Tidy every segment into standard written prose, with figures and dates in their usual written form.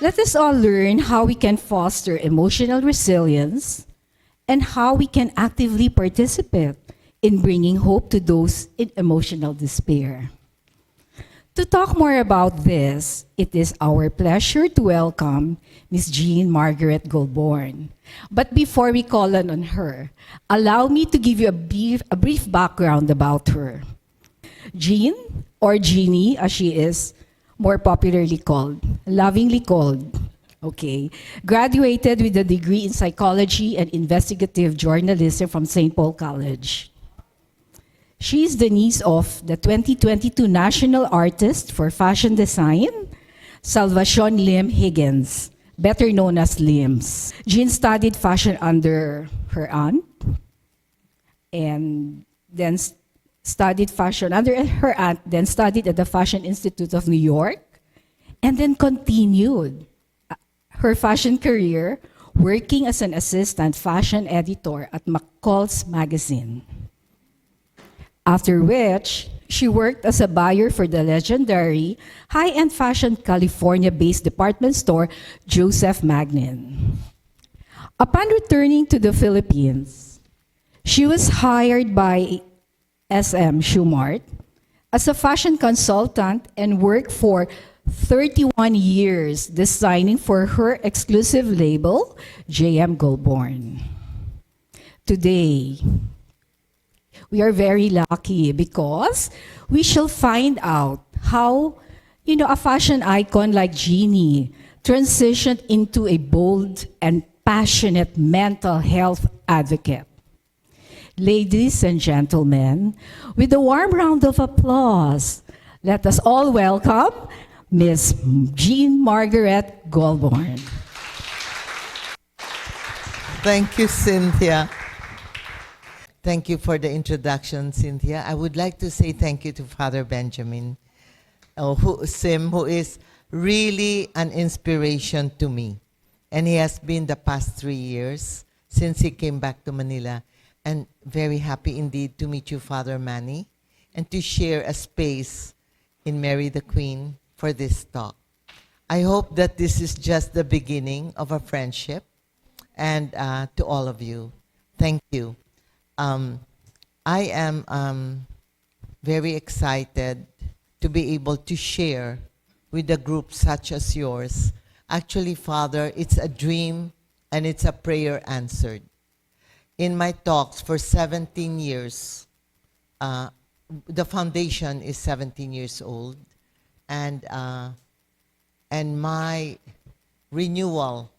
Let us all learn how we can foster emotional resilience and how we can actively participate in bringing hope to those in emotional despair. To talk more about this, it is our pleasure to welcome Ms. Jean Margaret Goldborn. But before we call on her, allow me to give you a brief background about her. Jean, or Jeannie as she is more popularly called, lovingly called, okay, graduated with a degree in psychology and investigative journalism from St. Paul College. She is the niece of the 2022 National Artist for Fashion Design, Salvacion Lim Higgins, better known as Lims. Jean studied fashion under her aunt, and then studied fashion under her aunt, then studied at the Fashion Institute of New York, and then continued her fashion career working as an assistant fashion editor at McCall's Magazine. After which, she worked as a buyer for the legendary high-end fashion California-based department store Joseph Magnin. Upon returning to the Philippines, she was hired by SM Shoemart as a fashion consultant and worked for 31 years designing for her exclusive label, JM Goldborn. Today, we are very lucky because we shall find out how, a fashion icon like Jeannie transitioned into a bold and passionate mental health advocate. Ladies and gentlemen, with a warm round of applause, let us all welcome Miss Jean Margaret Goldborn. Thank you, Cynthia. Thank you for the introduction, Cynthia. I would like to say thank you to Father Benjamin, who is really an inspiration to me. And he has been the past 3 years since he came back to Manila. And very happy indeed to meet you, Father Manny, and to share a space in Mary the Queen for this talk. I hope that this is just the beginning of a friendship. And to all of you, thank you. I am very excited to be able to share with a group such as yours. Actually, Father, it's a dream and it's a prayer answered. In my talks for 17 years, the foundation is 17 years old, and my renewal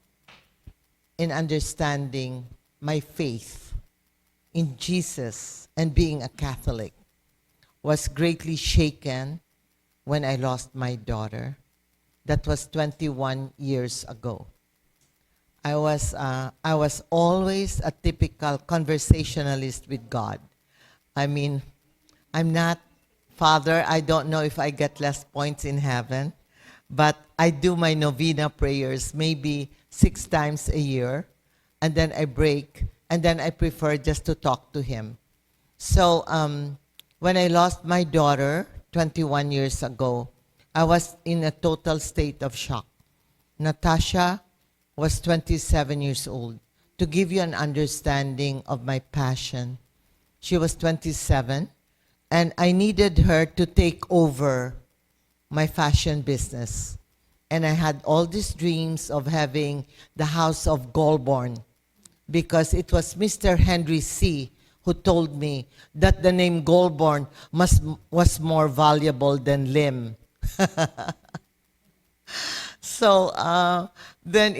in understanding my faith in Jesus and being a Catholic was greatly shaken when I lost my daughter. That was 21 years ago. I was always a typical conversationalist with God. I mean, I'm not, Father, I don't know if I get less points in heaven, but I do my novena prayers maybe 6 times a year, and then I break, and then I prefer just to talk to him. So when I lost my daughter 21 years ago, I was in a total state of shock. Natasha was 27 years old. To give you an understanding of my passion, she was 27, and I needed her to take over my fashion business. And I had all these dreams of having the House of Goldborn, because it was Mr. Henry C. who told me that the name Goldborn was more valuable than Lim. So then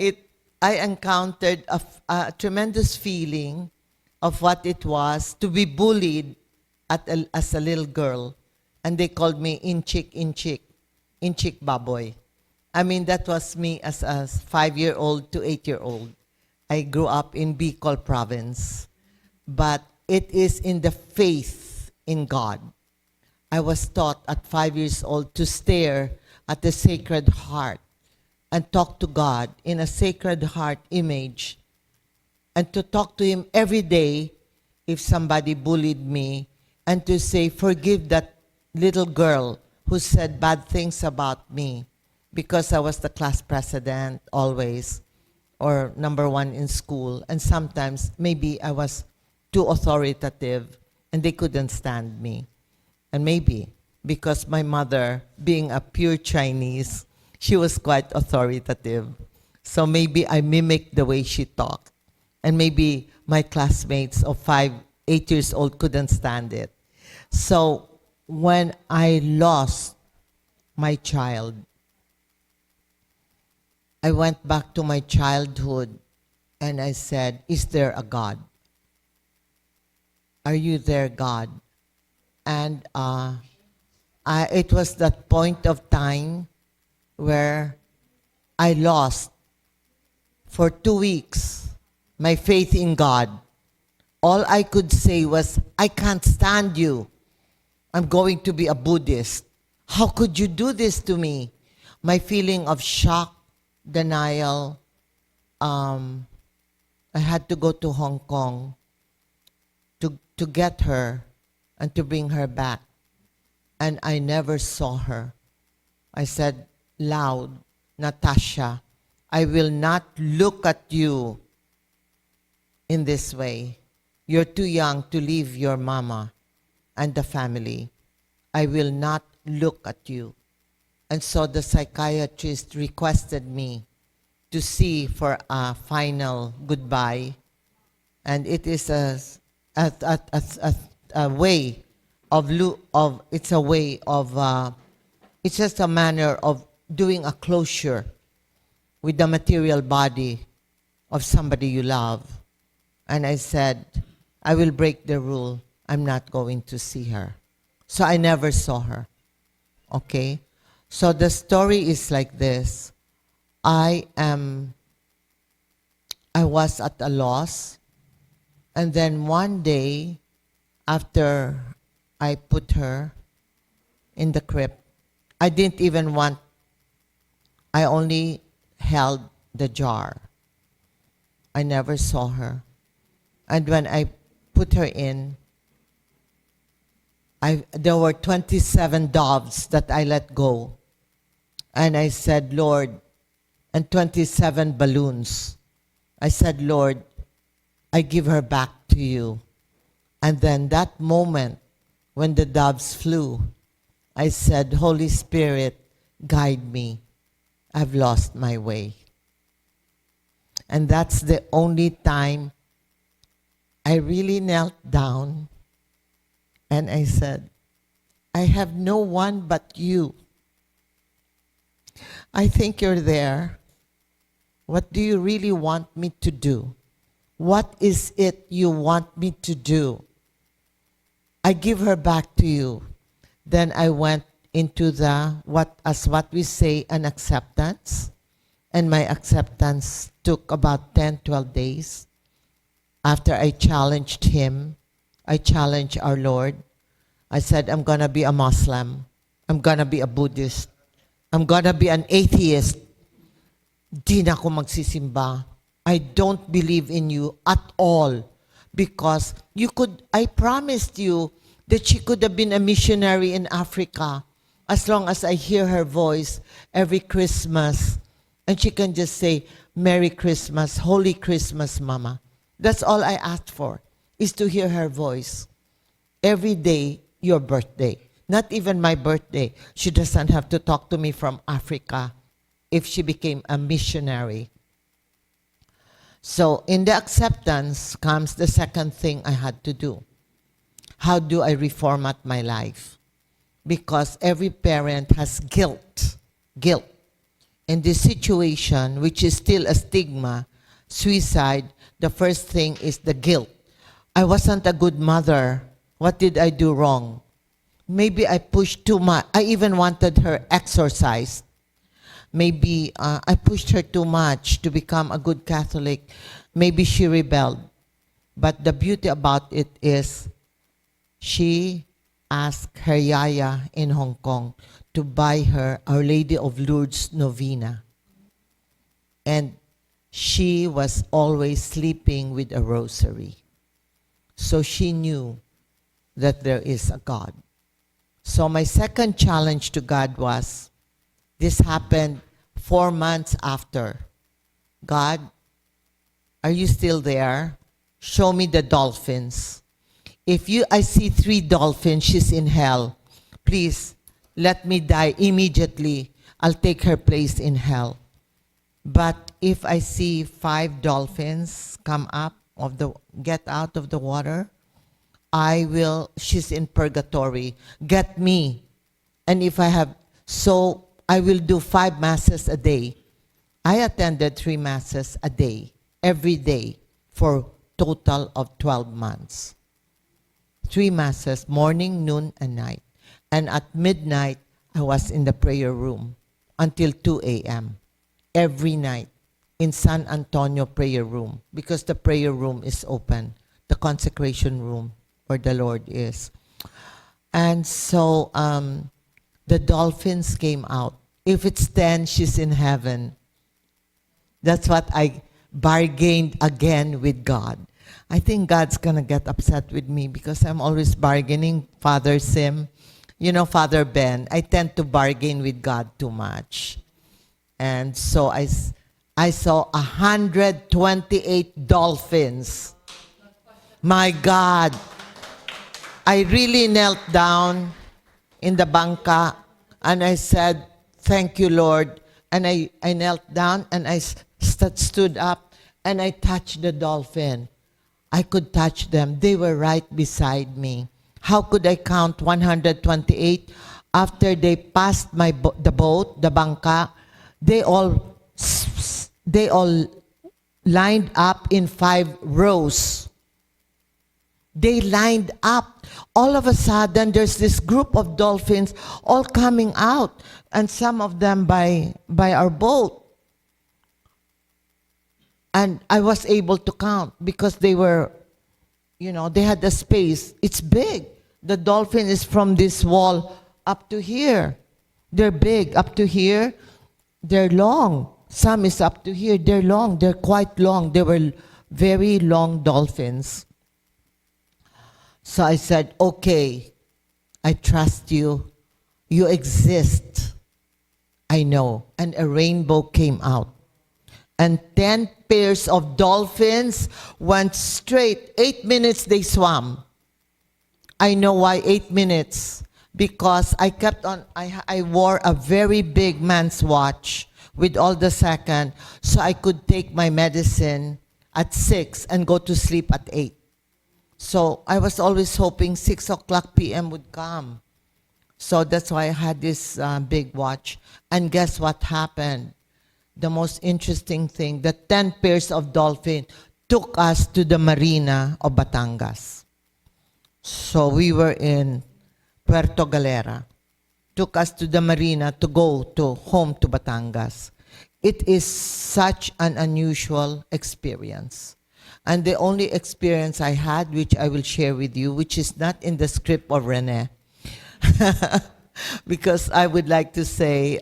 I encountered a tremendous feeling of what it was to be bullied as a little girl. And they called me Inchik Baboy. I mean, that was me as a 5-year-old to 8-year-old. I grew up in Bicol province. But it is in the faith in God. I was taught at 5 years old to stare at the Sacred Heart and talk to God in a Sacred Heart image, and to talk to Him every day if somebody bullied me, and to say, forgive that little girl who said bad things about me. because I was the class president always, or number one in school, and sometimes maybe I was too authoritative and they couldn't stand me. And maybe because my mother, being a pure Chinese, she was quite authoritative. So maybe I mimicked the way she talked. And maybe my classmates of 5, 8 years old couldn't stand it. So when I lost my child, I went back to my childhood and I said, is there a God? Are you there, God? And it was that point of time where I lost for 2 weeks my faith in God. All I could say was, I can't stand you. I'm going to be a Buddhist. How could you do this to me? My feeling of shock, denial. I had to go to Hong Kong to get her and to bring her back. And I never saw her. I said loud, Natasha, I will not look at you in this way. You're too young to leave your mama and the family. I will not look at you. And so the psychiatrist requested me to see for a final goodbye. And it is a way of it's a way of, it's just a manner of doing a closure with the material body of somebody you love. And I said, I will break the rule. I'm not going to see her. So I never saw her. Okay? So the story is like this. I was at a loss. And then one day, after I put her in the crib, I didn't even want, I only held the jar. I never saw her. And when I put her in, there were 27 doves that I let go. And I said, Lord, and 27 balloons. I said, Lord, I give her back to you. And then that moment when the doves flew, I said, Holy Spirit, guide me. I've lost my way. And that's the only time I really knelt down and I said, I have no one but you. I think you're there. What do you really want me to do? What is it you want me to do? I give her back to you. Then I went into what we say, an acceptance. And my acceptance took about 10, 12 days. After I challenged him, I challenged our Lord. I said, I'm going to be a Muslim. I'm going to be a Buddhist. I'm going to be an atheist. Di na ako magsisimba. I don't believe in you at all. Because I promised you that she could have been a missionary in Africa as long as I hear her voice every Christmas. And she can just say, Merry Christmas, Holy Christmas, Mama. That's all I asked for, is to hear her voice. Every day, your birthday. Not even my birthday. She doesn't have to talk to me from Africa if she became a missionary. So in the acceptance comes the second thing I had to do. How do I reformat my life? Because every parent has guilt. Guilt. In this situation, which is still a stigma, suicide, the first thing is the guilt. I wasn't a good mother. What did I do wrong? Maybe I pushed too much. I even wanted her exorcised. Maybe I pushed her too much to become a good Catholic. Maybe she rebelled. But the beauty about it is she asked her yaya in Hong Kong to buy her Our Lady of Lourdes novena. And she was always sleeping with a rosary. So she knew that there is a God. So my second challenge to God was, This happened 4 months after. God, are you still there? Show me the dolphins. If I see 3 dolphins, she's in hell. Please, let me die immediately. I'll take her place in hell. But if I see 5 dolphins get out of the water, she's in purgatory. Get me. And if I will do 5 masses a day. I attended 3 masses a day, every day, for total of 12 months. 3 masses, morning, noon, and night. And at midnight, I was in the prayer room until 2 a.m. every night in San Antonio prayer room, because the prayer room is open, the consecration room where the Lord is. And so the dolphins came out. If it's 10, she's in heaven. That's what I bargained again with God. I think God's going to get upset with me because I'm always bargaining, Father Sim. You know, Father Ben, I tend to bargain with God too much. And so I saw 128 dolphins. My God. I really knelt down in the banca and I said, thank you, Lord. And I knelt down and I stood up and I touched the dolphin. I could touch them. They were right beside me. How could I count 128? After they passed the boat, the banca, they all lined up in 5 rows. They lined up. All of a sudden, there's this group of dolphins all coming out, and some of them by our boat. And I was able to count because they were, they had the space. It's big. The dolphin is from this wall up to here. They're big up to here. They're long. Some is up to here. They're long. They're quite long. They were very long dolphins. So I said, okay, I trust you. You exist. I know. And a rainbow came out. And 10 pairs of dolphins went straight. 8 minutes they swam. I know why 8 minutes. Because I kept on, I wore a very big man's watch with all the second, so I could take my medicine at 6 and go to sleep at 8. So I was always hoping 6 o'clock p.m. would come. So that's why I had this big watch. And guess what happened? The most interesting thing, the 10 pairs of dolphins took us to the marina of Batangas. So we were in Puerto Galera. Took us to the marina to go home to Batangas. It is such an unusual experience. And the only experience I had, which I will share with you, which is not in the script of Rene, because I would like to say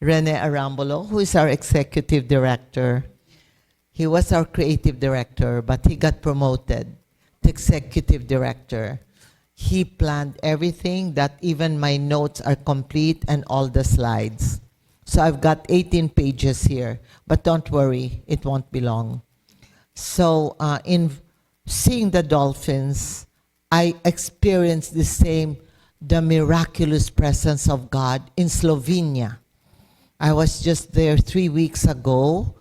Rene Arambolo, who is our executive director. He was our creative director, but he got promoted to executive director. He planned everything, that even my notes are complete and all the slides. So I've got 18 pages here, but don't worry, it won't be long. So in seeing the dolphins, I experienced the miraculous presence of God in Slovenia. I was just there 3 weeks ago,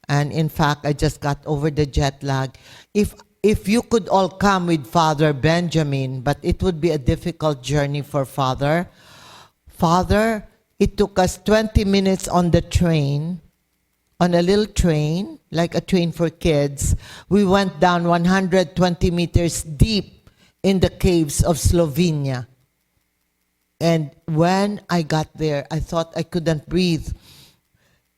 and in fact, I just got over the jet lag. If you could all come with Father Benjamin, but it would be a difficult journey for Father. Father, it took us 20 minutes on the train, on a little train, like a train for kids. We went down 120 meters deep in the caves of Slovenia. And when I got there, I thought I couldn't breathe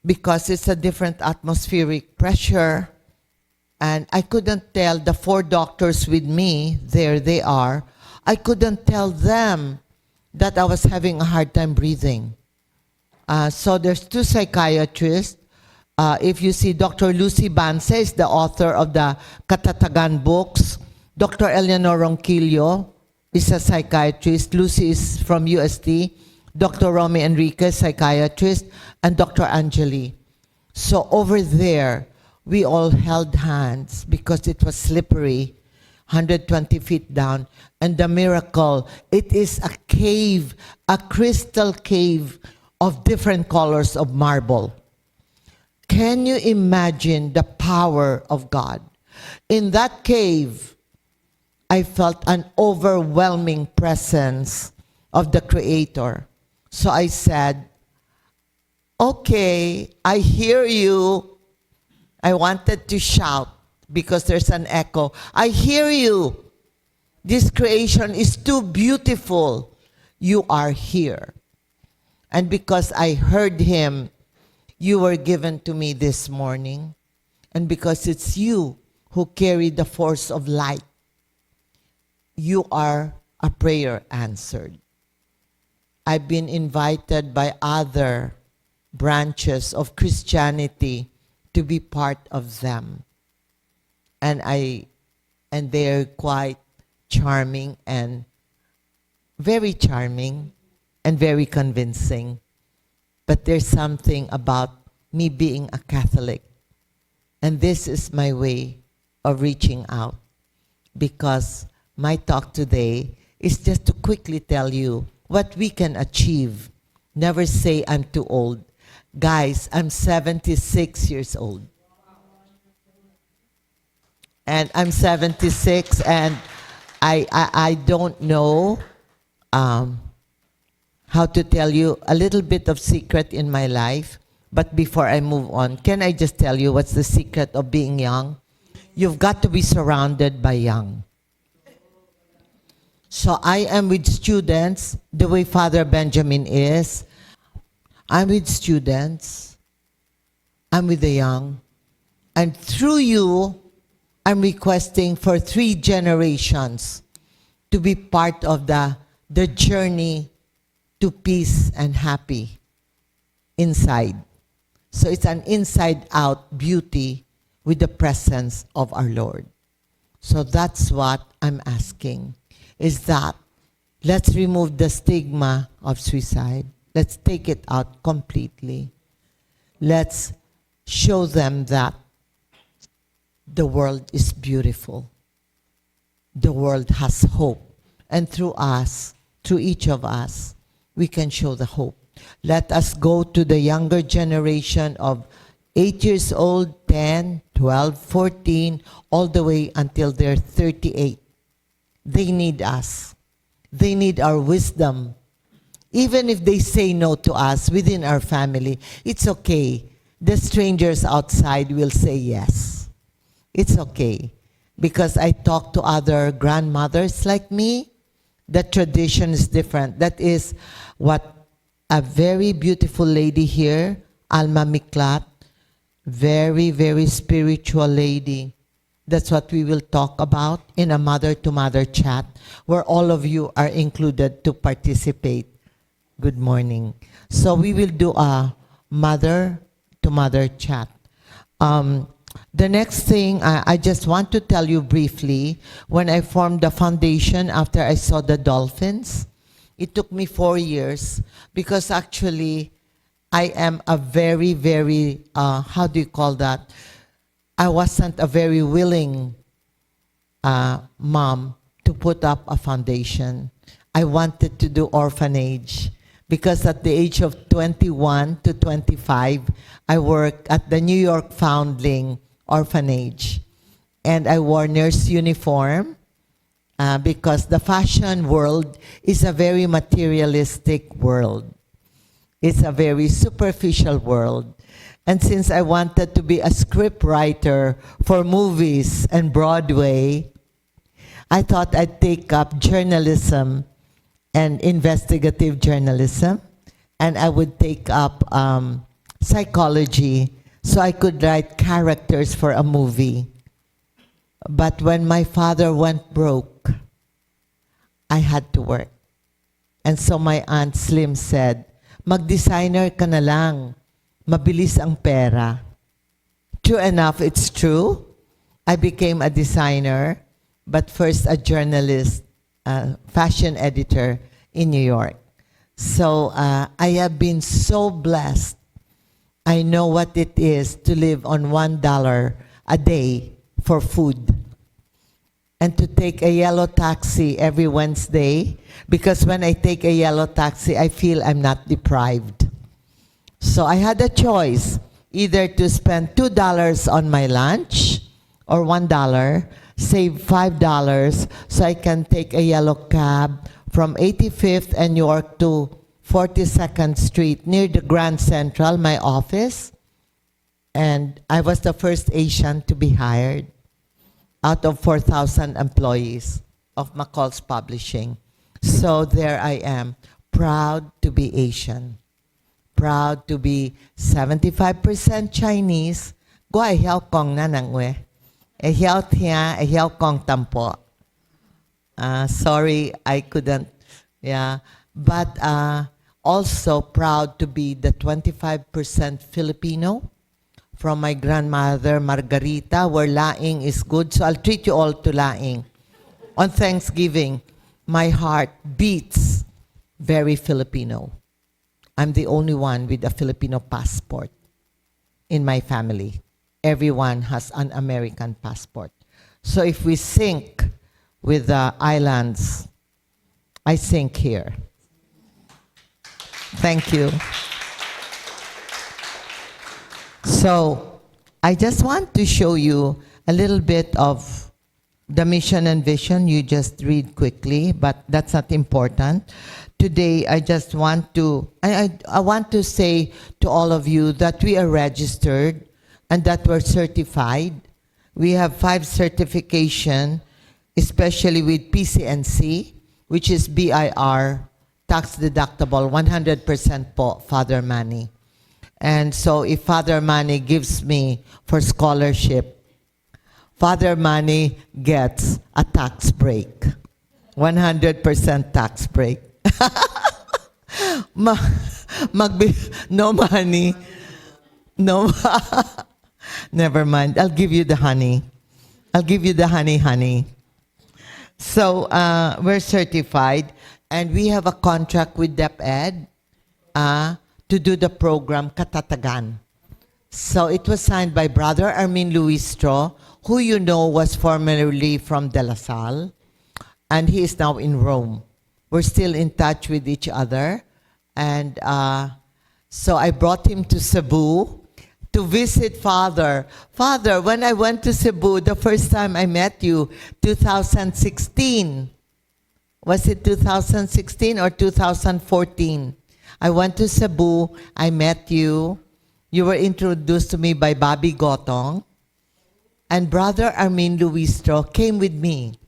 because it's a different atmospheric pressure. And I couldn't tell the 4 doctors with me, there they are, I couldn't tell them that I was having a hard time breathing. So there's 2 psychiatrists. If you see Dr. Lucy Banse is the author of the Katatagan books. Dr. Eleanor Ronquillo is a psychiatrist. Lucy is from UST. Dr. Romy Enriquez, psychiatrist, and Dr. Angeli. So over there, we all held hands because it was slippery, 120 feet down. And the miracle, it is a cave, a crystal cave of different colors of marble. Can you imagine the power of God? In that cave, I felt an overwhelming presence of the Creator. So I said, okay, I hear you. I wanted to shout because there's an echo. I hear you. This creation is too beautiful. You are here. And because I heard him, you were given to me this morning. And because it's you who carry the force of light, you are a prayer answered. I've been invited by other branches of Christianity to be part of them. And they're quite charming and very convincing. But there's something about me being a Catholic. And this is my way of reaching out. Because my talk today is just to quickly tell you what we can achieve. Never say I'm too old. Guys, I'm 76 years old. And I'm 76 and I don't know how to tell you a little bit of secret in my life. But before I move on, can I just tell you what's the secret of being young? You've got to be surrounded by young. So I am with students the way Father Benjamin is. I'm with students. I'm with the young. And through you, I'm requesting for 3 generations to be part of the journey to peace and happy inside. So it's an inside-out beauty with the presence of our Lord. So that's what I'm asking, is that let's remove the stigma of suicide. Let's take it out completely. Let's show them that the world is beautiful. The world has hope. And through us, through each of us, we can show the hope. Let us go to the younger generation of 8 years old, 10, 12, 14, all the way until they're 38. They need us. They need our wisdom. Even if they say no to us within our family, it's okay. The strangers outside will say yes. It's okay. Because I talk to other grandmothers like me, the tradition is different. That is what a very beautiful lady here, Alma Miklat, very, very spiritual lady. That's what we will talk about in a mother-to-mother chat, where all of you are included to participate. Good morning. So we will do a mother-to-mother chat. The next thing, I just want to tell you briefly, when I formed the foundation after I saw the dolphins, it took me 4 years because actually I am a very, very, how do you call that? I wasn't a very willing mom to put up a foundation. I wanted to do orphanage because at the age of 21 to 25, I worked at the New York Foundling Orphanage. And I wore nurse uniform because the fashion world is a very materialistic world. It's a very superficial world. And since I wanted to be a script writer for movies and Broadway, I thought I'd take up journalism and investigative journalism, and I would take up psychology so I could write characters for a movie. But when my father went broke, I had to work. And so my Aunt Slim said, mag-designer ka na lang. Mabilis ang pera. True enough, it's true. I became a designer, but first a journalist, fashion editor in New York. So I have been so blessed. I know what it is to live on $1 a day for food and to take a yellow taxi every Wednesday, because when I take a yellow taxi, I feel I'm not deprived. So I had a choice, either to spend $2 on my lunch or $1, save $5 so I can take a yellow cab from 85th and York to 42nd Street near the Grand Central, my office. And I was the first Asian to be hired out of 4,000 employees of McCall's Publishing. So there I am, proud to be Asian, proud to be 75% Chinese. Go ai hiao kong na nang we. E hiao tia, e hiao kong tampo. Sorry, I couldn't. Yeah. But also proud to be the 25% Filipino from my grandmother, Margarita, where laing is good. So I'll treat you all to laing. On Thanksgiving, my heart beats very Filipino. I'm the only one with a Filipino passport in my family. Everyone has an American passport. So if we sink with the islands, I sink here. Thank you. So I just want to show you a little bit of the mission and vision. You just read quickly, but that's not important. Today, I just want to, I want to say to all of you that we are registered and that we're certified. We have 5 certification, especially with PCNC, which is BIR, tax deductible, 100% po, Father Manny. And so if Father Manny gives me for scholarship, Father Manny gets a tax break, 100% tax break. No money, no. Never mind. I'll give you the honey. I'll give you the honey. So we're certified, and we have a contract with DepEd to do the program Katatagan. So it was signed by Brother Armin Luistro, who you know was formerly from De La Salle, and he is now in Rome. We're still in touch with each other, and so I brought him to Cebu to visit Father. Father, when I went to Cebu, the first time I met you, 2016. Was it 2016 or 2014? I went to Cebu, I met you. You were introduced to me by Bobby Gotong. And Brother Armin Luistro came with me,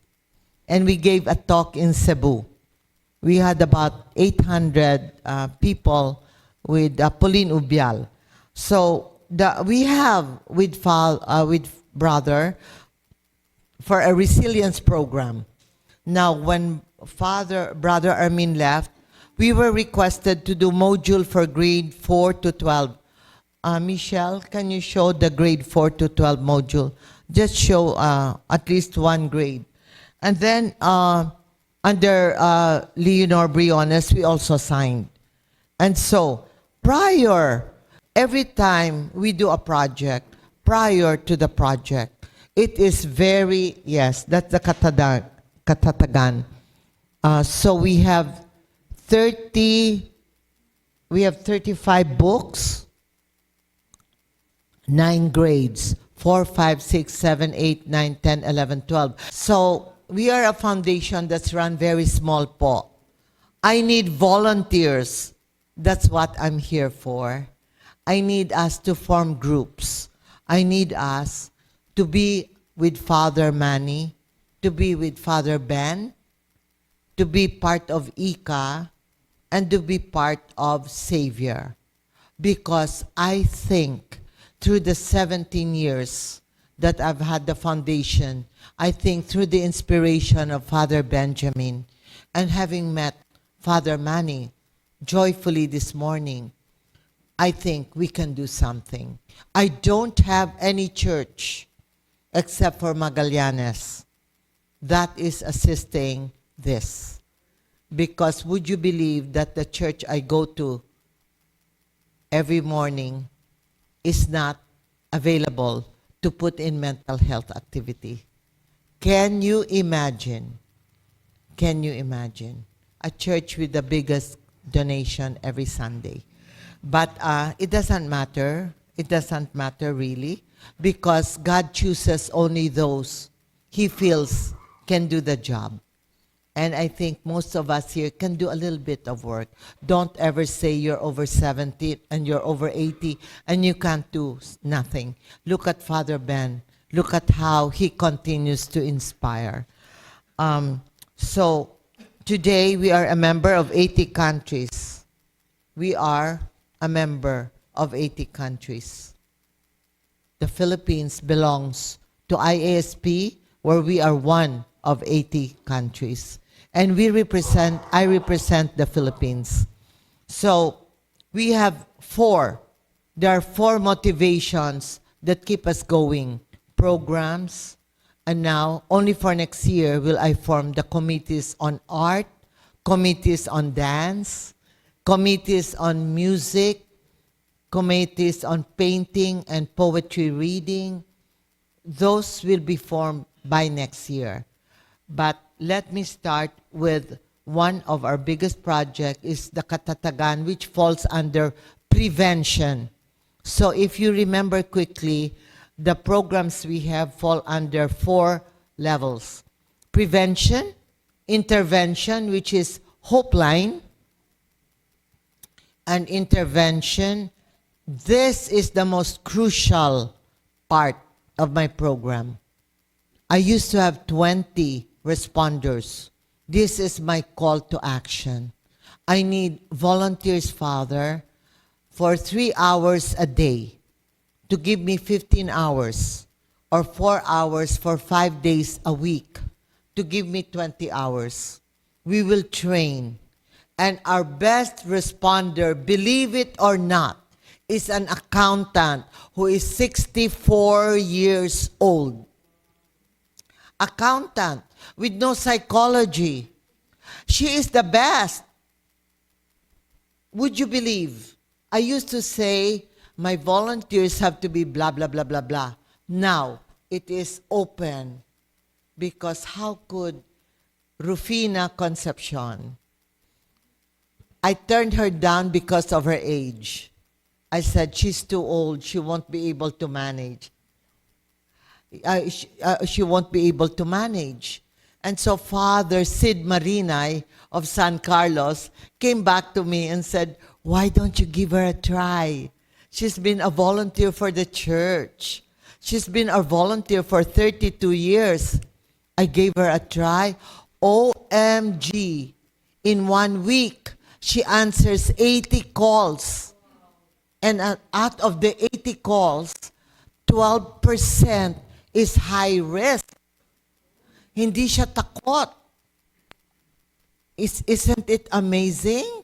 and we gave a talk in Cebu. We had about 800 people with Pauline Ubial. So we have with Brother for a resilience program. Now, when Brother Armin left, we were requested to do module for grade 4 to 12. Michelle, can you show the grade 4 to 12 module? Just show at least one grade. And then under Leonor Briones, we also signed. And so every time we do a project, prior to the project, it is very, yes, that's the Katatagan. So we have 35 books, 9 grades, 4, 5, 6, 7, 8, 9, 10, 11, 12. So we are a foundation that's run very small po. I need volunteers. That's what I'm here for. I need us to form groups. I need us to be with Father Manny, to be with Father Ben, to be part of ICA, and to be part of Savior. Because I think through the 17 years that I've had the foundation, I think through the inspiration of Father Benjamin and having met Father Manny joyfully this morning, I think we can do something. I don't have any church except for Magallanes that is assisting this. Because would you believe that the church I go to every morning is not available to put in mental health activity? Can you imagine? Can you imagine? A church with the biggest donation every Sunday. But it doesn't matter. It doesn't matter really, because God chooses only those He feels can do the job. And I think most of us here can do a little bit of work. Don't ever say you're over 70 and you're over 80 and you can't do nothing. Look at Father Ben. Look at how he continues to inspire. So today we are a member of 80 countries. We are a member of 80 countries. The Philippines belongs to IASP, where we are one of 80 countries. And I represent the Philippines. So we have there are four motivations that keep us going. Programs, and now only for next year will I form the committees on art, committees on dance, committees on music, committees on painting and poetry reading. Those will be formed by next year. But let me start with one of our biggest projects is the Katatagan, which falls under prevention. So if you remember quickly, the programs we have fall under 4 levels. Prevention, intervention, which is Hope Line, and intervention. This is the most crucial part of my program. I used to have 20 responders. This is my call to action. I need volunteers, Father, for 3 hours a day to give me 15 hours, or 4 hours for 5 days a week to give me 20 hours. We will train. And our best responder, believe it or not, is an accountant who is 64 years old. Accountant with no psychology. She is the best. Would you believe? I used to say my volunteers have to be blah, blah, blah, blah, blah. Now it is open, because how could Rufina Concepcion? I turned her down because of her age. I said, she's too old. She won't be able to manage. She won't be able to manage. And so Father Sid Marinay of San Carlos came back to me and said, why don't you give her a try? She's been a volunteer for the church. She's been a volunteer for 32 years. I gave her a try. OMG. In 1 week, she answers 80 calls. And out of the 80 calls, 12% is high risk. Hindi siya takot. Isn't it amazing?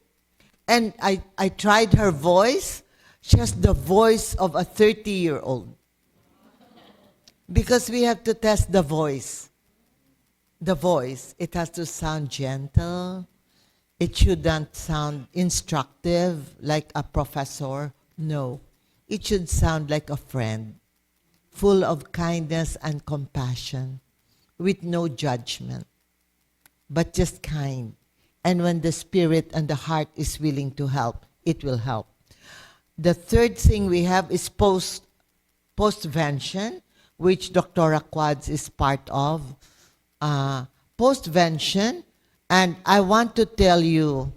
And I tried her voice. She has the voice of a 30-year-old. Because we have to test the voice. The voice, it has to sound gentle. It shouldn't sound instructive like a professor. No, it should sound like a friend, full of kindness and compassion, with no judgment, but just kind. And when the spirit and the heart is willing to help, it will help. The third thing we have is postvention, which Dr. Quads is part of. Postvention, and I want to tell you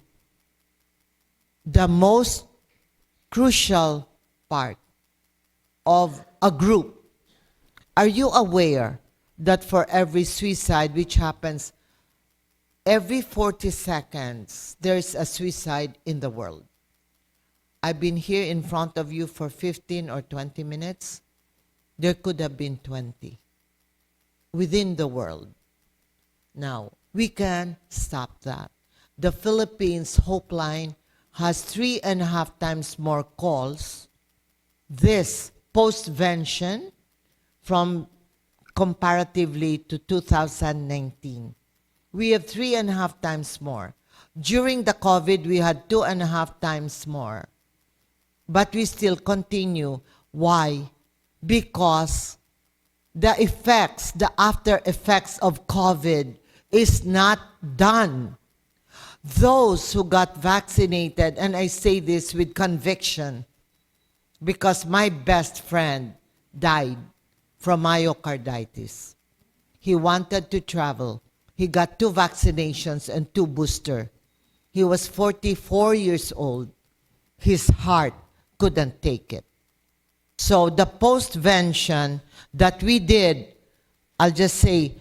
the most crucial part of a group. Are you aware that for every suicide, which happens every 40 seconds, there's a suicide in the world? I've been here in front of you for 15 or 20 minutes. There could have been 20 within the world. Now, we can stop that. The Philippines Hope Line has 3.5 times more calls this postvention from comparatively to 2019. We have 3.5 times more. During the COVID, we had 2.5 times more. But we still continue. Why? Because the effects, the after effects of COVID is not done. Those who got vaccinated, and I say this with conviction, because my best friend died from myocarditis. He wanted to travel. He got 2 vaccinations and 2 booster. He was 44 years old. His heart couldn't take it. So the postvention that we did, I'll just say,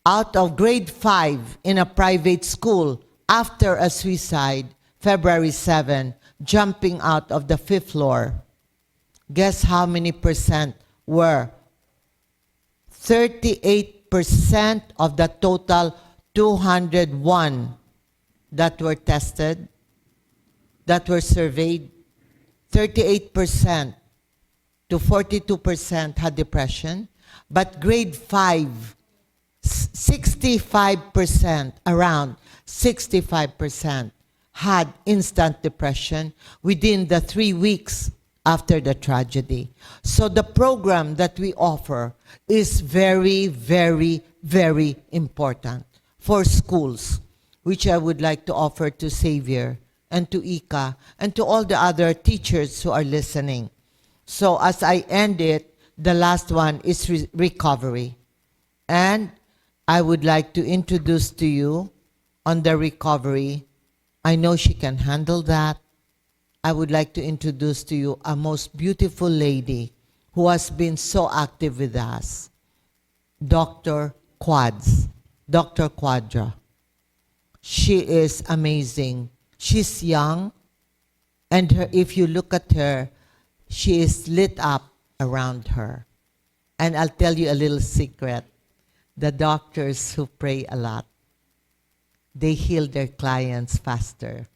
out of grade 5 in a private school after a suicide, February 7, jumping out of the 5th floor. Guess how many percent were? 38% of the total 201 that were tested, that were surveyed, 38% to 42% had depression, but grade 5, 65%, around 65% had instant depression within the 3 weeks after the tragedy. So the program that we offer is very, very, very important for schools, which I would like to offer to Xavier and to Ika and to all the other teachers who are listening. So as I end it, the last one is recovery. And I would like to introduce to you on the recovery. I know she can handle that. I would like to introduce to you a most beautiful lady who has been so active with us, Dr. Quads, Dr. Quadra. She is amazing. She's young, and if you look at her, she is lit up around her. And I'll tell you a little secret. The doctors who pray a lot, they heal their clients faster.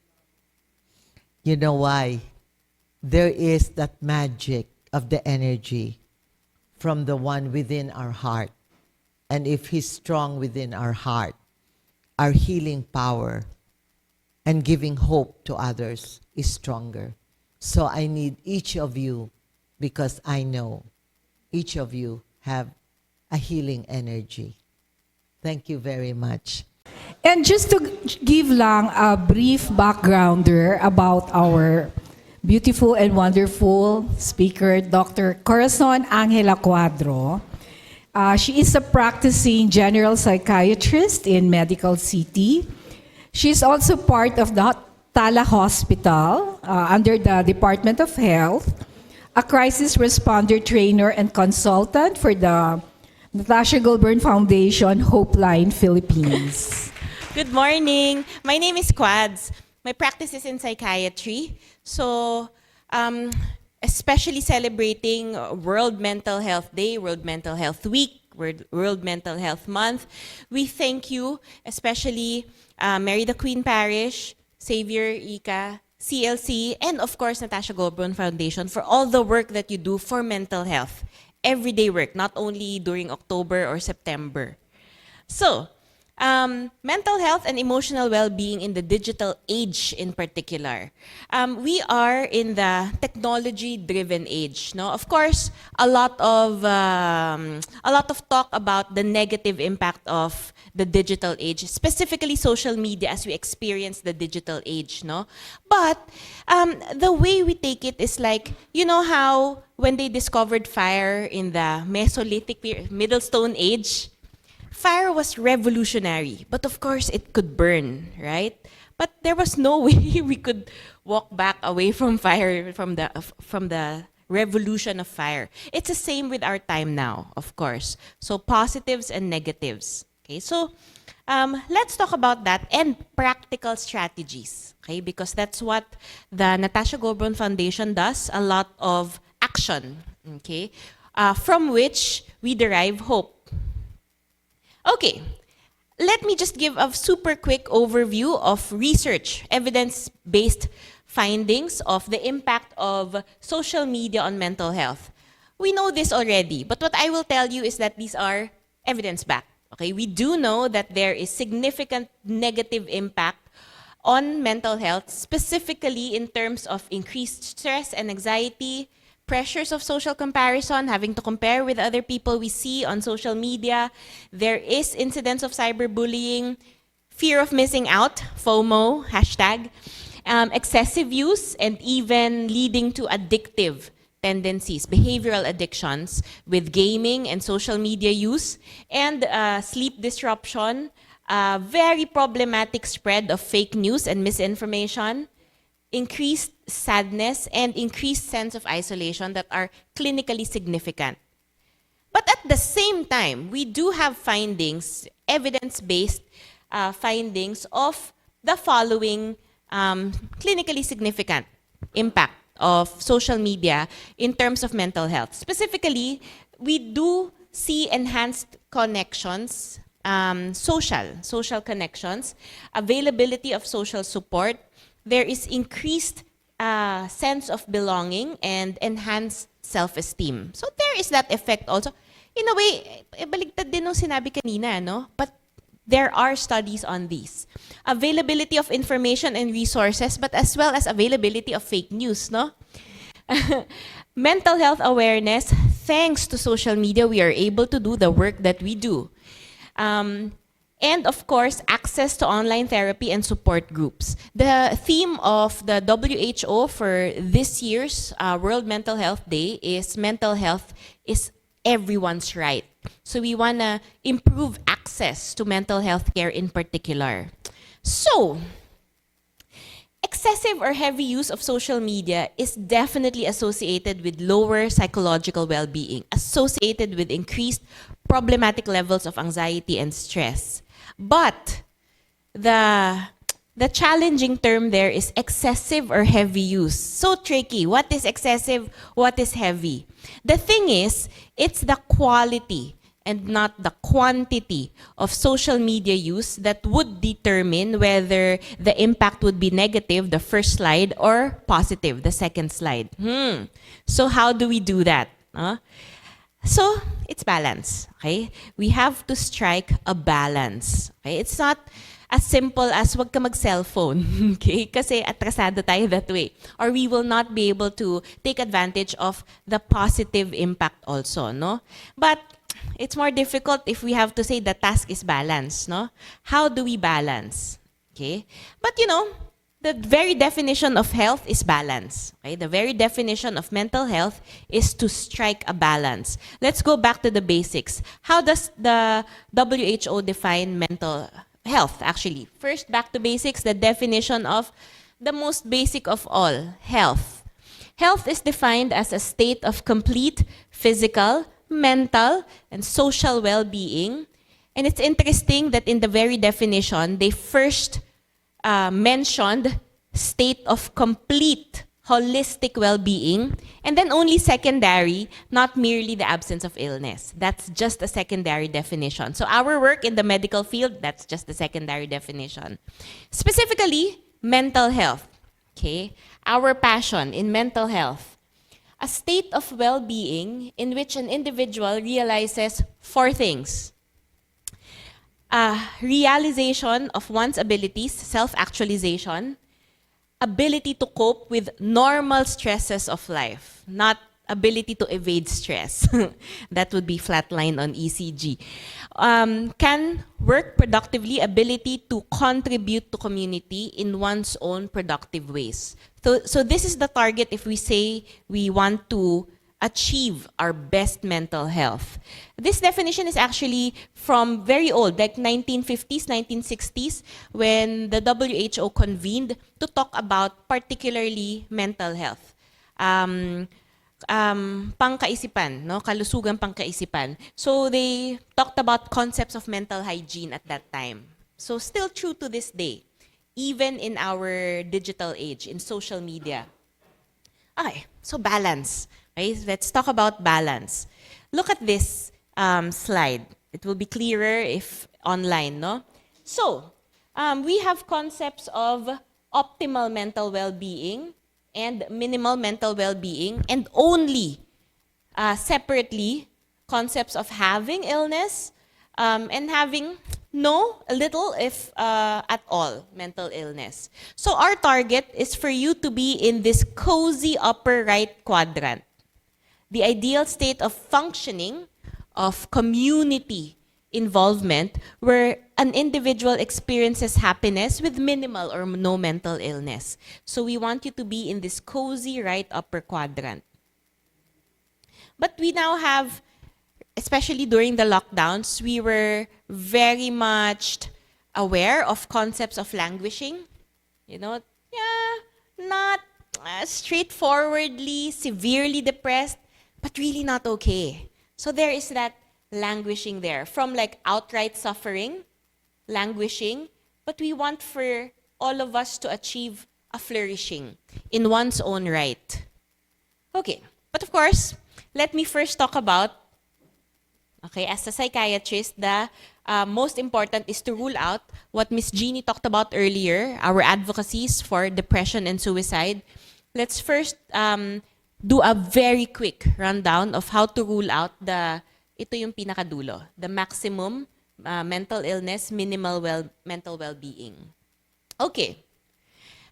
You know why? There is that magic of the energy from the one within our heart. And if he's strong within our heart, our healing power and giving hope to others is stronger. So I need each of you, because I know each of you have a healing energy. Thank you very much. And just to give lang a brief backgrounder about our beautiful and wonderful speaker, Dr. Corazon Angela Cuadro. She is a practicing general psychiatrist in Medical City. She is also part of the Tala Hospital under the Department of Health, a crisis responder trainer and consultant for the Natasha Goulburn Foundation Hopeline Philippines. Good morning. My name is Quads. My practice is in psychiatry. So, especially celebrating World Mental Health Day, World Mental Health Week, World Mental Health Month, we thank you, especially Mary the Queen Parish, Xavier, Ika, CLC, and of course, Natasha Goulburn Foundation for all the work that you do for mental health. Everyday work, not only during October or September. So, mental health and emotional well-being in the digital age in particular. We are in the technology-driven age. No, of course, a lot of talk about the negative impact of the digital age, specifically social media, as we experience the digital age. No, but the way we take it is like, you know how when they discovered fire in the Mesolithic period, Middle Stone Age. Fire was revolutionary, but of course it could burn, right? But there was no way we could walk back away from fire, from the revolution of fire. It's the same with our time now, of course. So positives and negatives. Okay, so let's talk about that and practical strategies. Okay, because that's what the Natasha Goulburn Foundation does. A lot of action. Okay, from which we derive hope. Okay, let me just give a super quick overview of research, evidence-based findings of the impact of social media on mental health. We know this already, but what I will tell you is that these are evidence-backed. Okay, we do know that there is significant negative impact on mental health, specifically in terms of increased stress and anxiety, pressures of social comparison, having to compare with other people we see on social media. There is incidence of cyberbullying, fear of missing out, FOMO, hashtag, excessive use, and even leading to addictive tendencies, behavioral addictions with gaming and social media use, and sleep disruption, very problematic spread of fake news and misinformation, increased sadness, and increased sense of isolation that are clinically significant. But at the same time, we do have findings, evidence-based findings of the following clinically significant impact of social media in terms of mental health. Specifically, we do see enhanced connections, social connections, availability of social support. There is increased sense of belonging and enhanced self-esteem. So there is that effect also. In a way, baligtad din nung sinabi kanina, no? But there are studies on these. Availability of information and resources, but as well as availability of fake news, no? Mental health awareness, thanks to social media, we are able to do the work that we do. And of course, access to online therapy and support groups. The theme of the WHO for this year's World Mental Health Day is mental health is everyone's right. So we want to improve access to mental health care in particular. So, excessive or heavy use of social media is definitely associated with lower psychological well-being, associated with increased problematic levels of anxiety and stress. But the challenging term there is excessive or heavy use. So tricky. What is excessive? What is heavy? The thing is, it's the quality and not the quantity of social media use that would determine whether the impact would be negative, the first slide, or positive, the second slide. So how do we do that? So it's balance, okay? We have to strike a balance, okay? It's not as simple as wag ka mag-cellphone, okay? Kasi atrasado tayo that way. Or we will not be able to take advantage of the positive impact also, no? But it's more difficult if we have to say the task is balance, no? How do we balance? Okay? But you know, the very definition of health is balance. Okay? The very definition of mental health is to strike a balance. Let's go back to the basics. How does the WHO define mental health, actually? First, back to basics, the definition of the most basic of all, health. Health is defined as a state of complete physical, mental, and social well-being. And it's interesting that in the very definition, they first mentioned state of complete holistic well-being, and then only secondary, not merely the absence of illness. That's just a secondary definition. So our work in the medical field, that's just the secondary definition. Specifically, mental health. Okay? Our passion in mental health. A state of well-being in which an individual realizes four things. Realization of one's abilities, self-actualization, ability to cope with normal stresses of life, not ability to evade stress. That would be flatline on ECG. Can work productively, ability to contribute to community in one's own productive ways. So this is the target if we say we want to achieve our best mental health. This definition is actually from very old, like 1950s, 1960s, when the WHO convened to talk about particularly mental health. Pangkaisipan, no? Kalusugan pangkaisipan. So they talked about concepts of mental hygiene at that time. So still true to this day, even in our digital age, in social media. Okay, so balance. Okay, let's talk about balance. Look at this slide. It will be clearer if online, no? So, we have concepts of optimal mental well-being and minimal mental well-being, and only separately concepts of having illness and having no, a little, if at all, mental illness. So our target is for you to be in this cozy upper right quadrant. The ideal state of functioning, of community involvement, where an individual experiences happiness with minimal or no mental illness. So we want you to be in this cozy right upper quadrant. But we now have, especially during the lockdowns, we were very much aware of concepts of languishing. You know, yeah, not straightforwardly, severely depressed, but really not okay. So there is that languishing there, from like outright suffering, languishing, but we want for all of us to achieve a flourishing in one's own right. Okay, but of course, let me first talk about, okay, as a psychiatrist, the most important is to rule out what Miss Jeannie talked about earlier, our advocacies for depression and suicide. Let's first do a very quick rundown of how to rule out ito yung pinakadulo, the maximum mental illness, minimal mental well-being. Okay.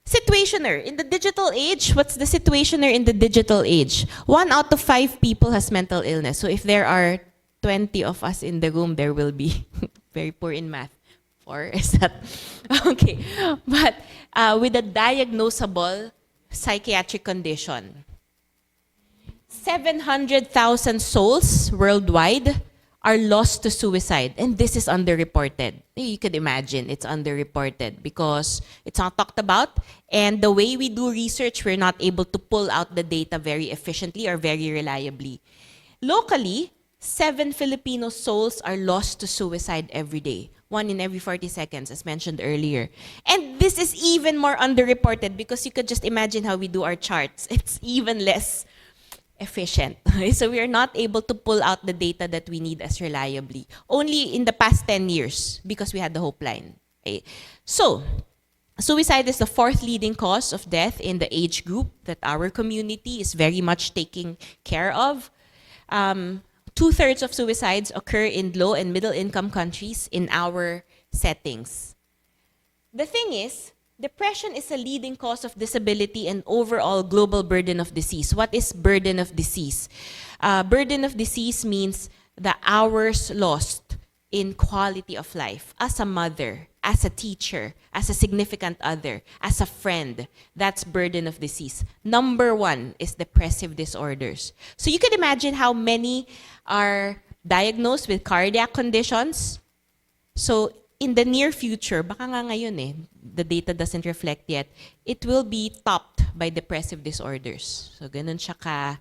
Situationer. In the digital age, what's the situationer in the digital age? 1 out of 5 people has mental illness. So if there are 20 of us in the room, there will be very poor in math. 4, is that? Okay. But with a diagnosable psychiatric condition. 700,000 souls worldwide are lost to suicide. And this is underreported. You could imagine it's underreported because it's not talked about. And the way we do research, we're not able to pull out the data very efficiently or very reliably. Locally, 7 Filipino souls are lost to suicide every day. 1 in every 40 seconds, as mentioned earlier. And this is even more underreported because you could just imagine how we do our charts. It's even less efficient. So we are not able to pull out the data that we need as reliably. Only in the past 10 years because we had the Hope Line. Okay. So, suicide is the 4th leading cause of death in the age group that our community is very much taking care of. 2/3 of suicides occur in low and middle income countries in our settings. The thing is, depression is a leading cause of disability and overall global burden of disease. What is burden of disease? Burden of disease means the hours lost in quality of life as a mother, as a teacher, as a significant other, as a friend. That's burden of disease. Number 1 is depressive disorders. So you can imagine how many are diagnosed with cardiac conditions. So in the near future, baka nga ngayon the data doesn't reflect yet, it will be topped by depressive disorders. So ganun siya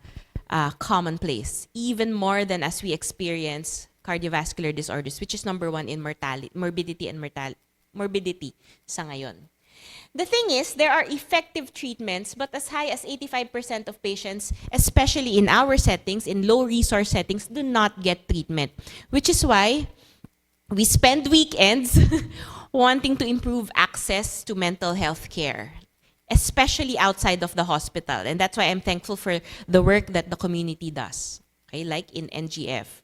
commonplace, even more than as we experience cardiovascular disorders, which is number 1 in morbidity and morbidity sa ngayon. The thing is, there are effective treatments, but as high as 85% of patients, especially in our settings, in low resource settings, do not get treatment, which is why we spend weekends wanting to improve access to mental health care, especially outside of the hospital. And that's why I'm thankful for the work that the community does, okay, like in NGF.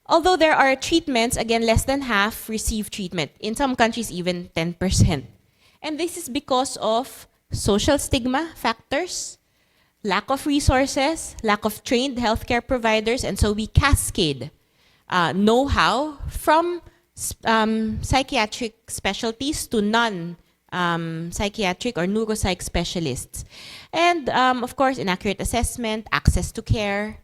Although there are treatments, again, less than half receive treatment. In some countries, even 10%. And this is because of social stigma factors, lack of resources, lack of trained healthcare providers, and so we cascade know-how from psychiatric specialties to non-psychiatric or neuropsych specialists. And of course, inaccurate assessment, access to care.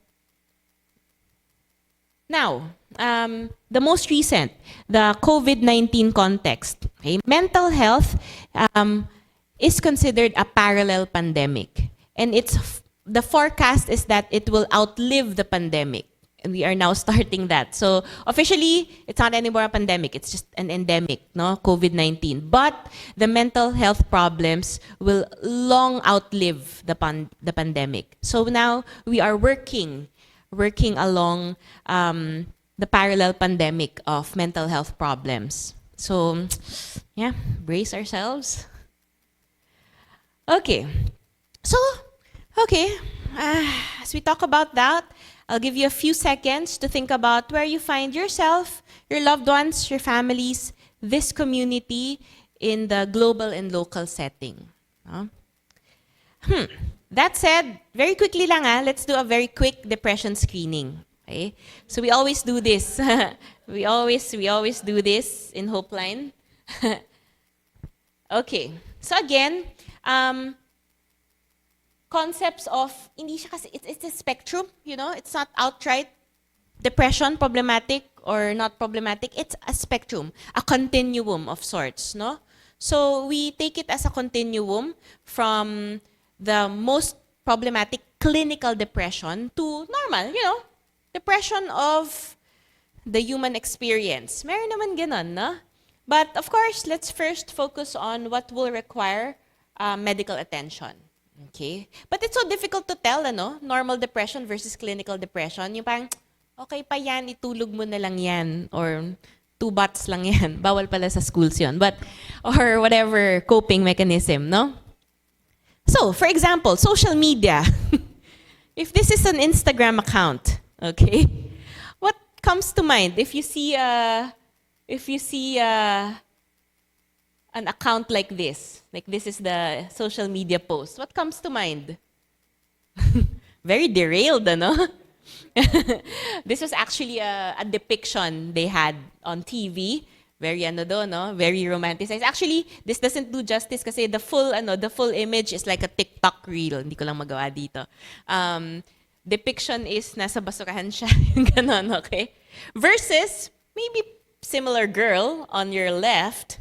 Now, the most recent, the COVID-19 context. Okay? Mental health is considered a parallel pandemic. And the forecast is that it will outlive the pandemic. And we are now starting that. So officially, it's not anymore a pandemic. It's just an endemic, no? COVID-19. But the mental health problems will long outlive the pandemic. So now we are working along the parallel pandemic of mental health problems. So, yeah, brace ourselves. Okay. So, okay, as we talk about that, I'll give you a few seconds to think about where you find yourself, your loved ones, your families, this community in the global and local setting. No? That said, very quickly lang let's do a very quick depression screening. Okay? So we always do this. we always do this in Hopeline. Okay. So again, concepts of, hindi siya kasi, it's a spectrum, you know, it's not outright depression, problematic or not problematic, it's a spectrum, a continuum of sorts, no? So we take it as a continuum from the most problematic clinical depression to normal, you know, depression of the human experience. Meron naman ganon, no? But of course, let's first focus on what will require medical attention. Okay? But it's so difficult to tell, ano? Normal depression versus clinical depression. Yung parang, okay pa yan, itulog mo na lang yan. Or 2 baths lang yan. Bawal pala sa schools yun. But, or whatever coping mechanism, no? So, for example, social media. If this is an Instagram account, okay? What comes to mind if you see an account like this is the social media post, what comes to mind? Very derailed, ano? This was actually a depiction they had on TV. Very no? Very romanticized. Actually, this doesn't do justice kasi the full image is like a TikTok reel. Hindi ko lang magawa dito. Depiction is nasa basurahan siya, yung ganon, okay? Versus maybe similar girl on your left.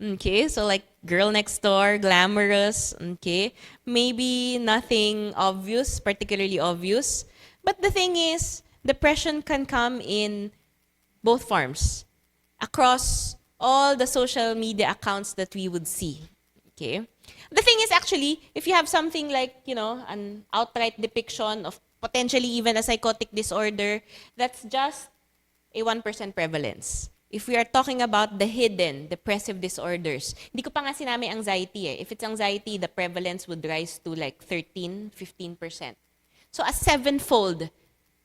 Okay, so like girl next door, glamorous, okay? Maybe nothing obvious, particularly obvious. But the thing is, depression can come in both forms across all the social media accounts that we would see, okay? The thing is actually, if you have something like, you know, an outright depiction of potentially even a psychotic disorder, that's just a 1% prevalence. If we are talking about the hidden depressive disorders, hindi ko pa nga sinabi anxiety eh. If it's anxiety, the prevalence would rise to like 13, 15%. So a 7-fold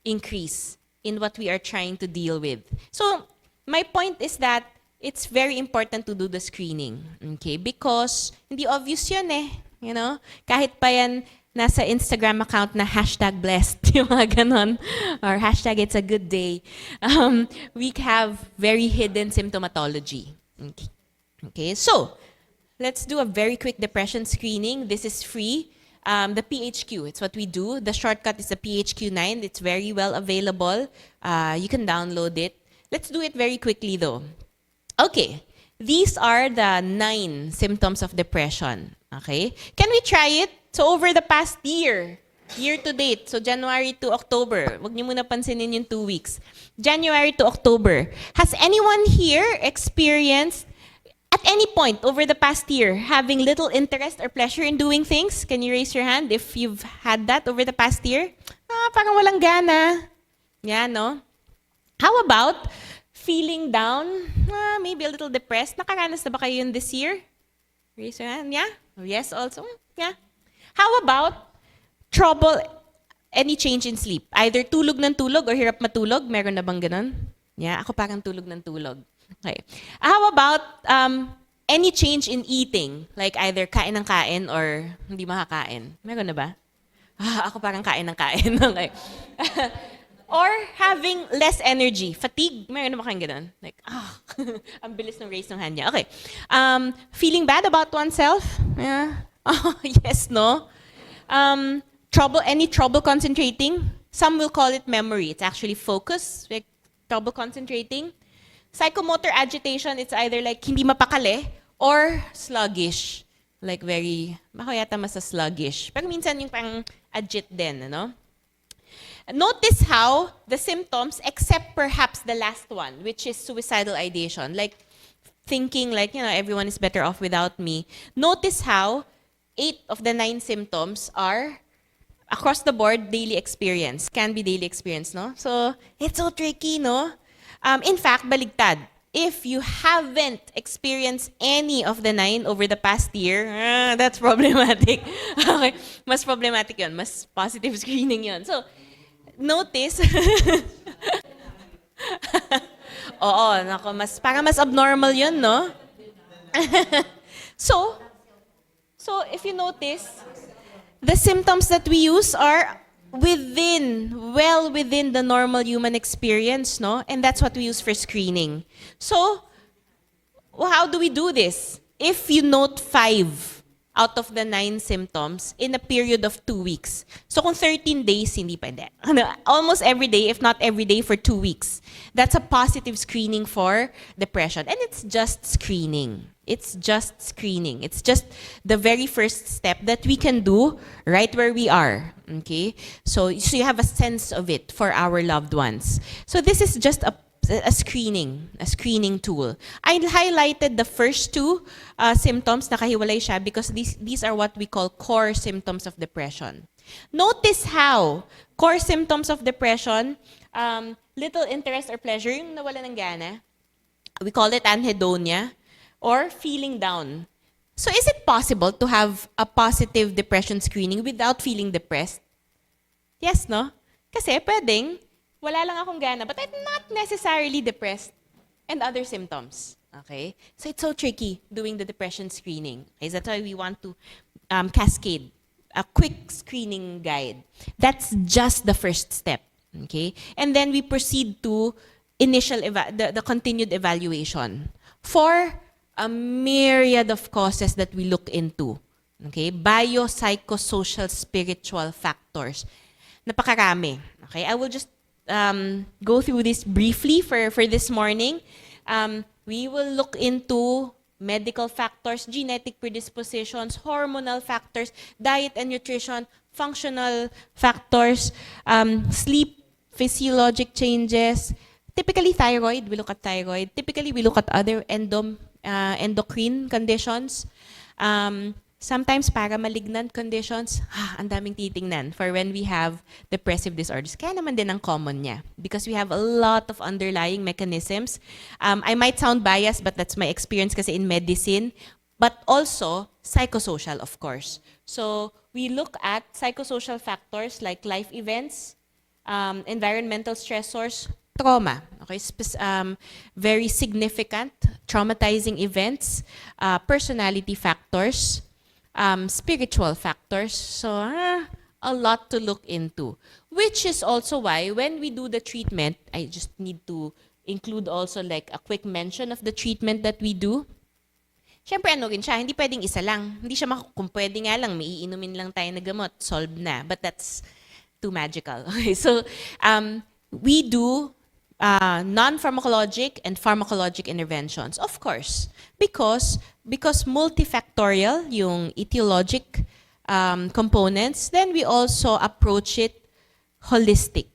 increase in what we are trying to deal with. So my point is that it's very important to do the screening, okay? Because hindi obvious yun eh, you know? Kahit pa yan nasa Instagram account na #blessed, yung mga ganon, or #it's a good day, we have very hidden symptomatology. Okay, so let's do a very quick depression screening. This is free. The PHQ, it's what we do. The shortcut is the PHQ-9. It's very well available. You can download it. Let's do it very quickly though. Okay, these are the 9 symptoms of depression. Okay, can we try it? So over the past year to date, so January to October, wag niyo muna pansinin yung 2 weeks. January to October, has anyone here experienced at any point over the past year having little interest or pleasure in doing things? Can you raise your hand if you've had that over the past year? Parang walang gana. Yeah, no? How about feeling down? Maybe a little depressed. Nakaranas na ba kayo yun this year? Raise your hand. Yeah? Yes, also. Yeah. How about trouble, any change in sleep? Either tulog ng tulog or hirap matulog? Meron na bang ganun? Yeah, ako parang tulog ng tulog. Okay. How about any change in eating? Like either kain ng kain or hindi makakain? Meron na ba? Ako parang kain ng kain. Okay. Or having less energy. Fatigue? Meron na ba kayong ganun? Like, ang bilis ng raise ng hand niya. Okay. Feeling bad about oneself? Yeah. Oh, yes, no? Any trouble concentrating? Some will call it memory. It's actually focus, like trouble concentrating. Psychomotor agitation, it's either like hindi mapakali or sluggish. Like very, ako yata mas sluggish. Pero minsan yung pang agit din, ano? Notice how the symptoms, except perhaps the last one, which is suicidal ideation, like thinking like, you know, everyone is better off without me. Notice how 8 of the 9 symptoms are across the board daily experience, can be daily experience, no? So it's so tricky, no? In fact, baligtad. If you haven't experienced any of the 9 over the past year, that's problematic. Okay, mas problematic yun, mas positive screening yun. So notice, oo, nako, para mas abnormal yun, no? So, if you notice, the symptoms that we use are well within the normal human experience, no? And that's what we use for screening. So, how do we do this? If you note 5 out of the 9 symptoms in a period of 2 weeks. So kung 13 days, hindi pwede. Almost every day, if not every day, for 2 weeks. That's a positive screening for depression. And it's just screening. It's just screening. It's just the very first step that we can do right where we are. Okay? So you have a sense of it for our loved ones. So this is just a screening tool. I highlighted the first 2 symptoms, nakahiwalay siya, because these are what we call core symptoms of depression. Notice how core symptoms of depression, little interest or pleasure, yung nawala ng gana, we call it anhedonia, or feeling down. So is it possible to have a positive depression screening without feeling depressed? Yes, no? Kasi pwedeng, wala lang akong gana, but I'm not necessarily depressed, and other symptoms. Okay? So it's so tricky doing the depression screening. Okay? That's why we want to cascade a quick screening guide. That's just the first step. Okay? And then we proceed to the continued evaluation for a myriad of causes that we look into. Okay? Biopsychosocial, spiritual factors. Napakarami. Okay? I will just go through this briefly for this morning. We will look into medical factors, genetic predispositions, hormonal factors, diet and nutrition, functional factors, sleep, physiologic changes. Typically thyroid, we look at thyroid. Typically we look at other endocrine conditions. Sometimes para-malignant conditions, ang daming titingnan for when we have depressive disorders. Kaya naman din ang common niya because we have a lot of underlying mechanisms. I might sound biased, but that's my experience kasi in medicine, but also psychosocial, of course. So we look at psychosocial factors like life events, environmental stressors, trauma, okay, very significant traumatizing events, personality factors, spiritual factors. So a lot to look into, which is also why when we do the treatment, I just need to include also like a quick mention of the treatment that we do. Siyempre ano rin siya, hindi pwedeng isa lang. Hindi siya kung pwede nga lang, may iinumin lang tayo na gamot, solved na. But that's too magical. Okay, so we do non-pharmacologic and pharmacologic interventions, of course, because multifactorial yung etiologic components, then we also approach it holistically.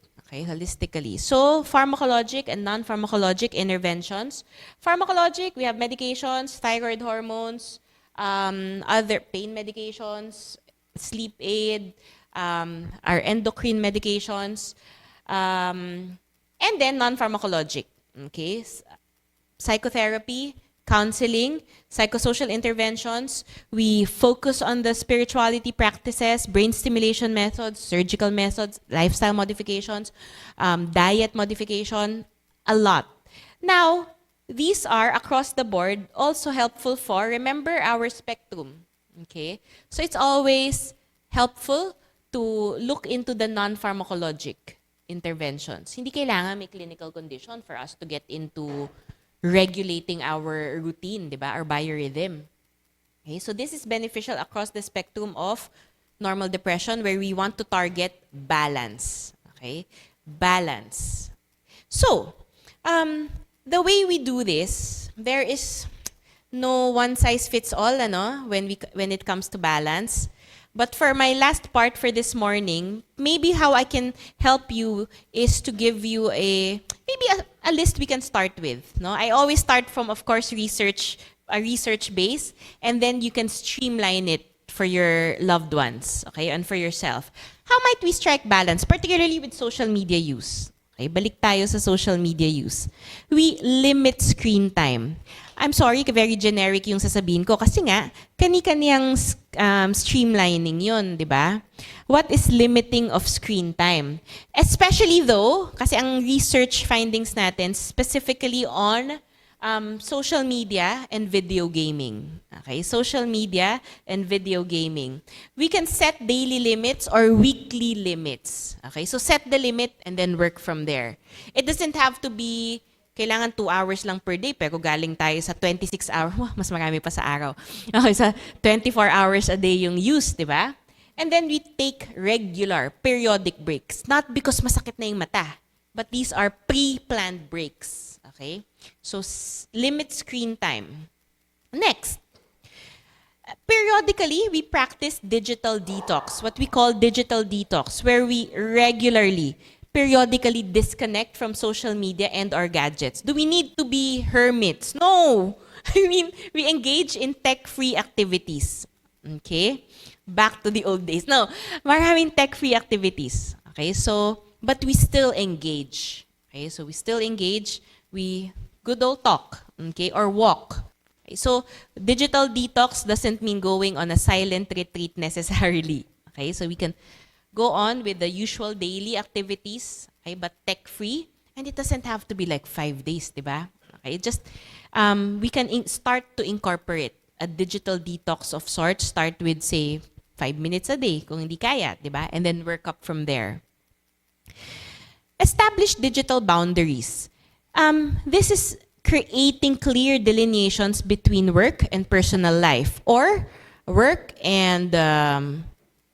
So pharmacologic and non-pharmacologic interventions. Pharmacologic, we have medications, thyroid hormones, other pain medications, sleep aid, our endocrine medications, and then non-pharmacologic, okay? Psychotherapy, counseling, psychosocial interventions. We focus on the spirituality practices, brain stimulation methods, surgical methods, lifestyle modifications, diet modification, a lot. Now, these are across the board also helpful for, remember our spectrum, okay? So it's always helpful to look into the non-pharmacologic interventions. Hindi kailangan may clinical condition for us to get into regulating our routine, di ba? Our biorhythm. Okay, so this is beneficial across the spectrum of normal depression where we want to target balance. Okay? Balance. So, the way we do this, there is no one size fits all when it comes to balance. But for my last part for this morning, maybe how I can help you is to give you a list we can start with. No, I always start from, of course, a research base, and then you can streamline it for your loved ones, okay, and for yourself. How might we strike balance, particularly with social media use? Okay, balik tayo sa social media use. We limit screen time. I'm sorry, very generic yung sasabihin ko kasi nga, kani-kaniyang streamlining yun, di ba? What is limiting of screen time? Especially though, kasi ang research findings natin specifically on social media and video gaming. Okay, social media and video gaming. We can set daily limits or weekly limits. Okay, so set the limit and then work from there. It doesn't have to be kailangan 2 hours lang per day, pero galing tayo sa 26 hours, mas marami pa sa araw. Okay, sa 24 hours a day yung use, di ba? And then we take regular, periodic breaks. Not because masakit na yung mata, but these are pre-planned breaks. Okay? So, limit screen time. Next, periodically, we practice digital detox, what we call digital detox, where we regularly periodically disconnect from social media and our gadgets. Do we need to be hermits? No. I mean, we engage in tech-free activities. Okay? Back to the old days. No, maraming tech-free activities. Okay? So, but we still engage. Okay? So, we still engage. We good old talk. Okay? Or walk. Okay? So, digital detox doesn't mean going on a silent retreat necessarily. Okay? So, we can go on with the usual daily activities, okay, but tech-free. And it doesn't have to be like 5 days, di ba? Okay, just, we can start to incorporate a digital detox of sorts. Start with, say, 5 minutes a day, kung hindi kaya, di ba? And then work up from there. Establish digital boundaries. This is creating clear delineations between work and personal life, or work and,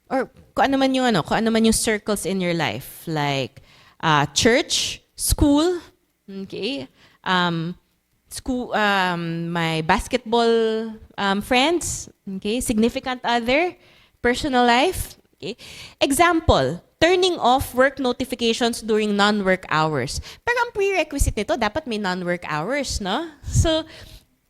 or kung ano man yung circles in your life, like church, school, okay, school, my basketball friends, okay, significant other, personal life, okay. Example, turning off work notifications during non-work hours. Pero ang prerequisite nito, dapat may non-work hours, no? So,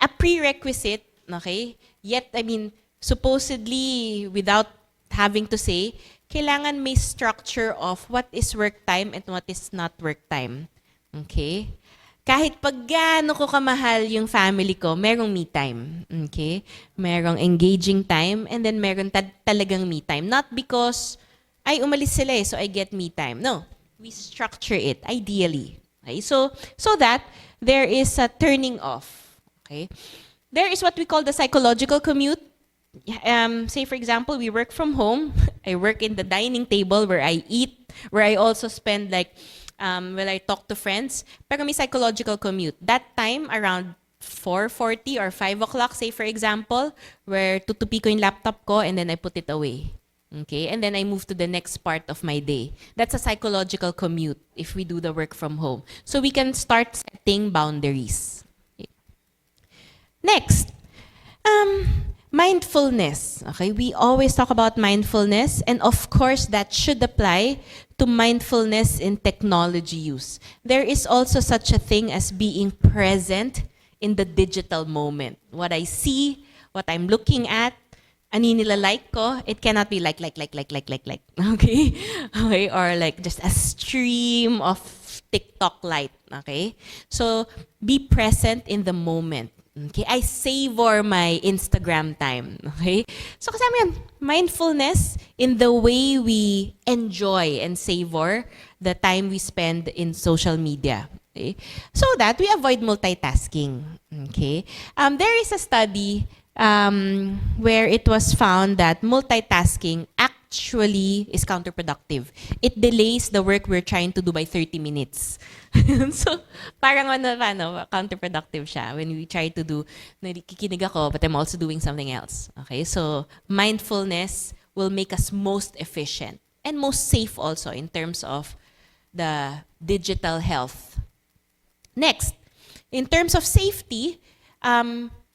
a prerequisite, okay, yet, I mean, supposedly, without having to say, kailangan may structure of what is work time and what is not work time. Okay? Kahit pag gaano ko kamahal yung family ko, merong me time. Okay? Merong engaging time and then meron talagang me time. Not because, ay umalis sila so I get me time. No. We structure it, ideally. Okay? So that there is a turning off. Okay? There is what we call the psychological commute. Say for example, we work from home. I work in the dining table where I eat, where I also spend like, when I talk to friends. Pero may psychological commute. That time around 4:40 or 5 o'clock, say for example, where tutupi ko yung laptop ko and then I put it away. Okay, and then I move to the next part of my day. That's a psychological commute if we do the work from home. So we can start setting boundaries. Okay. Next, mindfulness. Okay, we always talk about mindfulness, and of course that should apply to mindfulness in technology use. There is also such a thing as being present in the digital moment. What I see, what I'm looking at, ani nila like ko, it cannot be like. Okay? Okay, or like just a stream of TikTok light. Okay? So be present in the moment. Okay, I savor my Instagram time. Okay? So kasama yan, mindfulness in the way we enjoy and savor the time we spend in social media. Okay? So that we avoid multitasking. Okay? There is a study where it was found that multitasking actually is counterproductive. It delays the work we're trying to do by 30 minutes. So, parang counterproductive siya when we try to do, nakikinig ako, but I'm also doing something else. Okay, so mindfulness will make us most efficient and most safe also in terms of the digital health. Next, in terms of safety,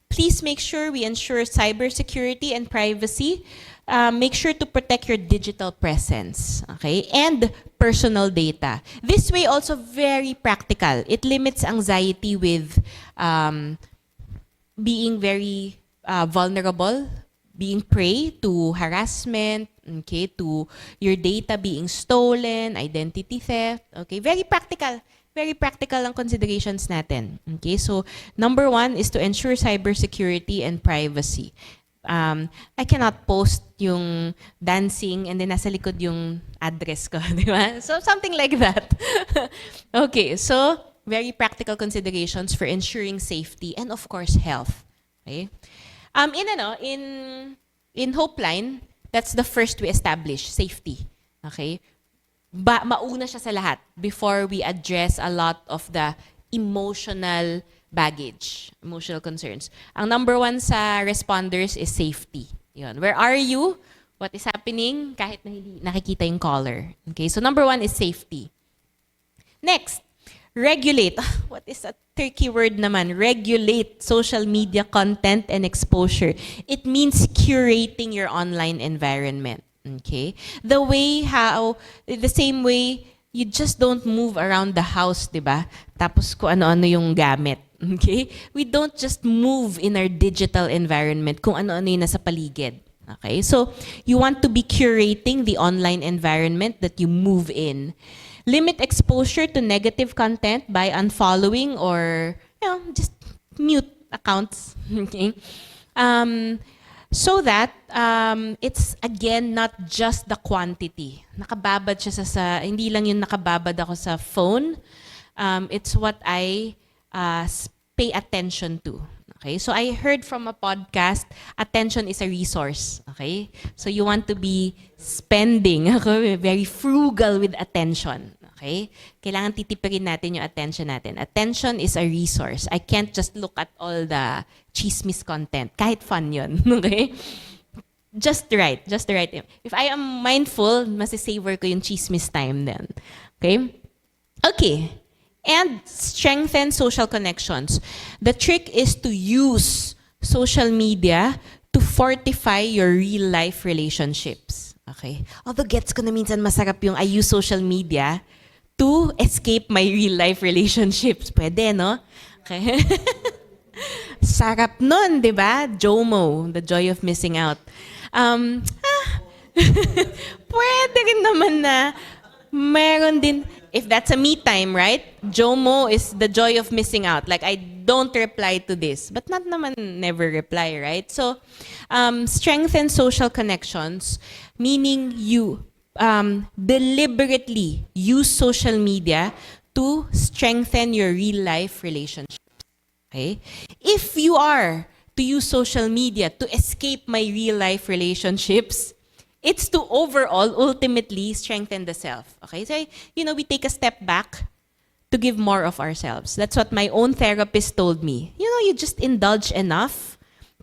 please make sure we ensure cybersecurity and privacy. Make sure to protect your digital presence, okay, and personal data. This way also very practical. It limits anxiety with being very vulnerable, being prey to harassment, okay, to your data being stolen, identity theft, okay, very practical. very practical ang considerations natin. Okay, so number 1 is to ensure cybersecurity and privacy. I cannot post yung dancing and then nasa likod yung address ko, di ba? So something like that. Okay, so very practical considerations for ensuring safety and of course health. Okay? In Hopeline, that's the first we establish, safety. Okay? Mauna siya sa lahat before we address a lot of the emotional baggage, emotional concerns. Ang number 1 sa responders is safety. Yun. Where are you? What is happening? Kahit na hindi nakikita yung caller. Okay, so number 1 is safety. Next, regulate. What is a tricky word naman? Regulate social media content and exposure. It means curating your online environment. Okay? The same way, you just don't move around the house, di ba? Tapos kung ano-ano yung gamit. Okay? We don't just move in our digital environment kung ano-ano yung nasa paligid. Okay? So, you want to be curating the online environment that you move in. Limit exposure to negative content by unfollowing or, just mute accounts. Okay? So that it's again not just the quantity. Nakababad siya hindi lang yung nakababad ako sa phone. It's what I pay attention to. Okay? So I heard from a podcast, attention is a resource. Okay? So you want to be spending, very frugal with attention. Okay? Kailangan titipirin natin yung attention natin. Attention is a resource. I can't just look at all the chismis content. Kahit fun yun. Okay? Just right. If I am mindful, masisavor ko yung chismis time then. Okay? Okay. And strengthen social connections. The trick is to use social media to fortify your real-life relationships. Okay? Although gets ko na minsan masarap yung I use social media to escape my real-life relationships. Pwede, no? Okay. Sarap nun, di ba? JOMO, the joy of missing out. Pwede rin naman na meron din, if that's a me time, right? JOMO is the joy of missing out. Like, I don't reply to this. But not naman never reply, right? So, strengthen social connections, meaning you deliberately use social media to strengthen your real-life relationships. Okay? If you are to use social media to escape my real-life relationships, it's to overall, ultimately, strengthen the self. Okay? So, we take a step back to give more of ourselves. That's what my own therapist told me. You just indulge enough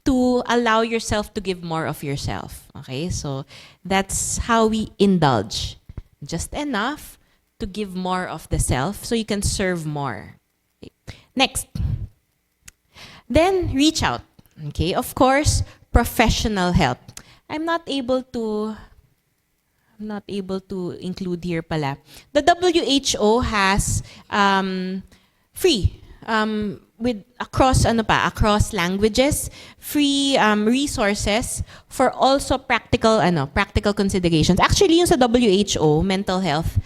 to allow yourself to give more of yourself. Okay? So, that's how we indulge. Just enough to give more of the self so you can serve more. Okay. Next. Then, reach out. Okay? Of course, professional help. I'm not able to include here pala. The WHO has free with across languages, free resources for also practical considerations. Actually, yung sa WHO mental health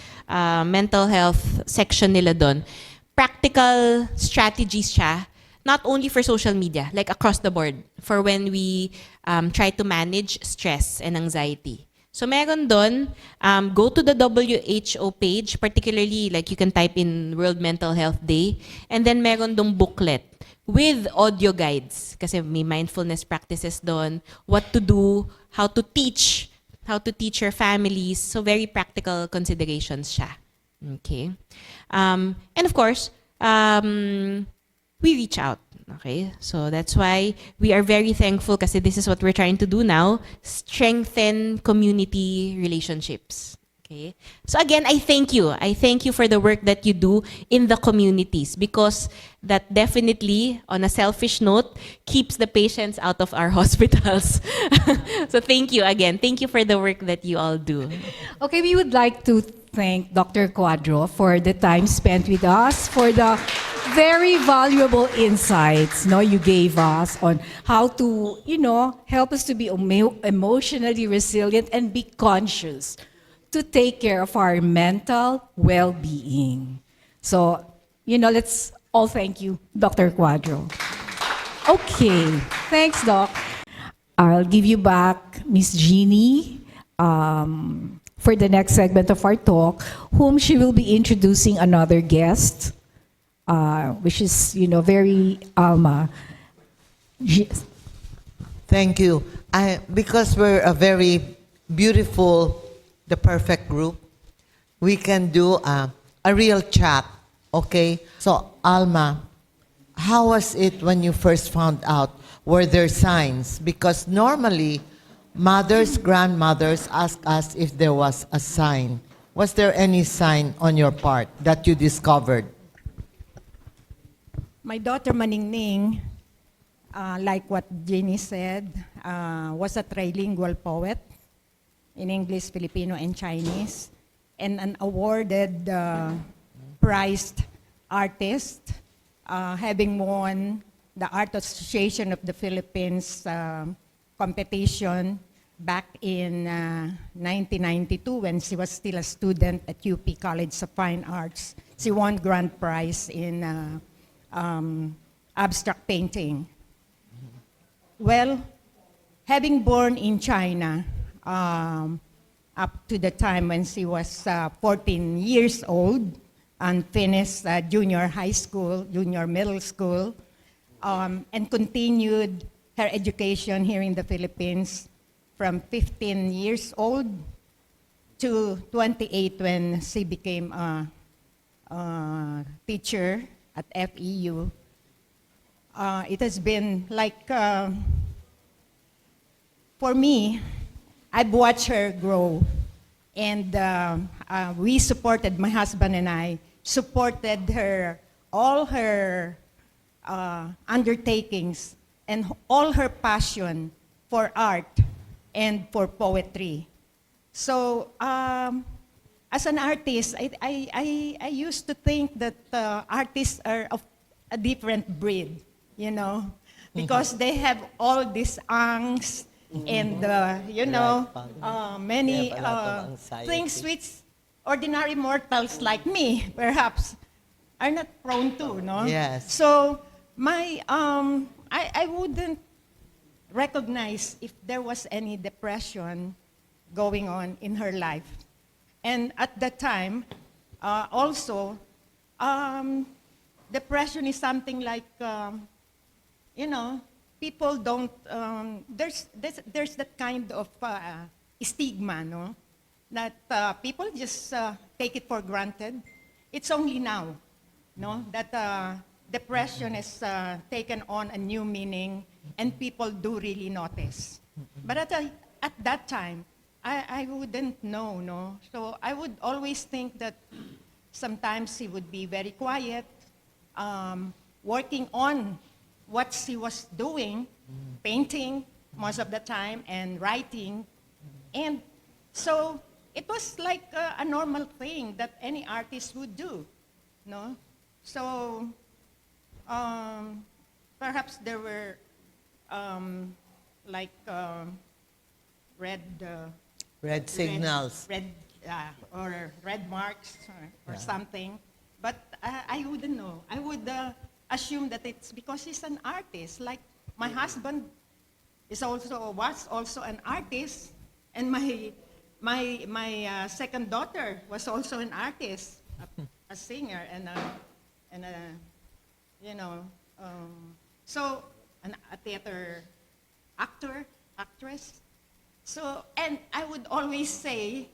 section nila doon, practical strategies siya, not only for social media, like across the board, for when we try to manage stress and anxiety. So meron doon, go to the WHO page, particularly like you can type in World Mental Health Day, and then meron doon booklet with audio guides. Kasi may mindfulness practices doon, what to do, how to teach your families. So very practical considerations siya. Okay? And of course, we reach out. Okay, so that's why we are very thankful kasi this is what we're trying to do now, strengthen community relationships. Okay, so again, I thank you. I thank you for the work that you do in the communities because that definitely, on a selfish note, keeps the patients out of our hospitals. So thank you again. Thank you for the work that you all do. Okay, we would like to thank Dr. Cuadro for the time spent with us, for the very valuable insights you gave us on how to, help us to be emotionally resilient and be conscious to take care of our mental well-being. So let's all thank you, Dr. Cuadro. Okay, thanks, Doc. I'll give you back Miss Jeannie for the next segment of our talk, whom she will be introducing another guest, which is, very Alma. Thank you. Because we're a very beautiful, the perfect group, we can do a real chat, okay? So, Alma, how was it when you first found out? Were there signs? Because normally, mothers, grandmothers ask us if there was a sign. Was there any sign on your part that you discovered? My daughter Maningning, like what Jenny said, was a trilingual poet in English, Filipino, and Chinese, and an awarded prized artist, having won the Art Association of the Philippines competition back in 1992 when she was still a student at UP College of Fine Arts. She won grand prize in abstract painting. Well, having born in China up to the time when she was 14 years old and finished junior high school, junior middle school, and continued her education here in the Philippines from 15 years old to 28 when she became a teacher at FEU. It has been like, for me, I've watched her grow, and we supported, my husband and I, supported her, all her undertakings, and all her passion for art and for poetry. So, as an artist, I used to think that artists are of a different breed, because they have all these angst and, many things which ordinary mortals like me, perhaps, are not prone to, no? Yes. So, I wouldn't recognize if there was any depression going on in her life. And at that time, also, depression is something like, people don't, there's that kind of stigma, no? That people just take it for granted. It's only now, no? That depression has taken on a new meaning and people do really notice. But at that time, I wouldn't know, no? So I would always think that sometimes she would be very quiet, working on what she was doing, painting most of the time, and writing. And so it was like a normal thing that any artist would do, no? So perhaps there were Red signals. Or red marks or something. But I wouldn't know. I would assume that it's because he's an artist. Like my husband was also an artist, and my second daughter was also an artist, a singer, and so a theater actress. So, and I would always say,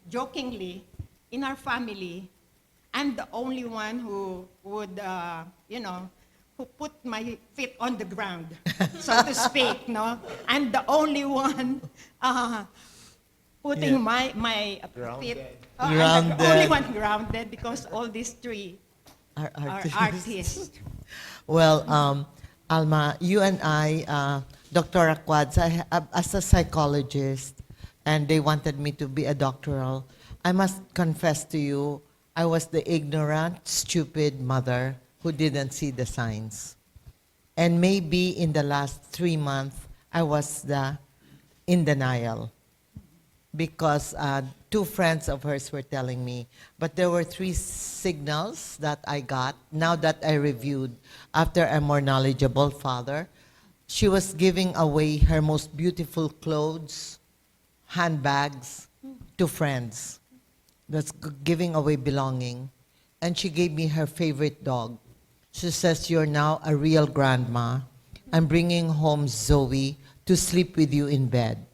jokingly, in our family, I'm the only one who would, who put my feet on the ground, so to speak, no? I'm the only one putting my feet, I'm the only one grounded because all these three are artists. Well, Alma, you and I, Dr. Quads, as a psychologist, and they wanted me to be a doctoral, I must confess to you, I was the ignorant, stupid mother who didn't see the signs. And maybe in the last 3 months, I was in denial. because two friends of hers were telling me. But there were three signals that I got now that I reviewed after a more knowledgeable father. She was giving away her most beautiful clothes, handbags to friends. That's giving away belonging. And she gave me her favorite dog. She says, "You're now a real grandma. I'm bringing home Zoe to sleep with you in bed."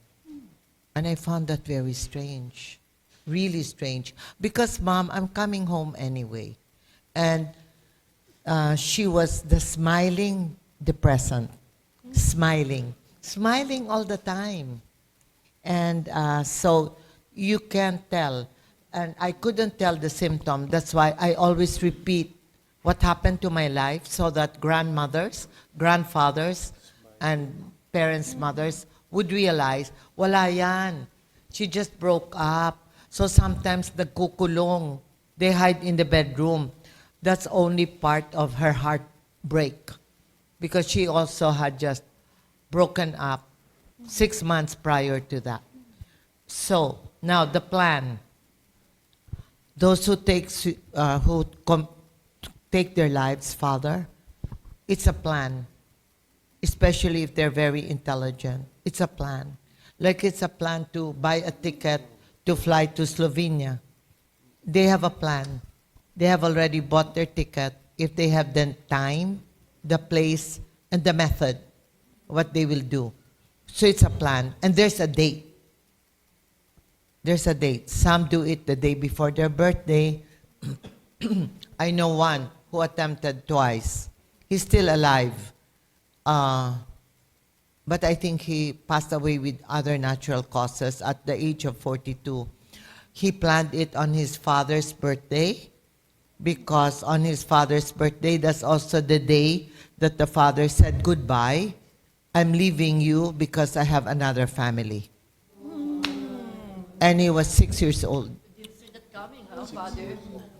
And I found that very strange, really strange. Because, Mom, I'm coming home anyway. And she was the smiling depressant, smiling all the time. And so you can't tell. And I couldn't tell the symptom. That's why I always repeat what happened to my life so that grandmothers, grandfathers, and parents' mothers would realize, wala yan. She just broke up. So sometimes nagkukulong. They hide in the bedroom. That's only part of her heartbreak. Because she also had just broken up 6 months prior to that. So, now the plan. Those who take their lives, Father, it's a plan. Especially if they're very intelligent. It's a plan. Like it's a plan to buy a ticket to fly to Slovenia. They have a plan. They have already bought their ticket. If they have the time, the place, and the method, what they will do. So it's a plan. And there's a date. There's a date. Some do it the day before their birthday. I know one who attempted twice. He's still alive. But I think he passed away with other natural causes at the age of 42. He planned it on his father's birthday because on his father's birthday, that's also the day that the father said goodbye. I'm leaving you because I have another family. And he was 6 years old.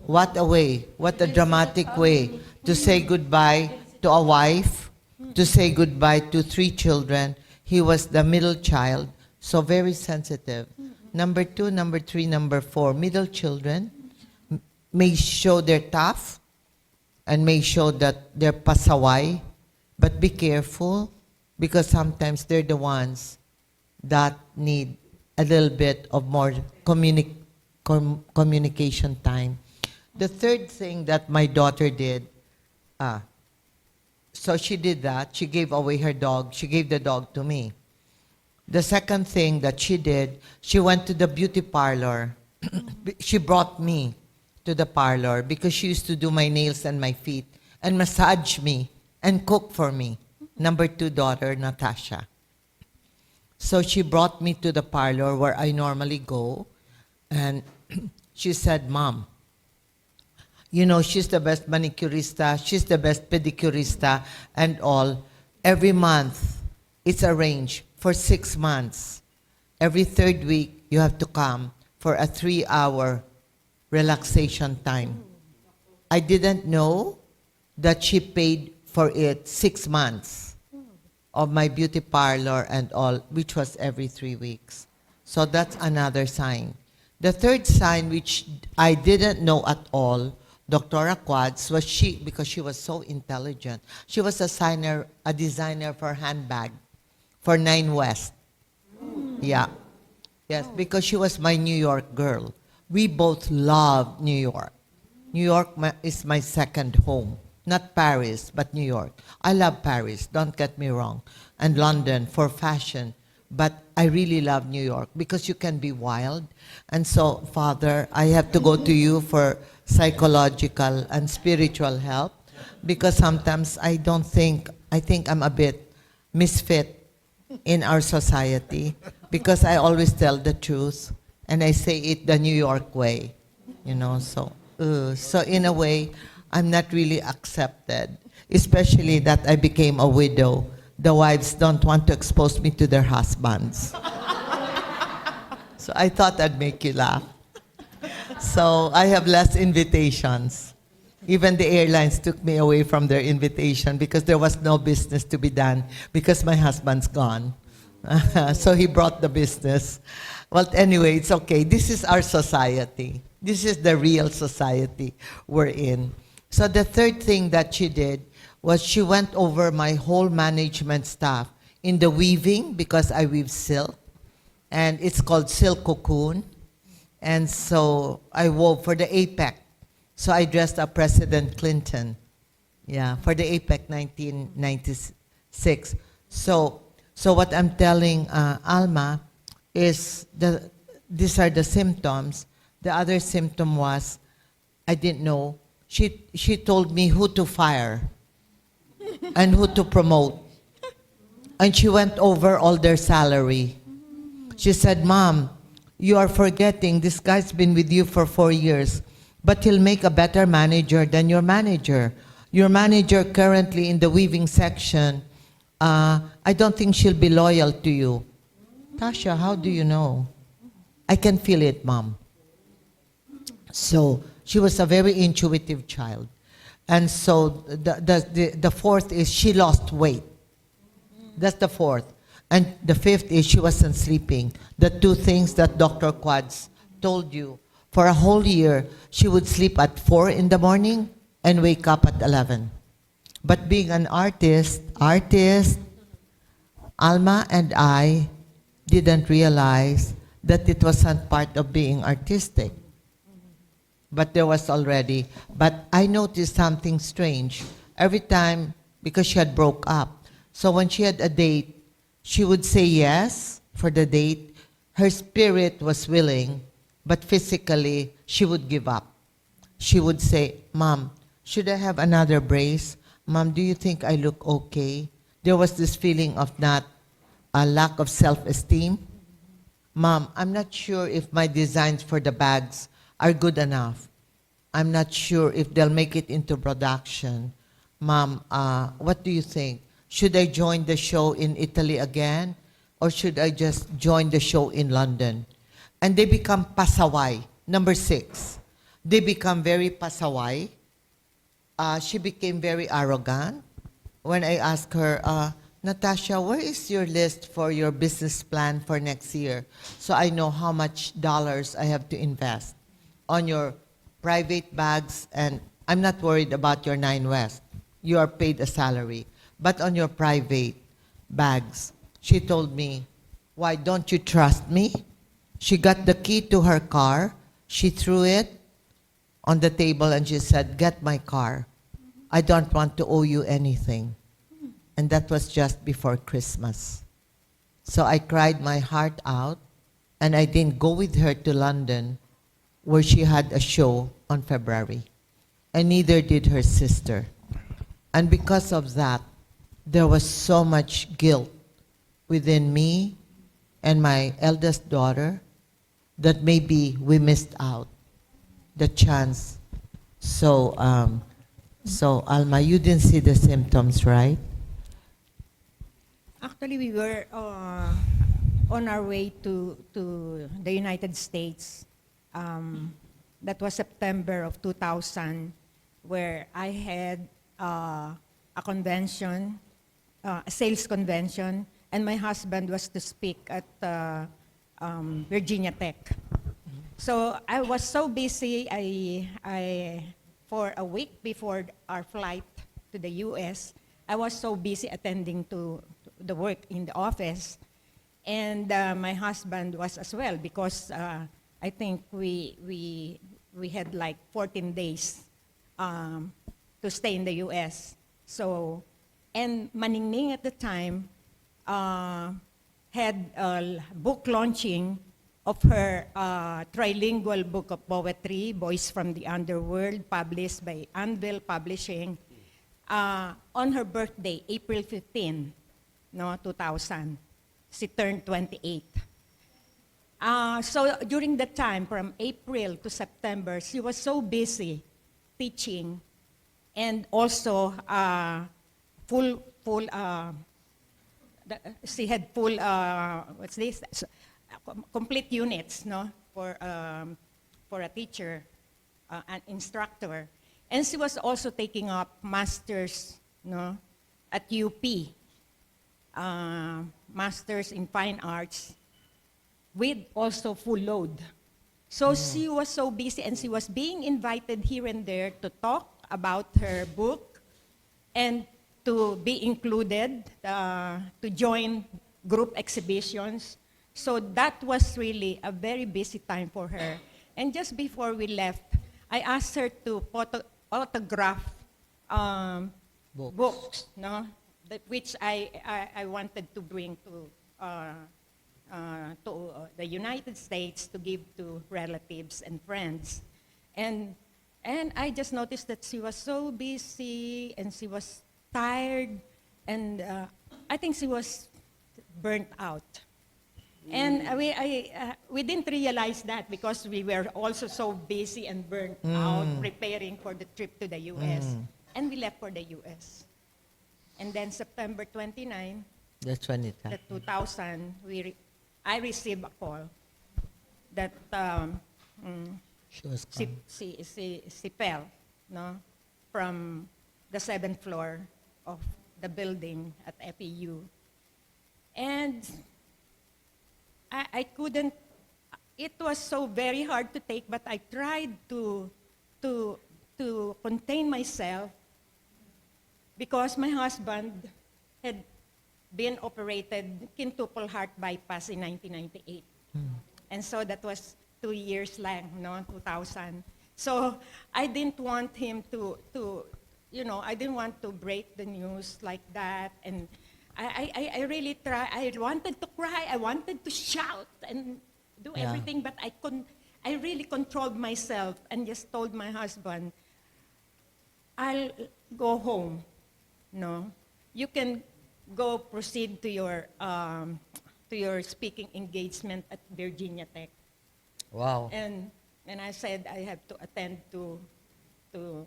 What a way, what a dramatic way to say goodbye to a wife, to say goodbye to 3 children. He was the middle child, so very sensitive. Number 2, number 3, number 4, middle children may show they're tough and may show that they're pasaway, but be careful because sometimes they're the ones that need a little bit of more communication time. The third thing that my daughter did, so she did that. She gave away her dog. She gave the dog to me. The second thing that she did, she went to the beauty parlor. She brought me to the parlor because she used to do my nails and my feet and massage me and cook for me. Number 2 daughter, Natasha. So she brought me to the parlor where I normally go. And she said, "Mom, you know, she's the best manicurista, she's the best pedicurista, and all. Every month, it's arranged for 6 months. Every 3rd week, you have to come for a 3-hour relaxation time." I didn't know that she paid for it 6 months of my beauty parlor and all, which was every 3 weeks. So that's another sign. The third sign, which I didn't know at all, Dr. Quads, was because she was so intelligent. She was a designer for handbag for 9 West. Yeah. Yes, because she was my New York girl. We both love New York. New York is my second home. Not Paris, but New York. I love Paris, don't get me wrong, and London for fashion. But I really love New York because you can be wild. And so, Father, I have to go to you for psychological and spiritual help because sometimes I think I'm a bit misfit in our society because I always tell the truth and I say it the New York way, you know, so in a way, I'm not really accepted, especially that I became a widow. The wives don't want to expose me to their husbands. So I thought I'd make you laugh. So I have less invitations. Even the airlines took me away from their invitation because there was no business to be done because my husband's gone. So he brought the business. Well, anyway, it's okay. This is our society. This is the real society we're in. So the third thing that she did was she went over my whole management staff in the weaving, because I weave silk, and it's called silk cocoon. And so I wove for the APEC. So I dressed up President Clinton, yeah, for the APEC 1996. So what I'm telling Alma is these are the symptoms. The other symptom was I didn't know. She told me who to fire and who to promote. And she went over all their salary. She said, Mom, you are forgetting this guy's been with you for 4 years, but he'll make a better manager than your manager. Your manager currently in the weaving section, I don't think she'll be loyal to you. Tasha, how do you know? I can feel it, Mom. So she was a very intuitive child. And so the fourth is she lost weight. That's the fourth. And the fifth is she wasn't sleeping. The two things that Dr. Quads told you. For a whole year, she would sleep at 4 in the morning and wake up at 11. But being an artist, Alma and I didn't realize that it wasn't part of being artistic. But there was already. But I noticed something strange. Every time, because she had broke up. So when she had a date, she would say yes for the date. Her spirit was willing, but physically, she would give up. She would say, Mom, should I have another brace? Mom, do you think I look okay? There was this feeling of not a lack of self-esteem. Mom, I'm not sure if my designs for the bags are good enough. I'm not sure if they'll make it into production. Mom, what do you think? Should I join the show in Italy again? Or should I just join the show in London? And they become pasaway. Number 6. They become very pasaway. She became very arrogant. When I asked her, Natasha, where is your list for your business plan for next year? So I know how much dollars I have to invest on your private bags. And I'm not worried about your 9 West. You are paid a salary. But on your private bags, she told me, why don't you trust me? She got the key to her car. She threw it on the table and she said, get my car. I don't want to owe you anything. And that was just before Christmas. So I cried my heart out and I didn't go with her to London where she had a show on February. And neither did her sister. And because of that, there was so much guilt within me and my eldest daughter that maybe we missed out the chance. So Alma, you didn't see the symptoms, right? Actually, we were on our way to the United States. That was September of 2000, where I had a convention, a sales convention, and my husband was to speak at Virginia Tech. So I was so busy, I for a week before our flight to the US, I was so busy attending to the work in the office. And my husband was as well, because I think we had like 14 days to stay in the US. So, and Maningning at the time had a book launching of her trilingual book of poetry, Boys from the Underworld, published by Anvil Publishing, on her birthday, April 15, 2000. She turned 28. So during that time, from April to September, she was so busy teaching and also she had full, complete units, for a teacher, an instructor. And she was also taking up masters, at UP. Master's in Fine Arts with also full load. So she was so busy and she was being invited here and there to talk about her book and to be included, to join group exhibitions. So that was really a very busy time for her. And just before we left, I asked her to autograph books, no? Which I wanted to bring to the United States to give to relatives and friends. And I just noticed that she was so busy and she was tired, and I think she was burnt out. And we didn't realize that because we were also so busy and burnt out preparing for the trip to the U.S. And we left for the U.S. And then September 29, That's when it the happened. 2000, I received a call that She was she, gone. she fell, no, from the 7th floor of the building at FEU. And I couldn't, it was so very hard to take, but I tried to contain myself because my husband had been operated quintuple heart bypass in 1998. And so that was 2 years lang, no, 2000. So I didn't want him to I didn't want to break the news like that. And I really tried. I wanted to cry. I wanted to shout and do Yeah. everything, but I couldn't. I really controlled myself and just told my husband, I'll go home. No, you can go proceed to your speaking engagement at Virginia Tech. Wow. And I said I have to attend to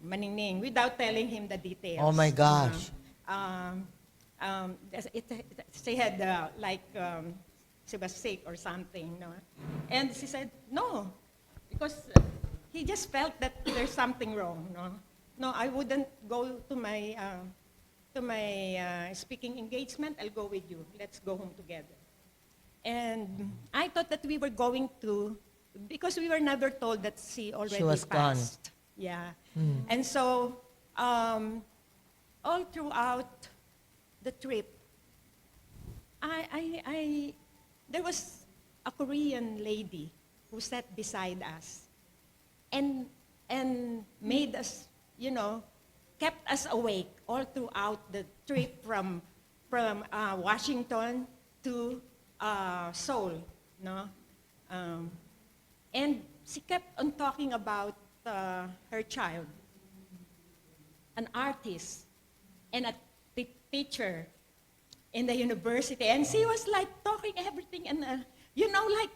Maningning without telling him the details. Oh my gosh. She had she was sick or something, no? And she said no, because he just felt that there's something wrong, no? No, I wouldn't go to my speaking engagement. I'll go with you. Let's go home together. And I thought that we were going to, because we were never told that she already was gone. passed. Yeah. And so, all throughout the trip, there was a Korean lady who sat beside us and made us, kept us awake all throughout the trip from Washington to Seoul, no? And she kept on talking about her child, an artist, and a teacher in the university. And she was like talking everything, and like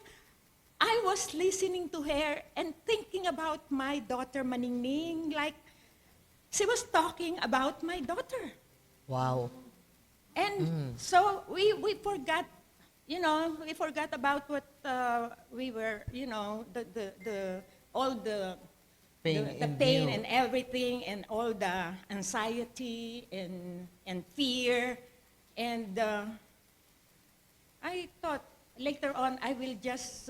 I was listening to her and thinking about my daughter Maningning, like she was talking about my daughter. Wow. And so we forgot, we forgot about what we were, all the Pain the in pain view. and everything, and all the anxiety and fear. And I thought later on I will just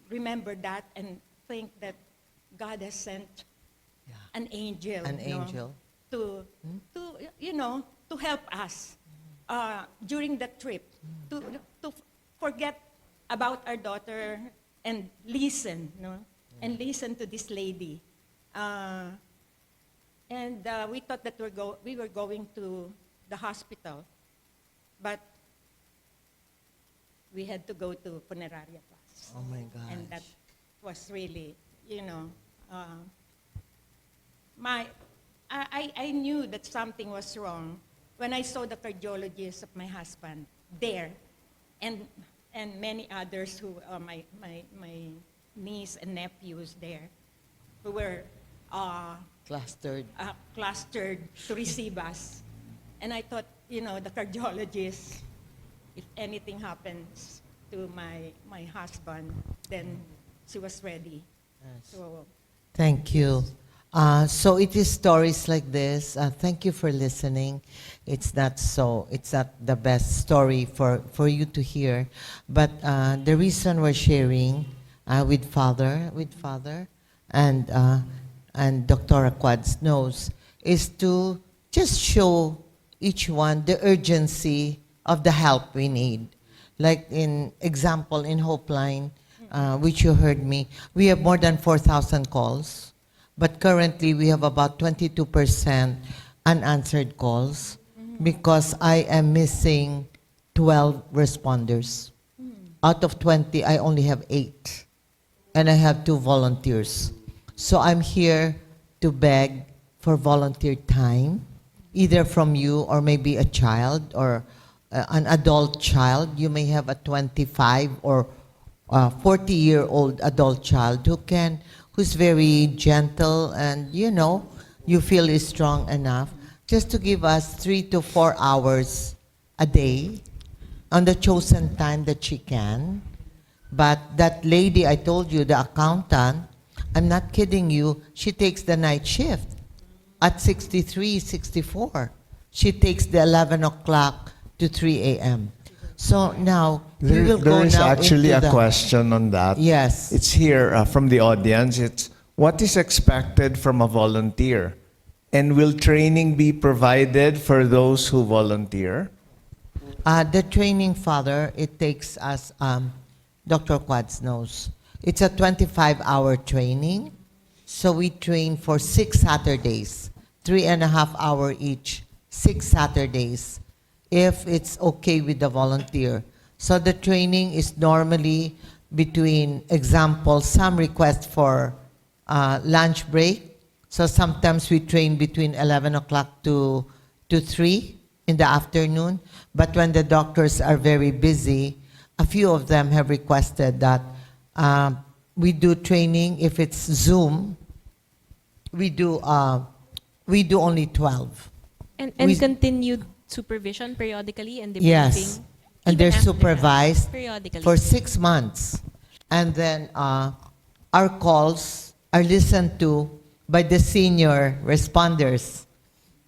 remember that and think that God has sent Yeah. an angel, An angel. to help us during the trip, to forget about our daughter and listen, and listen to this lady. And we thought that we were going to the hospital, but we had to go to funeraria class. Oh my gosh. And that was really, I knew that something was wrong when I saw the cardiologist of my husband there, and many others who my niece and nephews there, who were Clustered. clustered to receive us. And I thought, the cardiologist, if anything happens to my husband, then she was ready. Yes. So Thank you. So it is stories like this. Thank you for listening. It's not the best story for you to hear, but the reason we're sharing with Father, and Dr. Quads knows, is to just show each one the urgency of the help we need. Like in example in Hope Line, which you heard me, we have more than 4,000 calls, but currently we have about 22% unanswered calls because I am missing 12 responders. Out of 20, I only have 8, and I have 2 volunteers. So I'm here to beg for volunteer time, either from you or maybe a child or an adult child. You may have a 25 or 40-year-old adult child who's very gentle and you feel is strong enough just to give us 3 to 4 hours a day on the chosen time that she can. But that lady I told you, the accountant, I'm not kidding you, she takes the night shift at 63, 64. She takes the 11 o'clock to 3 a.m. So now, we will go There is now actually into a question on that. Yes. It's here from the audience. It's what is expected from a volunteer? And will training be provided for those who volunteer? The training, Father, it takes us, Dr. Quads knows, it's a 25-hour training. So we train for 6 Saturdays, 3.5 hours each, 6 Saturdays, if it's okay with the volunteer. So the training is normally between, example, some request for lunch break. So sometimes we train between 11 o'clock to 3 in the afternoon. But when the doctors are very busy, a few of them have requested that we do training. If it's Zoom, we do only 12. And We- continued supervision periodically and debriefing. Yes, and even they're after that, supervised periodically. for 6 months. And then our calls are listened to by the senior responders.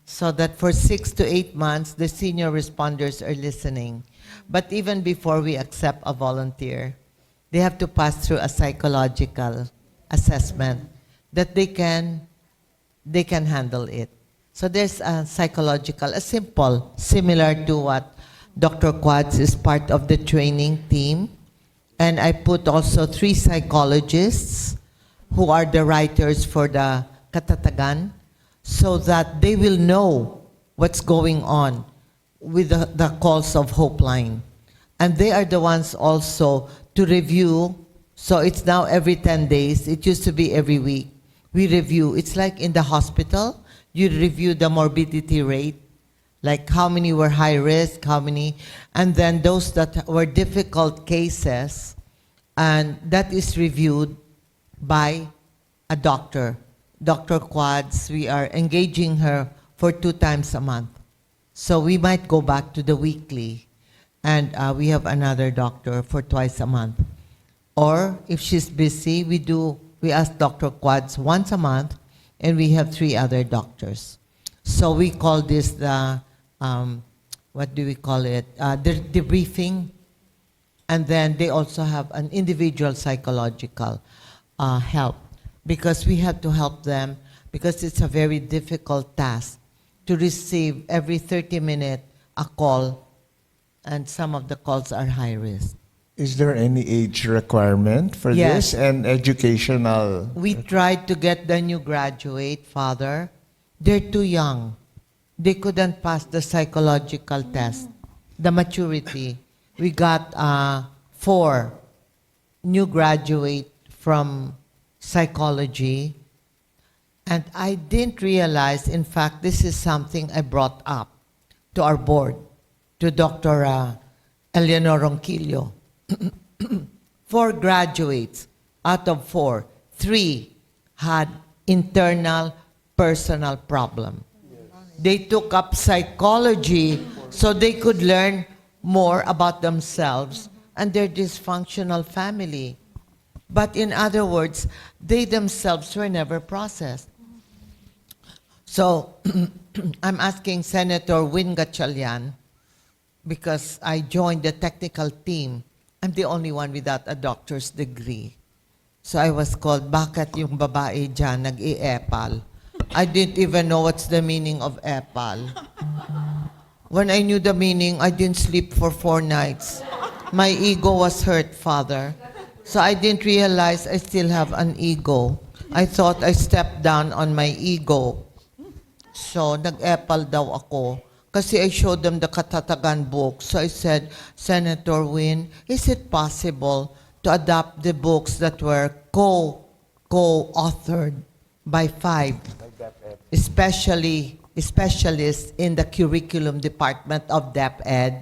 So that for 6 to 8 months, the senior responders are listening. But even before we accept a volunteer, they have to pass through a psychological assessment that they can handle it. So there's a psychological, similar to what Dr. Quads is part of the training team. And I put also 3 psychologists who are the writers for the Katatagan, so that they will know what's going on with the calls of Hope Line. And they are the ones also to review. So it's now every 10 days. It used to be every week. We review. It's like in the hospital. You review the morbidity rate, like how many were high risk, how many, and then those that were difficult cases, and that is reviewed by a doctor. Dr. Quads, we are engaging her for 2 times a month. So we might go back to the weekly, and we have another doctor for twice a month. Or if she's busy, we ask Dr. Quads once a month, and we have 3 other doctors. So we call this the, what do we call it? The debriefing. And then they also have an individual psychological help, because we have to help them, because it's a very difficult task to receive every 30 minutes a call, and some of the calls are high risk. Is there any age requirement for Yes. this and educational? We tried to get the new graduate, Father. They're too young. They couldn't pass the psychological test, the maturity. We got 4 new graduate from psychology. And I didn't realize, in fact, this is something I brought up to our board, to Dr. Eleanor Ronquillo. 4 graduates out of 4, 3 had internal personal problem. They took up psychology so they could learn more about themselves and their dysfunctional family. But in other words, they themselves were never processed. So I'm asking Senator Win Gatchalian, because I joined the technical team. I'm the only one without a doctor's degree. So I was called, bakit yung babae dyan nag-i-epal? I didn't even know what's the meaning of epal. When I knew the meaning, I didn't sleep for 4 nights. My ego was hurt, Father. So I didn't realize I still have an ego. I thought I stepped down on my ego. So nag-epal daw ako. Kasi I showed them the Katatagan book. So I said, Senator Win, is it possible to adapt the books that were co-authored by 5 specialists in the curriculum department of DepEd?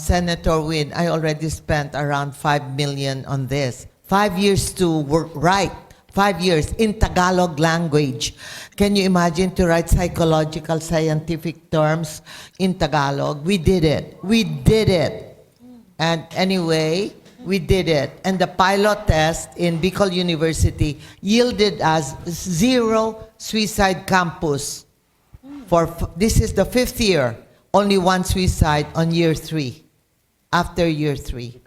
Senator Win, I already spent around 5 million on this. 5 years to write. 5 years in Tagalog language. Can you imagine to write psychological scientific terms in Tagalog? We did it. We did it. And anyway, we did it. And the pilot test in Bicol University yielded us 0 suicide campus. This is the 5th year. Only 1 suicide on year 3. After year 3.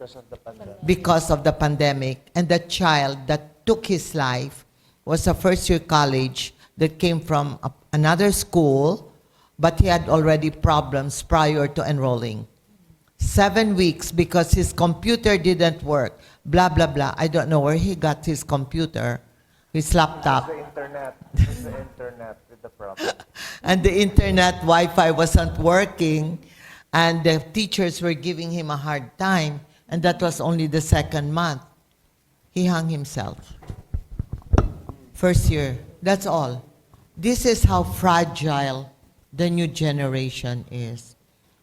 Because of the pandemic. And the child that took his life was a first-year college that came from another school, but he had already problems prior to enrolling. 7 weeks because his computer didn't work. Blah, blah, blah. I don't know where he got his computer, his laptop. The internet. It's the internet with the problem. And the internet Wi-Fi wasn't working, and the teachers were giving him a hard time, and that was only the 2nd month. He hung himself. First year, that's all. This is how fragile the new generation is.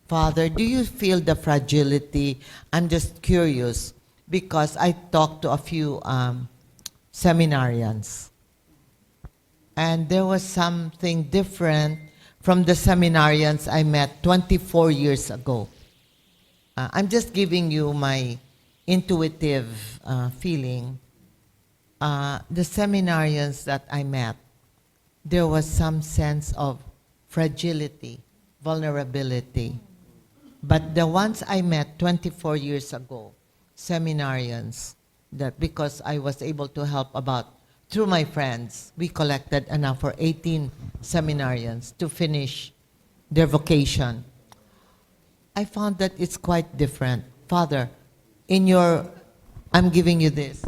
Father, do you feel the fragility? I'm just curious because I talked to a few seminarians. And there was something different from the seminarians I met 24 years ago. I'm just giving you my intuitive feeling. The seminarians that I met, there was some sense of fragility, vulnerability. But the ones I met 24 years ago, seminarians, that because I was able to help through my friends, we collected enough for 18 seminarians to finish their vocation. I found that it's quite different. Father, I'm giving you this.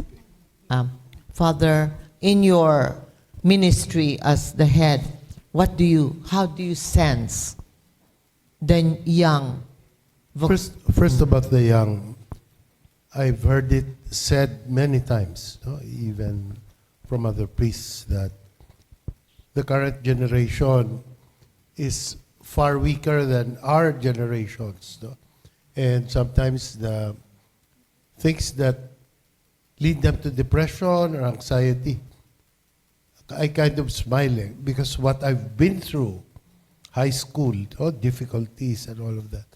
Father, in your ministry as the head, how do you sense the young? First about the young, I've heard it said many times, no, even from other priests, that the current generation is far weaker than our generations. No? And sometimes the things that lead them to depression or anxiety, I kind of smiling because what I've been through, high school, difficulties and all of that,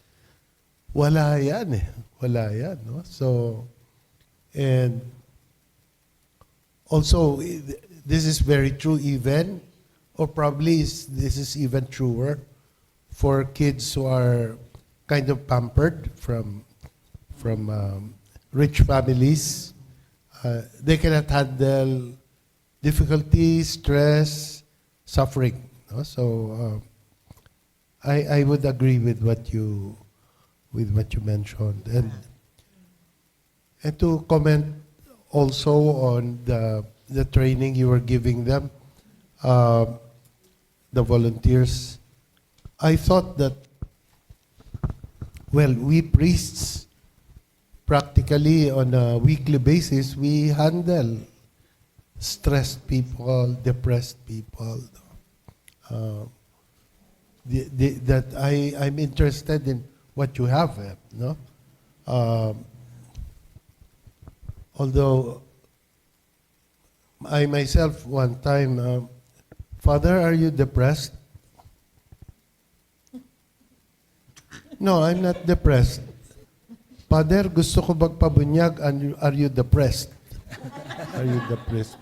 wala yan eh. Wala yan. No? So, and also, this is very true even, or probably this is even truer for kids who are kind of pampered from rich families. They cannot handle difficulty, stress, suffering. No? So I would agree with what you mentioned, and to comment also on the training you were giving them, the volunteers. I thought that, well, we priests, practically on a weekly basis, we handle stressed people, depressed people. That I'm interested in what you have, no? Although I myself one time, Father, are you depressed? No, I'm not depressed. Father, gusto ko magpabunyag, are you depressed? Are you depressed?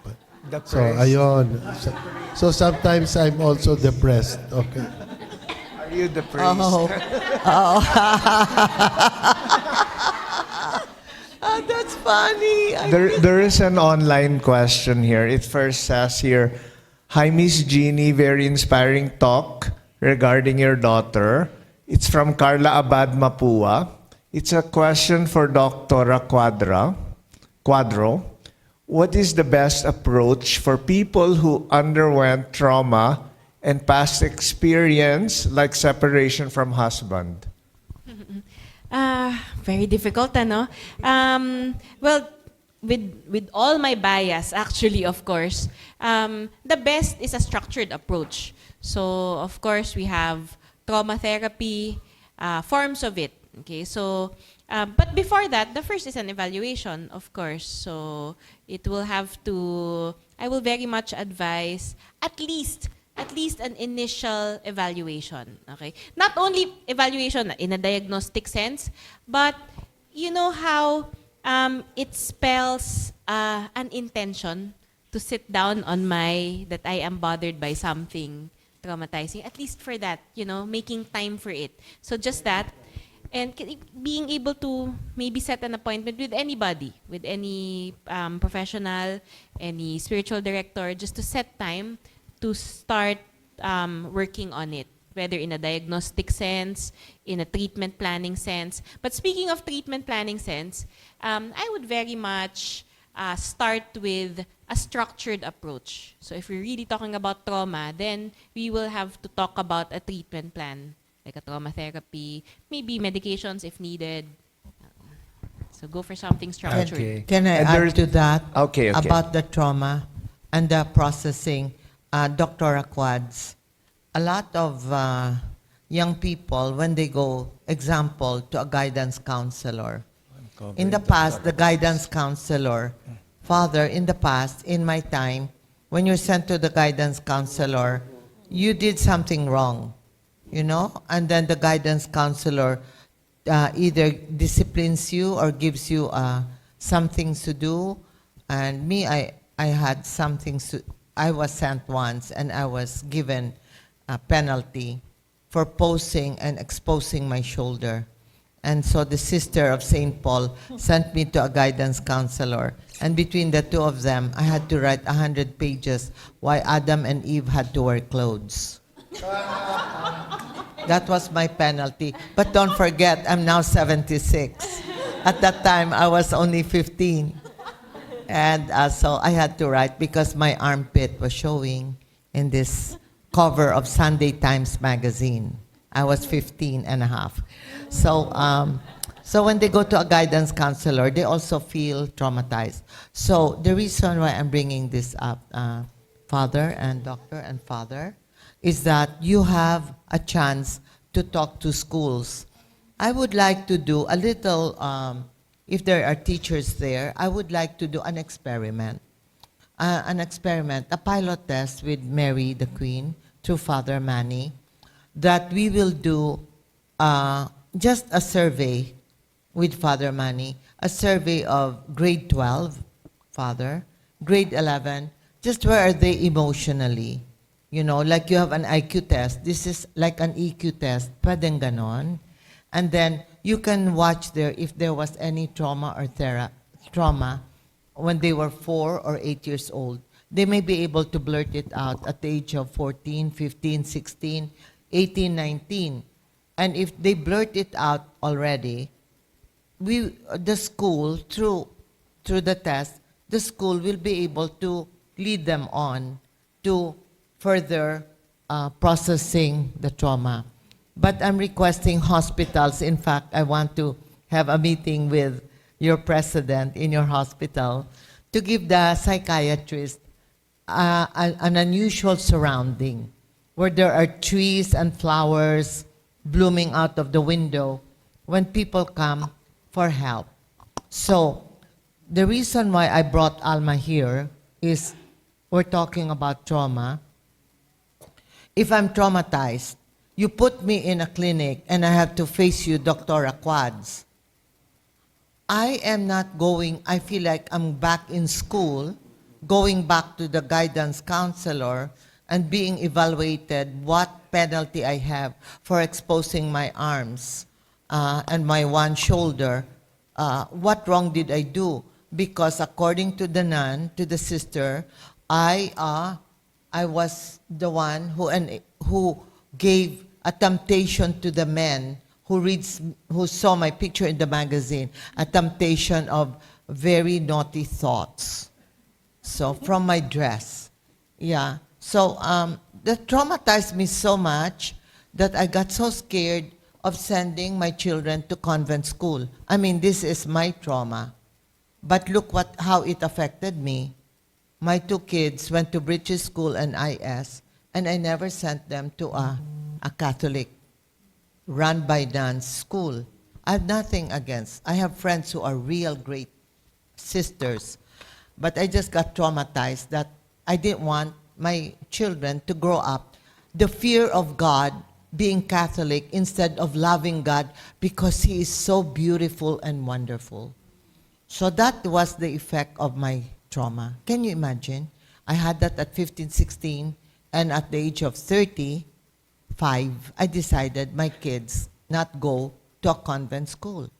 So, ayun. So sometimes I'm also depressed. Okay. Are you the priest? Ah, that's funny. There is an online question here. It first says here, "Hi, Miss Jeannie, very inspiring talk regarding your daughter." It's from Carla Abad Mapua. It's a question for Dr. Quadro. What is the best approach for people who underwent trauma and past experience like separation from husband? Very difficult, ano? Well, with all my bias, actually, of course, the best is a structured approach. So, of course, we have trauma therapy, forms of it. Okay, so, but before that, the first is an evaluation, of course. So, it will have to, I will very much advise at least an initial evaluation. Okay, not only evaluation in a diagnostic sense, but you know how it spells an intention to sit down on that I am bothered by something traumatizing. At least for that, making time for it. So just that, and being able to maybe set an appointment with anybody, with any professional, any spiritual director, just to set time to start working on it, whether in a diagnostic sense, in a treatment planning sense. But speaking of treatment planning sense, I would very much start with a structured approach. So if we're really talking about trauma, then we will have to talk about a treatment plan, like a trauma therapy, maybe medications if needed. So go for something structured. Okay. Can I And add there's- to that? Okay. About the trauma and the processing, Dr. Quads, a lot of young people, when they go, example, to a guidance counselor, in the past, the guidance counselor, Father, in the past, in my time, when you're sent to the guidance counselor, you did something wrong, and then the guidance counselor either disciplines you or gives you some things to do. And me, I had some things to, I was sent once and I was given a penalty for posing and exposing my shoulder. And so the sister of St. Paul sent me to a guidance counselor. And between the two of them, I had to write 100 pages why Adam and Eve had to wear clothes. That was my penalty. But don't forget, I'm now 76. At that time, I was only 15. And so I had to write because my armpit was showing in this cover of Sunday Times magazine. I was 15 and a half. So, so when they go to a guidance counselor, they also feel traumatized. So the reason why I'm bringing this up, Father and Doctor and Father, is that you have a chance to talk to schools. I would like to do a little, if there are teachers there, I would like to do an experiment. A pilot test with Mary the Queen through Father Manny, that we will do just a survey with Father Manny, a survey of grade 12, Father, grade 11, just where are they emotionally? Like you have an IQ test. This is like an EQ test. Pwedeng ganon. And then you can watch there if there was any trauma or trauma when they were 4 or 8 years old. They may be able to blurt it out at the age of 14, 15, 16, 18, 19. And if they blurt it out already, the school, through the test, the school will be able to lead them on to further processing the trauma. But I'm requesting hospitals. In fact, I want to have a meeting with your president in your hospital to give the psychiatrist an unusual surrounding where there are trees and flowers blooming out of the window when people come for help. So the reason why I brought Alma here is we're talking about trauma. If I'm traumatized, you put me in a clinic and I have to face you, Dr. Quads. I am not going, I feel like I'm back in school, going back to the guidance counselor and being evaluated what penalty I have for exposing my arms and my one shoulder. What wrong did I do? Because according to the nun, to the sister, I was the one who gave a temptation to the men who saw my picture in the magazine, a temptation of very naughty thoughts. So from my dress, yeah. So that traumatized me so much that I got so scared of sending my children to convent school. I mean, this is my trauma. But look how it affected me. My 2 kids went to British school and IS, and I never sent them to a Catholic run by nuns school. I have nothing against. I have friends who are real great sisters, but I just got traumatized that I didn't want my children to grow up the fear of God, being Catholic instead of loving God because He is so beautiful and wonderful. So that was the effect of my trauma. Can you imagine? I had that at 15, 16, and at the age of 35, I decided my kids not go to a convent school.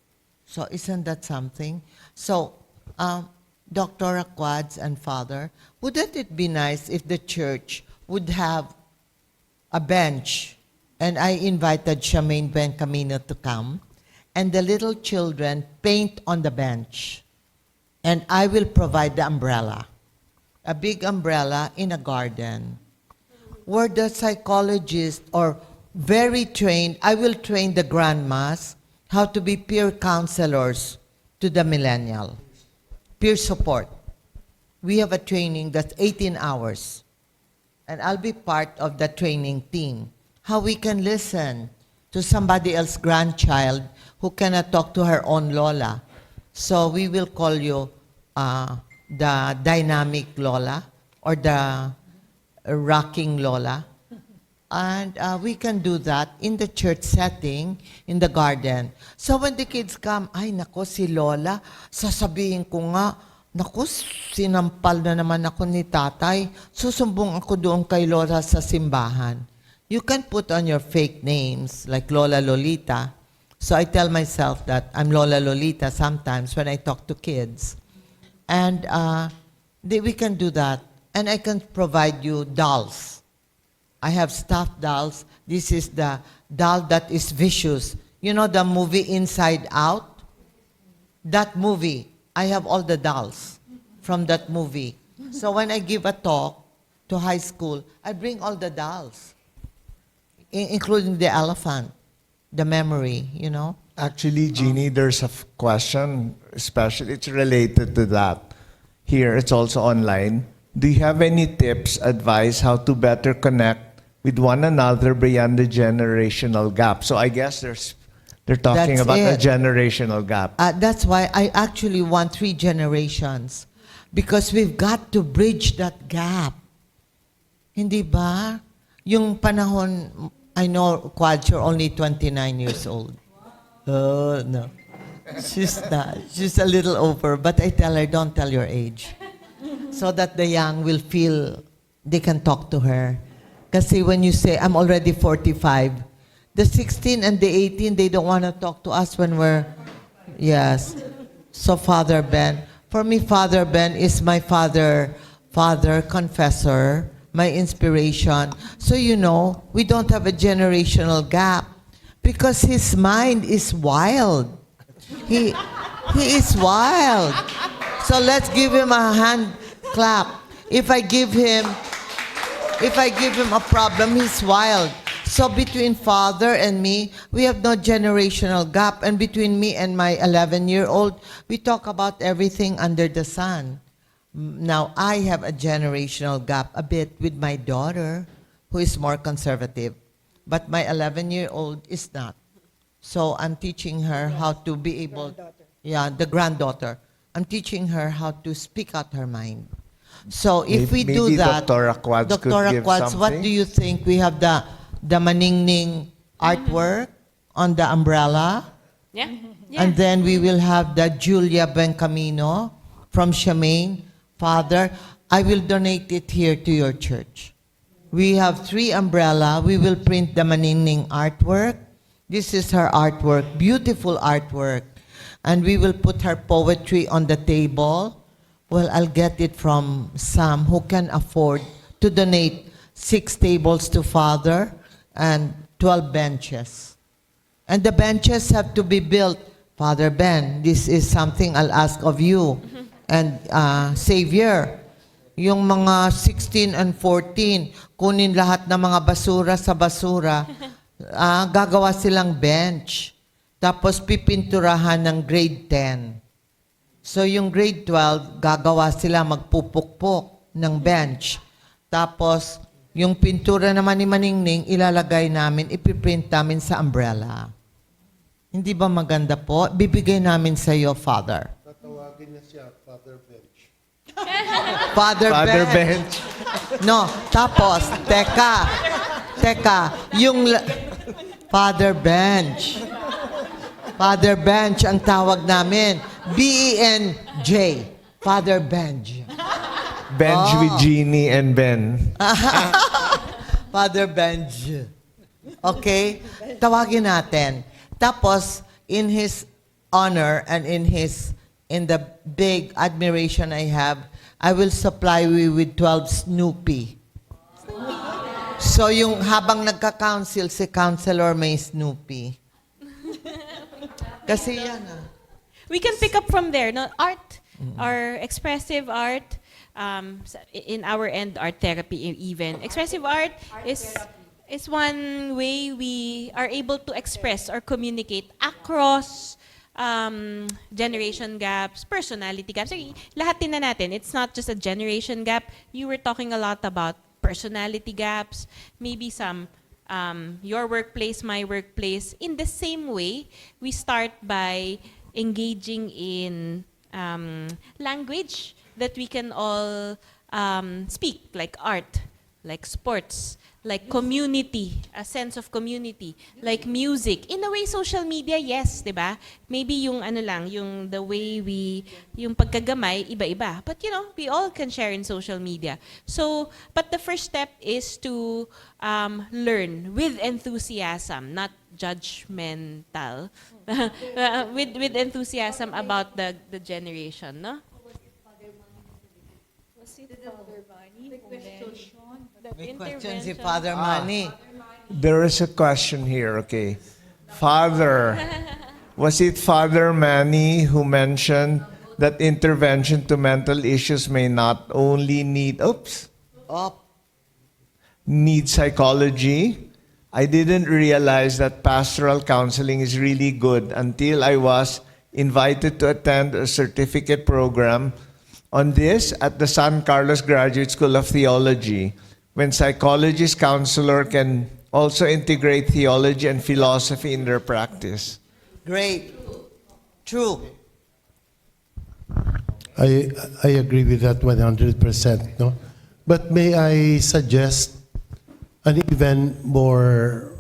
So isn't that something? So, Dr. Quads and Father, wouldn't it be nice if the church would have a bench, and I invited Charmaine Bencamino to come, and the little children paint on the bench, and I will provide the umbrella, a big umbrella in a garden, where the psychologist or very trained, I will train the grandmas how to be peer counselors to the millennial. Peer support. We have a training that's 18 hours. And I'll be part of the training team. How we can listen to somebody else's grandchild who cannot talk to her own Lola. So we will call you the dynamic Lola or the rocking Lola. And we can do that in the church setting, in the garden. So when the kids come, ay nako si Lola, sasabihin ko nga, nako sinampal na naman ako ni tatay, susumbong ako doon kay Lola sa simbahan. You can put on your fake names like Lola Lolita. So I tell myself that I'm Lola Lolita sometimes when I talk to kids. And we can do that. And I can provide you dolls. I have stuffed dolls. This is the doll that is vicious. You know the movie Inside Out? That movie, I have all the dolls from that movie. So when I give a talk to high school, I bring all the dolls, including the elephant, the memory, you know. Actually, Jeannie, there's a question, especially it's related to that. Here, it's also online. Do you have any tips, advice, how to better connect with one another beyond the generational gap? So I guess they're talking That's about a it. generational gap. That's why I actually want 3 generations. Because we've got to bridge that gap. Hindi ba? Yung panahon, I know, Quad, you're only 29 years old. Oh, no. She's not. She's a little over. But I tell her, don't tell your age. So that the young will feel they can talk to her. Kasi when you say, I'm already 45, the 16 and the 18, they don't want to talk to us when we're, yes. So Father Ben, for me, Father Ben is my father, confessor, my inspiration. So you know, we don't have a generational gap because his mind is wild. He is wild. So let's give him a hand clap. If I give him a problem, he's wild. So between Father and me, we have no generational gap. And between me and my 11-year-old, we talk about everything under the sun. Now, I have a generational gap a bit with my daughter, who is more conservative. But my 11-year-old is not. So I'm teaching her how to be able... Yeah, the granddaughter. I'm teaching her how to speak out her mind. So if we do Maybe that, Dr. Aquads could give what something. do you think? We have the Maningning artwork on the umbrella, Yeah. and then we will have the Julia Bencamino from Charmaine. Father, I will donate it here to your church. We have 3 umbrella. We will print the Maningning artwork. This is her artwork, beautiful artwork. And we will put her poetry on the table. Well, I'll get it from Sam, who can afford to donate 6 tables to Father and 12 benches. And the benches have to be built. Father Ben, this is something I'll ask of you. And Savior, yung mga 16 and 14, kunin lahat ng mga basura sa basura, gagawa silang bench. Tapos pipinturahan ng grade 10. So yung grade 12, gagawa sila magpupukpok ng bench. Tapos yung pintura naman ni Maningning, ilalagay namin, ipiprint namin sa umbrella. Hindi ba maganda po? Bibigay namin sa iyo, Father. Tatawagin niya siya, Father Bench. Father Father bench. Bench. No, tapos, teka, yung Father Bench. Father Bench ang tawag namin. B-E-N-J. Father Bench. Bench with Jeannie and Ben. Father Bench. Okay? Tawagin natin. Tapos, in his honor and in the big admiration I have, I will supply you with 12 Snoopy. So yung habang nagka-council, si counselor may Snoopy. Kasi yan We can pick up from there, no? Art, or expressive art, in our end, art therapy even. Expressive art is one way we are able to express or communicate across generation gaps, personality gaps. Lahat din na natin. It's not just a generation gap. You were talking a lot about personality gaps, maybe some your workplace, my workplace. In the same way, we start by engaging in language that we can all speak, like art, like sports, like community, a sense of community, like music. In a way, social media, yes, di ba? Maybe yung ano lang, yung the way yung pagkagamay, iba-iba. But you know, we all can share in social media. So, but the first step is to learn with enthusiasm, not judgmental, with enthusiasm about the generation, no? May question si Father Manny. There is a question here, okay. Father, was it Father Manny who mentioned that intervention to mental issues may not only need psychology? I didn't realize that pastoral counseling is really good until I was invited to attend a certificate program on this at the San Carlos Graduate School of Theology, when psychologist counselor can also integrate theology and philosophy in their practice. Great. True. I agree with that 100%. No, but may I suggest an even more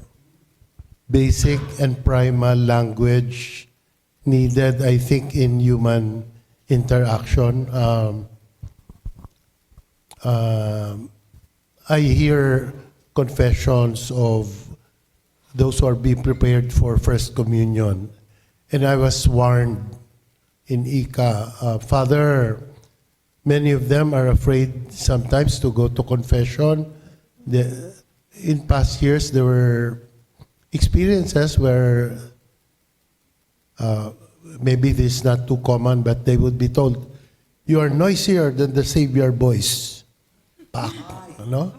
basic and primal language needed, I think, in human interaction. I hear confessions of those who are being prepared for First Communion, and I was warned in Ika, Father, many of them are afraid sometimes to go to confession. In past years, there were experiences where maybe this is not too common, but they would be told, you are noisier than the Savior boys. Pak, no?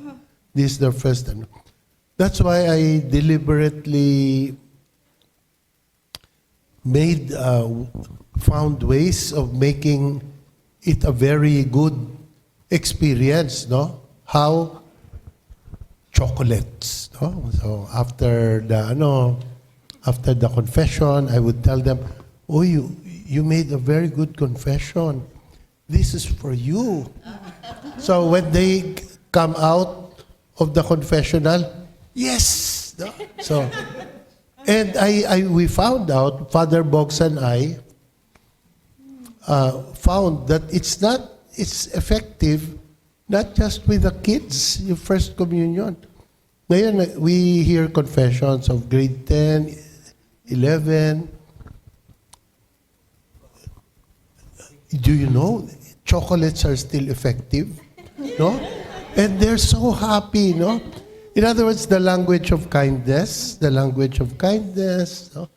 This is the first. That's why I deliberately found ways of making it a very good experience, no? How chocolates, no? So after the confession, I would tell them, "Oh, you made a very good confession. This is for you." So when they come out of the confessional, yes. No? So, and we found out, Father Boggs and I found that it's effective Not just with the kids, yung first communion. Ngayon, we hear confessions of grade 10, 11. Do you know, chocolates are still effective? No? And they're so happy, no? In other words, the language of kindness, the language of kindness. No?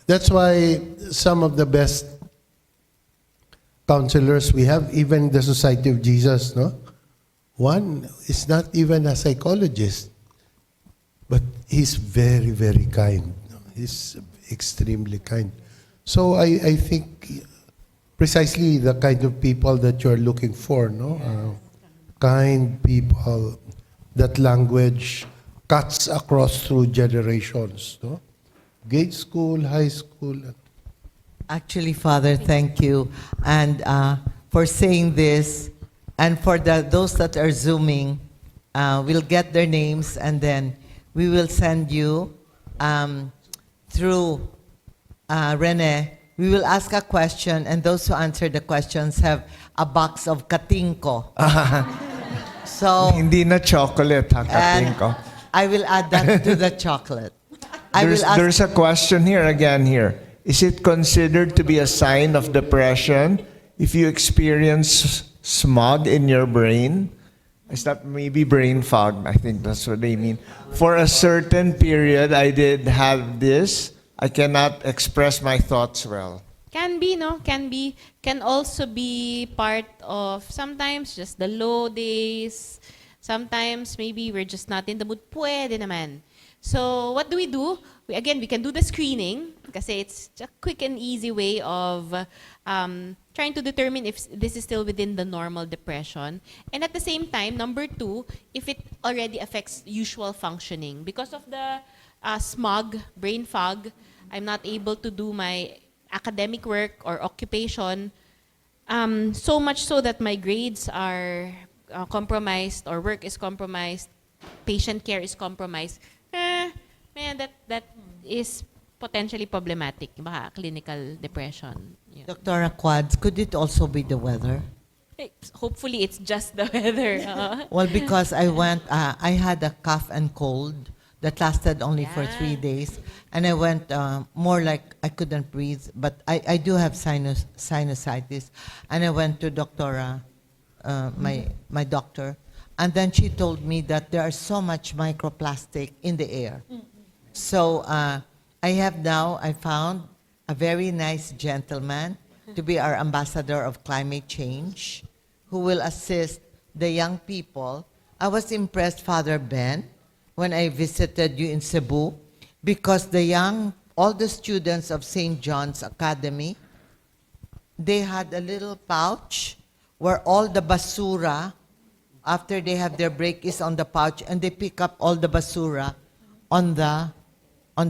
That's why some of the best counselors we have, even the Society of Jesus, no? One is not even a psychologist, but he's very, very kind. No? He's extremely kind. So I think precisely the kind of people that you're looking for, no? Kind people. That language cuts across through generations, no? Grade school, high school. Actually, Father, thank you. And for saying this, and for those that are Zooming, we'll get their names and then we will send you through Rene. We will ask a question, and those who answer the questions have a box of katingko. So, Hindi na chocolate, ha, and katingko. I will add that to the chocolate. I will ask. There's a question here again here. Is it considered to be a sign of depression if you experience smog in your brain? Is that maybe brain fog? I think that's what they mean. For a certain period, I did have this. I cannot express my thoughts well. Can be, no? Can be. Can also be part of sometimes just the low days. Sometimes maybe we're just not in the mood. Pwede naman. So what do? We can do the screening kasi it's a quick and easy way of trying to determine if this is still within the normal depression. And at the same time, number 2, if it already affects usual functioning. Because of the smog, brain fog, I'm not able to do my academic work or occupation, so much so that my grades are compromised or work is compromised, patient care is compromised. Man, that is potentially problematic, baka clinical depression. Yeah. Dr. Quads, could it also be the weather? Hopefully, it's just the weather. Well, because I had a cough and cold that lasted only for 3 days, and I went more like I couldn't breathe, but I do have sinusitis, and I went to my doctor, and then she told me that there are so much microplastic in the air. So I found a very nice gentleman to be our ambassador of climate change, who will assist the young people. I was impressed, Father Ben, when I visited you in Cebu, because all the students of St. John's Academy, they had a little pouch where all the basura, after they have their break, is on the pouch, and they pick up all the basura on the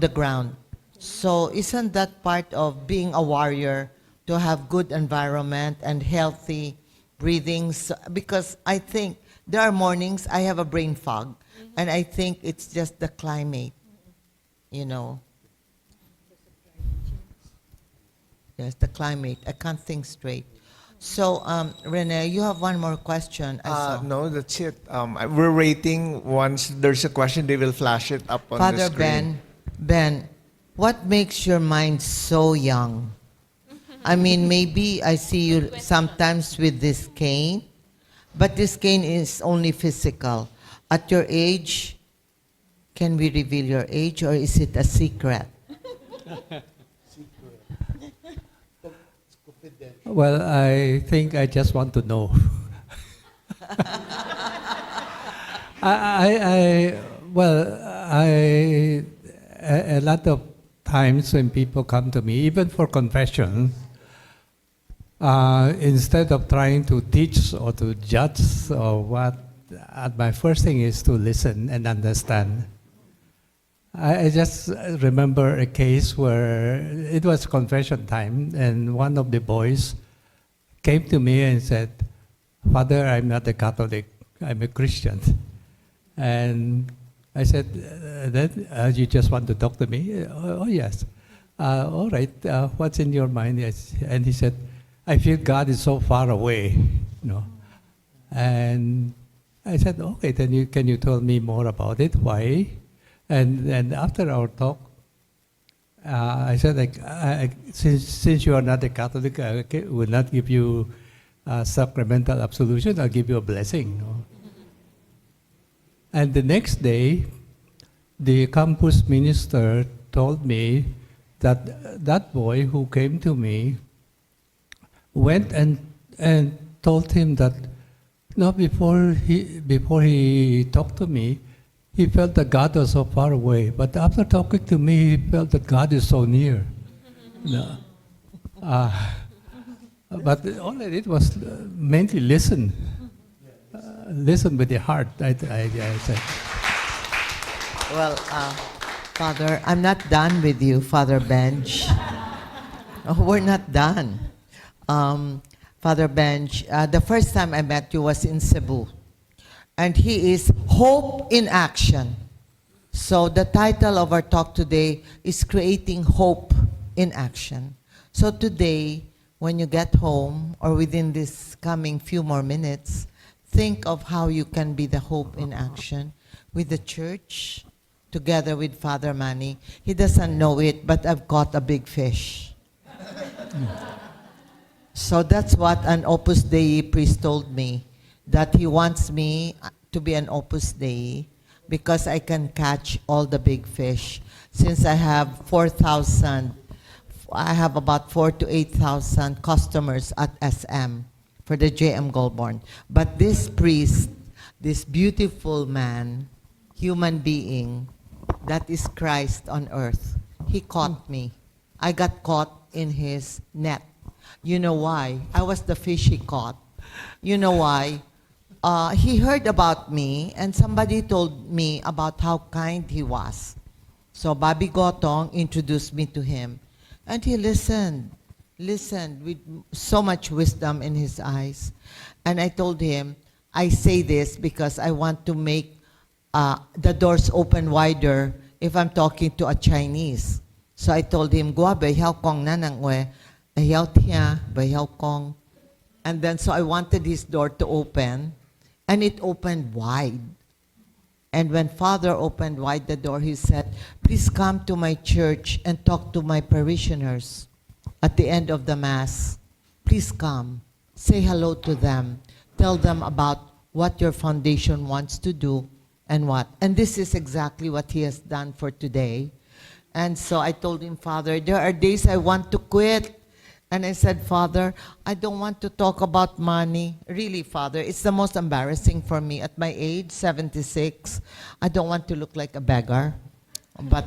ground. So isn't that part of being a warrior, to have good environment and healthy breathings? Because I think there are mornings I have a brain fog, and I think it's just the climate, you know. Yes, the climate. I can't think straight. So, Rene, you have one more question. I saw. No, that's it. We're waiting. Once there's a question, they will flash it up on the Father screen. Ben, what makes your mind so young? I mean, maybe I see you sometimes with this cane, but this cane is only physical. At your age, can we reveal your age, or is it a secret? Well, I think I just want to know. A lot of times when people come to me, even for confession, instead of trying to teach or to judge or what, my first thing is to listen and understand. I just remember a case where it was confession time, and one of the boys came to me and said, "Father, I'm not a Catholic, I'm a Christian." And I said, "You just want to talk to me?" Oh yes. All right, what's in your mind? Yes. And he said, "I feel God is so far away, you know." And I said, okay, then can you tell me more about it? Why? And after our talk, I said, like, since you are not a Catholic, I will not give you sacramental absolution. I'll give you a blessing. No? And the next day, the campus minister told me that that boy who came to me went and told him that before he talked to me, he felt that God was so far away. But after talking to me, he felt that God is so near. No. But all I did was mainly listen. Listen with the heart, I said. Well, Father, I'm not done with you, Father Benj. Oh, we're not done. Father Benj, the first time I met you was in Cebu. And he is Hope in Action. So the title of our talk today is Creating Hope in Action. So today, when you get home, or within this coming few more minutes, think of how you can be the hope in action with the church, together with Father Manny. He doesn't know it, but I've caught a big fish. So that's what an Opus Dei priest told me, that he wants me to be an Opus Dei because I can catch all the big fish. Since I have 4,000, I have about 4,000 to 8,000 customers at SM for the JM Goldborn. But this priest, this beautiful man, human being, that is Christ on earth, he caught me. I got caught in his net. You know why? I was the fish he caught. You know why? He heard about me, and somebody told me about how kind he was. So Bobby Gotong introduced me to him, and he listened with so much wisdom in his eyes. And I told him, I say this because I want to make the doors open wider if I'm talking to a Chinese. So I told him, Gua behiao kong nanang we, behiao tia, behiao kong. And then so I wanted his door to open, and it opened wide. And when Father opened wide the door, he said, please come to my church and talk to my parishioners at the end of the Mass. Please come, say hello to them, tell them about what your foundation wants to do and what. And this is exactly what he has done for today. And so I told him, Father, there are days I want to quit. And I said, Father, I don't want to talk about money. Really, Father, it's the most embarrassing for me at my age, 76. I don't want to look like a beggar. But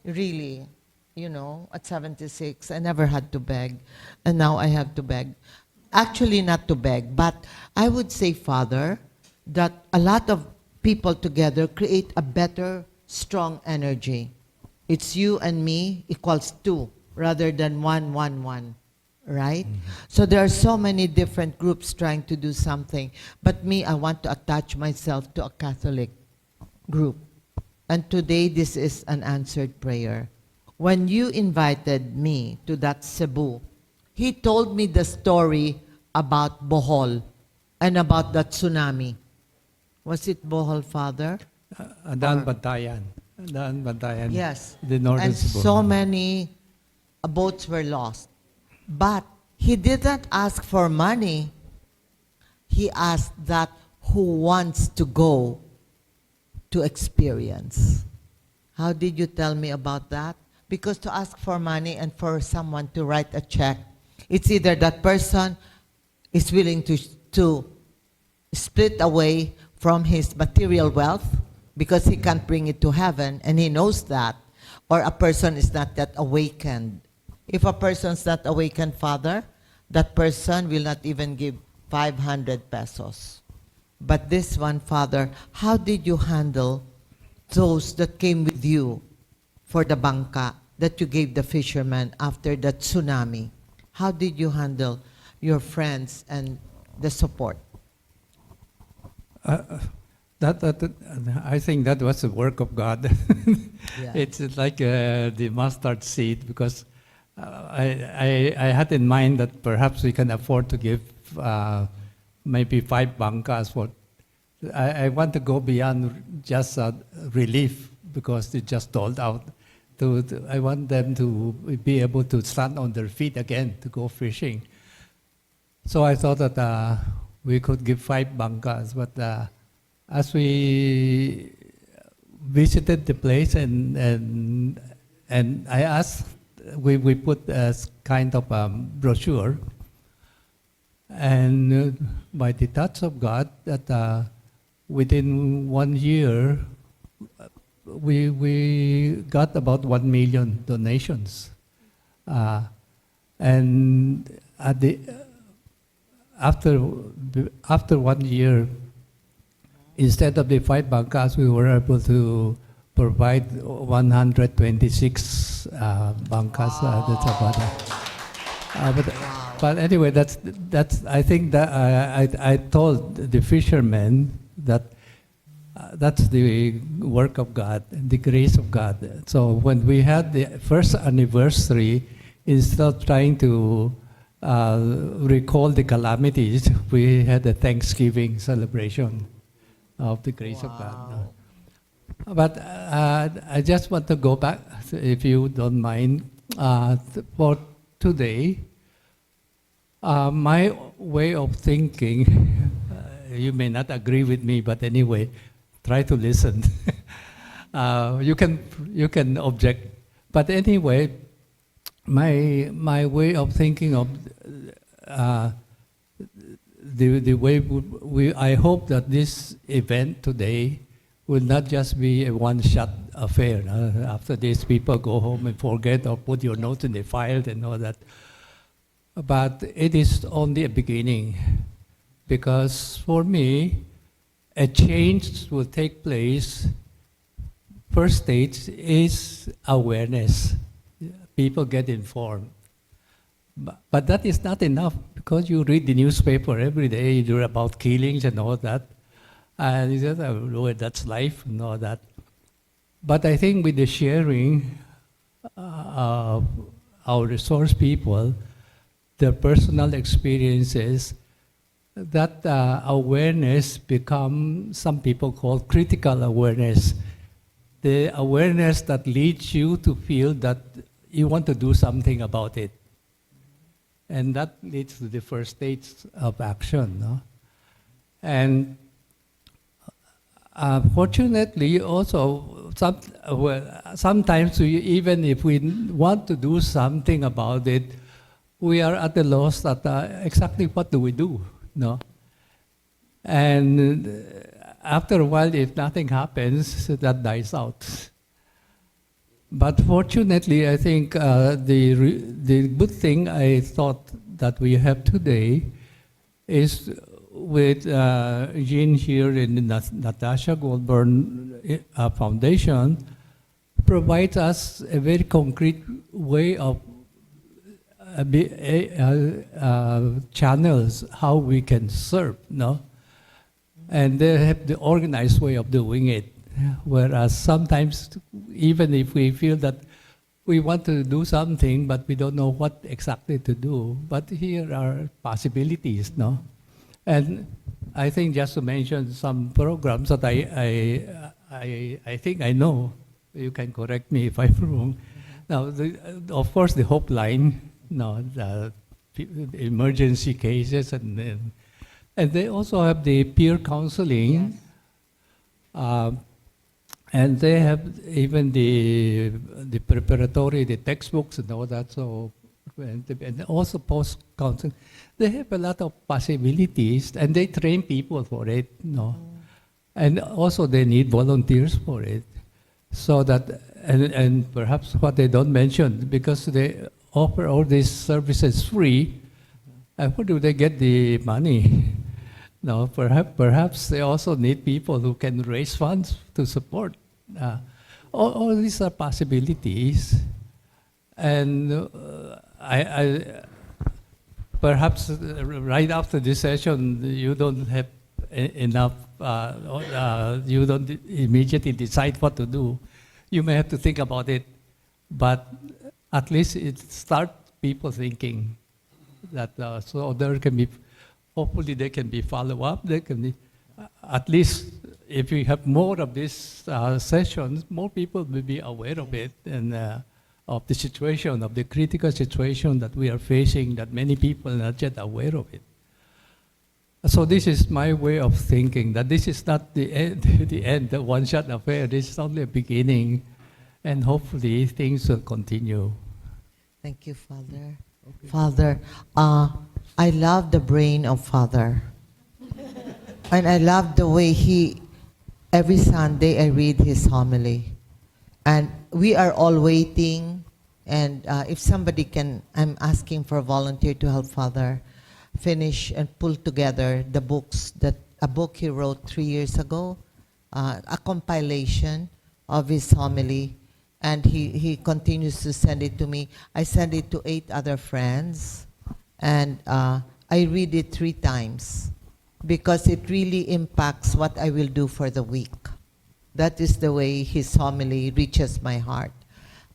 really, you know, at 76, I never had to beg. And now I have to beg. Actually, not to beg, but I would say, Father, that a lot of people together create a better, strong energy. It's you and me equals 2 rather than 1, 1, 1. Right? So there are so many different groups trying to do something. But me, I want to attach myself to a Catholic group. And today, this is an answered prayer. When you invited me to that Cebu, he told me the story about Bohol and about the tsunami. Was it Bohol, Father? Daan Bantayan. Daan Bantayan. Yes. The northern And Cebu. so many boats were lost. But he didn't ask for money. He asked that who wants to go to experience. How did you tell me about that? Because to ask for money and for someone to write a check, it's either that person is willing to split away from his material wealth because he can't bring it to heaven, and he knows that, or a person is not that awakened. If a person's not awakened, Father, that person will not even give 500 pesos. But this one, Father, how did you handle those that came with you for the bangka that you gave the fishermen after the tsunami? How did you handle your friends and the support? I think that was the work of God. Yeah. It's like the mustard seed, because I had in mind that perhaps we can afford to give maybe 5 bancas for. I want to go beyond just relief because they just sold out. I want them to be able to stand on their feet again to go fishing. So I thought that we could give 5 bancas, but as we visited the place and I asked, we put a kind of brochure, and by the touch of God, that within 1 year, we got about 1 million donations, and after 1 year, instead of the 5 bancas, we were able to provide 126 bancas. That's about it. But anyway, that's. I think that I told the fishermen that that's the work of God, the grace of God. So when we had the first anniversary, instead of trying to recall the calamities, we had a Thanksgiving celebration of the grace of God. But I just want to go back, if you don't mind, for today. My way of thinking, you may not agree with me, but anyway, try to listen. You can object, but anyway, my way of thinking of the way I hope that this event today will not just be a one-shot affair. After this, people go home and forget or put your notes in the file and all that. But it is only a beginning, because for me, a change will take place. First stage is awareness. People get informed. But that is not enough, because you read the newspaper every day, you hear about killings and all that. And you say, oh, Lord, that's life and all that. But I think with the sharing of our resource people, their personal experiences, that awareness become, some people call critical awareness. The awareness that leads you to feel that you want to do something about it. And that leads to the first stage of action. No? And fortunately, also, sometimes even if we want to do something about it, we are at a loss at exactly what do we do, no? And after a while, if nothing happens, that dies out. But fortunately, I think the good thing I thought that we have today is with Jean here in the Natasha Goldburn Foundation, provides us a very concrete way of channels how we can serve, no? And they have the organized way of doing it. Whereas sometimes, even if we feel that we want to do something, but we don't know what exactly to do, but here are possibilities, no? And I think just to mention some programs that I think I know, you can correct me if I'm wrong. Now, of course, the Hope Line, no, the emergency cases, and they also have the peer counseling, yes. And they have even the preparatory, the textbooks and all that. So, and also post counseling, they have a lot of possibilities, and they train people for it, no. And also they need volunteers for it, so that and perhaps what they don't mention, because they offer all these services free, and where do they get the money? No, perhaps they also need people who can raise funds to support. All these are possibilities, and I perhaps right after this session you don't have enough. You don't immediately decide what to do. You may have to think about it, but at least it starts people thinking that so there can be hopefully there can be follow-up. There can be, at least if we have more of these sessions, more people will be aware of it and of the situation, of the critical situation that we are facing, that many people are not yet aware of it. So this is my way of thinking, that this is not the end, the one-shot affair. This is only a beginning, and hopefully things will continue. Thank you, Father. Father, I love the brain of Father. And I love the way every Sunday I read his homily. And we are all waiting. And if somebody can, I'm asking for a volunteer to help Father finish and pull together the books, a book he wrote 3 years ago, a compilation of his homily. And he continues to send it to me. I send it to 8 other friends. And I read it 3 times because it really impacts what I will do for the week. That is the way his homily reaches my heart.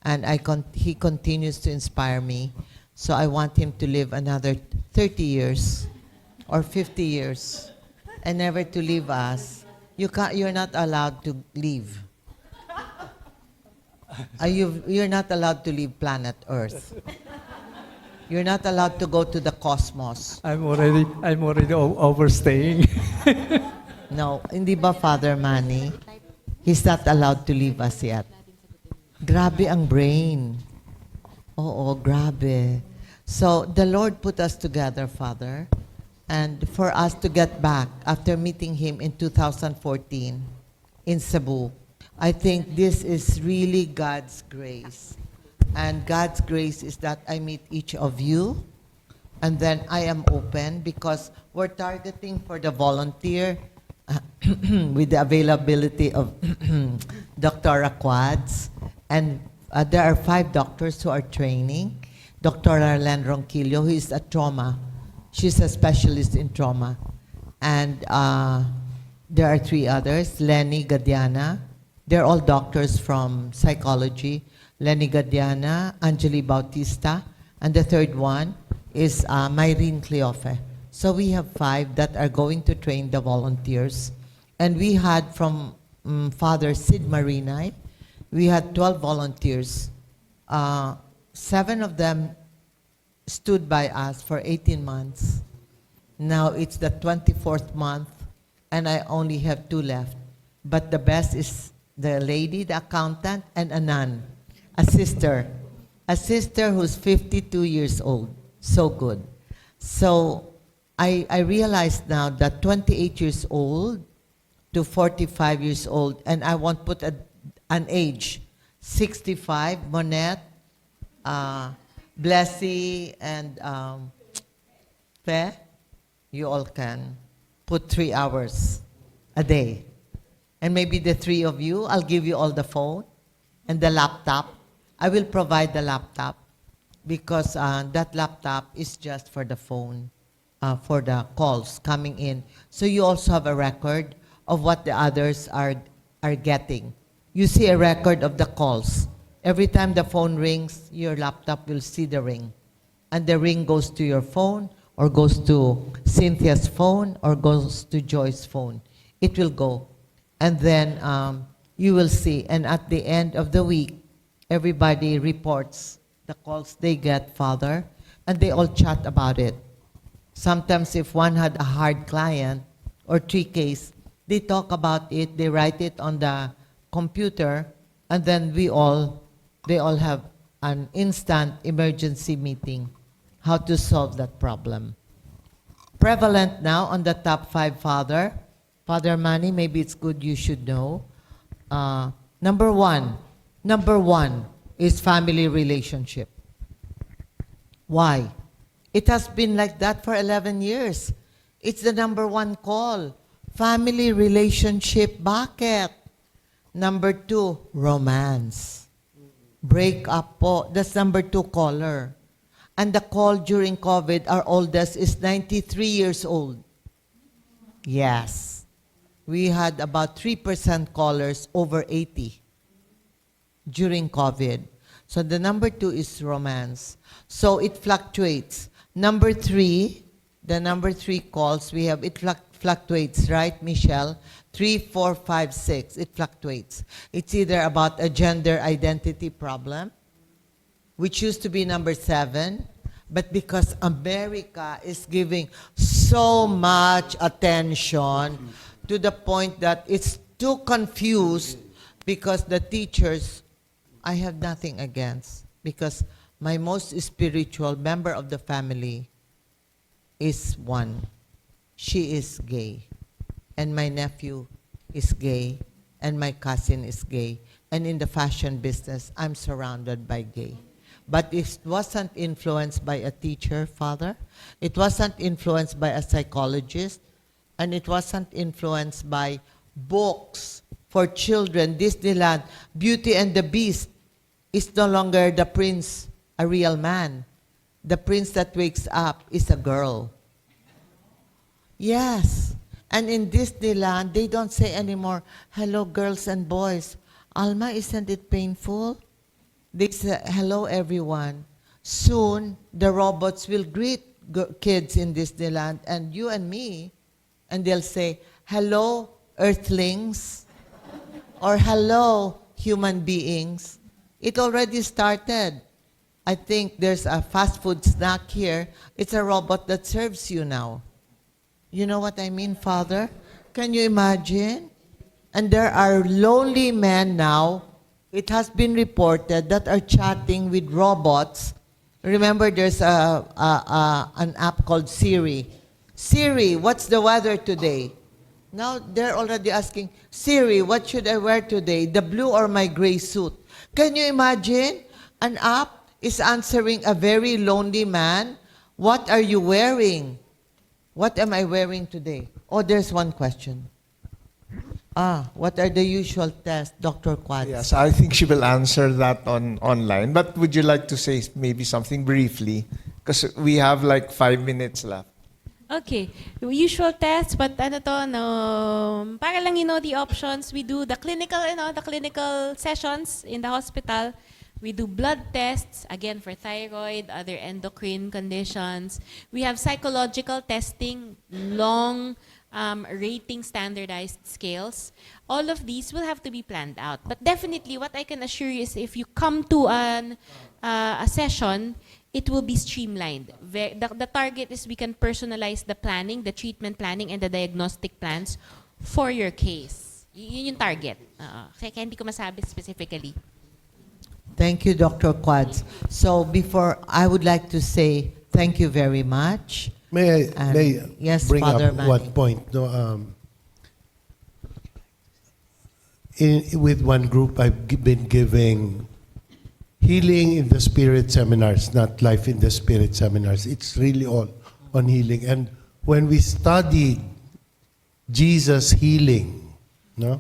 And he continues to inspire me. So I want him to live another 30 years or 50 years and never to leave us. You're not allowed to leave. You're not allowed to leave planet Earth. You're not allowed to go to the cosmos. I'm already overstaying. No, hindi ba, Father Manny? He's not allowed to leave us yet. Grabe ang brain. Oo, grabe. So, the Lord put us together, Father, and for us to get back after meeting Him in 2014 in Cebu. I think this is really God's grace. And God's grace is that I meet each of you, and then I am open because we're targeting for the volunteer with the availability of Dr. Quads. And there are 5 doctors who are training. Dr. Arlen Ronquillo, who is a trauma. She's a specialist in trauma. And there are 3 others, Lenny Gadiana. They're all doctors from psychology. Lenny Gadiana, Angeli Bautista, and the 3rd one is Myrene Cleofe. So we have 5 that are going to train the volunteers. And we had from Father Sid Marinay, we had 12 volunteers. 7 of them stood by us for 18 months. Now it's the 24th month, and I only have 2 left. But the best is the lady, the accountant, and a nun, a sister who's 52 years old. So good. So I realized now that 28 years old to 45 years old, and I won't put an age, 65, Monette, Blessy, and Fe, you all can put 3 hours a day. And maybe the 3 of you, I'll give you all the phone and the laptop. I will provide the laptop because that laptop is just for the phone, for the calls coming in. So you also have a record of what the others are getting. You see a record of the calls. Every time the phone rings, your laptop will see the ring. And the ring goes to your phone, or goes to Cynthia's phone, or goes to Joy's phone. It will go. And then you will see. And at the end of the week, everybody reports the calls they get, Father, and they all chat about it. Sometimes if one had a hard client or 3 case, they talk about it, they write it on the computer, and then they all have an instant emergency meeting, how to solve that problem. Prevalent now on the top 5, Father Manny, maybe it's good you should know. Number one is family relationship. Why? It has been like that for 11 years. It's the number 1 call. Family relationship, bakit? Number 2, romance. Break up po. That's number 2 caller. And the call during COVID, our oldest is 93 years old. Yes. We had about 3% callers over 80 during COVID. So the number 2 is romance. So it fluctuates. Number 3 the number 3 calls, we have, it fluctuates, right, Michelle? 3, 4, 5, 6, it fluctuates. It's either about a gender identity problem, which used to be number 7, but because America is giving so much attention to the point that it's too confused because the teachers, I have nothing against, because my most spiritual member of the family is one. She is gay. And my nephew is gay. And my cousin is gay. And in the fashion business, I'm surrounded by gay. But it wasn't influenced by a teacher, Father. It wasn't influenced by a psychologist. And it wasn't influenced by books for children. Disneyland, Beauty and the Beast is no longer the prince, a real man. The prince that wakes up is a girl. Yes. And in Disneyland, they don't say anymore, hello, girls and boys. Alma, isn't it painful? They say, hello, everyone. Soon, the robots will greet kids in Disneyland and you and me, and they'll say, hello, earthlings, or hello, human beings. It already started. I think there's a fast food snack here. It's a robot that serves you now. You know what I mean, Father? Can you imagine? And there are lonely men now, it has been reported, that are chatting with robots. Remember, there's an app called Siri. Siri, what's the weather today? Now they're already asking, Siri, what should I wear today, the blue or my gray suit? Can you imagine? An app is answering a very lonely man, what are you wearing? What am I wearing today? Oh, there's one question. What are the usual tests, Dr. Quads? Yes, I think she will answer that online. But would you like to say maybe something briefly? Because we have like 5 minutes left. Okay, usual tests, but ano to, no, para lang the options. We do the clinical, the clinical sessions in the hospital. We do blood tests, again for thyroid, other endocrine conditions. We have psychological testing, long rating standardized scales. All of these will have to be planned out. But definitely, what I can assure you is if you come to a session, it will be streamlined. The target is we can personalize the planning, the treatment planning, and the diagnostic plans for your case. Yun yung target. Kaya hindi ko masabi specifically. Thank you, Dr. Quads. So before, I would like to say thank you very much. May And I yes, bring Father up Manny. one point? No, with one group, I've been giving healing in the spirit seminars, not life in the spirit seminars. It's really all on healing. And when we studied Jesus healing, no,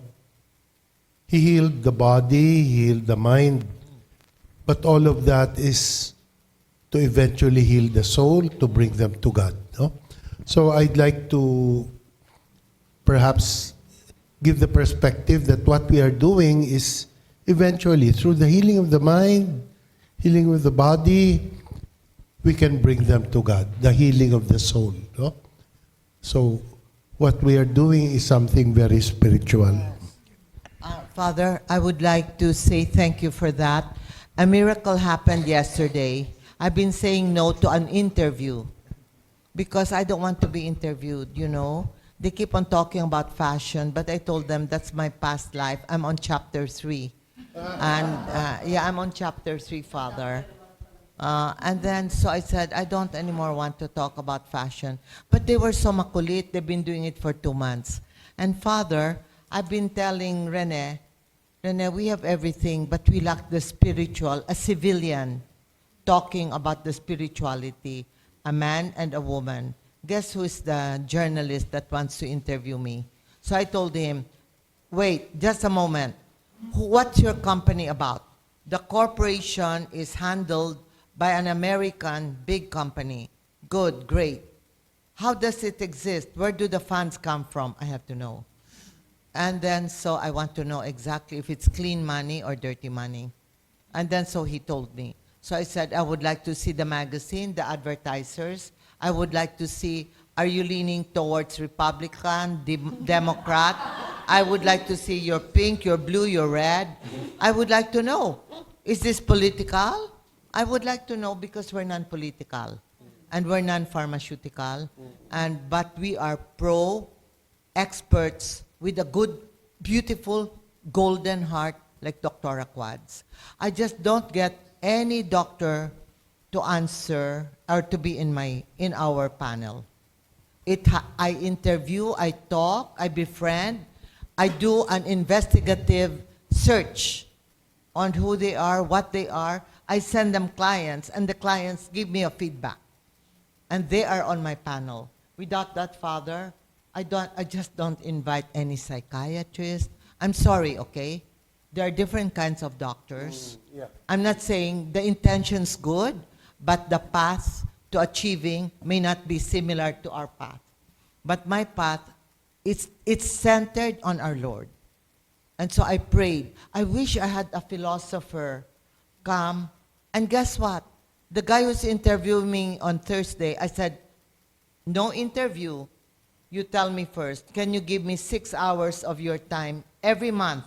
he healed the body, he healed the mind, but all of that is to eventually heal the soul, to bring them to God. No? So I'd like to perhaps give the perspective that what we are doing is eventually, through the healing of the mind, healing of the body, we can bring them to God, the healing of the soul. No? So what we are doing is something very spiritual. Father, I would like to say thank you for that. A miracle happened yesterday. I've been saying no to an interview because I don't want to be interviewed, you know. They keep on talking about fashion, but I told them that's my past life. I'm on chapter 3. And yeah, I'm on chapter 3, Father. And then, so I said, I don't anymore want to talk about fashion. But they were so makulit. They've been doing it for 2 months. And Father, I've been telling Rene, we have everything, but we lack the spiritual, a civilian talking about the spirituality, a man and a woman. Guess who is the journalist that wants to interview me? So I told him, wait, just a moment. What's your company about? The corporation is handled by an American big company. Good, great. How does it exist? Where do the funds come from? I have to know. And then, so I want to know exactly if it's clean money or dirty money. And then, so he told me. So I said, I would like to see the magazine, the advertisers. I would like to see, are you leaning towards Republican, Democrat? I would like to see your pink, your blue, your red. I would like to know, is this political? I would like to know because we're non-political and we're non-pharmaceutical, but we are pro-experts with a good, beautiful, golden heart like Dr. Quads. I just don't get any doctor to answer or to be in our panel. I interview, I talk, I befriend, I do an investigative search on who they are, what they are. I send them clients, and the clients give me a feedback. And they are on my panel. Without that, Father, I just don't invite any psychiatrist. I'm sorry, okay? There are different kinds of doctors. I'm not saying the intention's good, but the path to achieving may not be similar to our path. But my path, it's centered on our Lord. And so I prayed. I wish I had a philosopher come. And guess what? The guy who's interviewing me on Thursday, I said, no interview. You tell me first, can you give me 6 hours of your time every month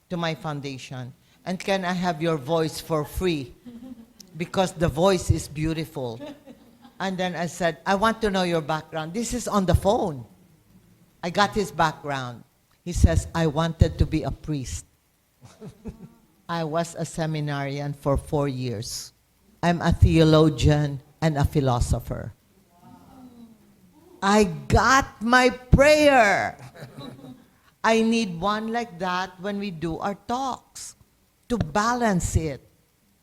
to my foundation? And can I have your voice for free? Because the voice is beautiful. And then I said, I want to know your background. This is on the phone. I got his background. He says, I wanted to be a priest. I was a seminarian for 4 years. I'm a theologian and a philosopher. I got my prayer. I need one like that when we do our talks. To balance it,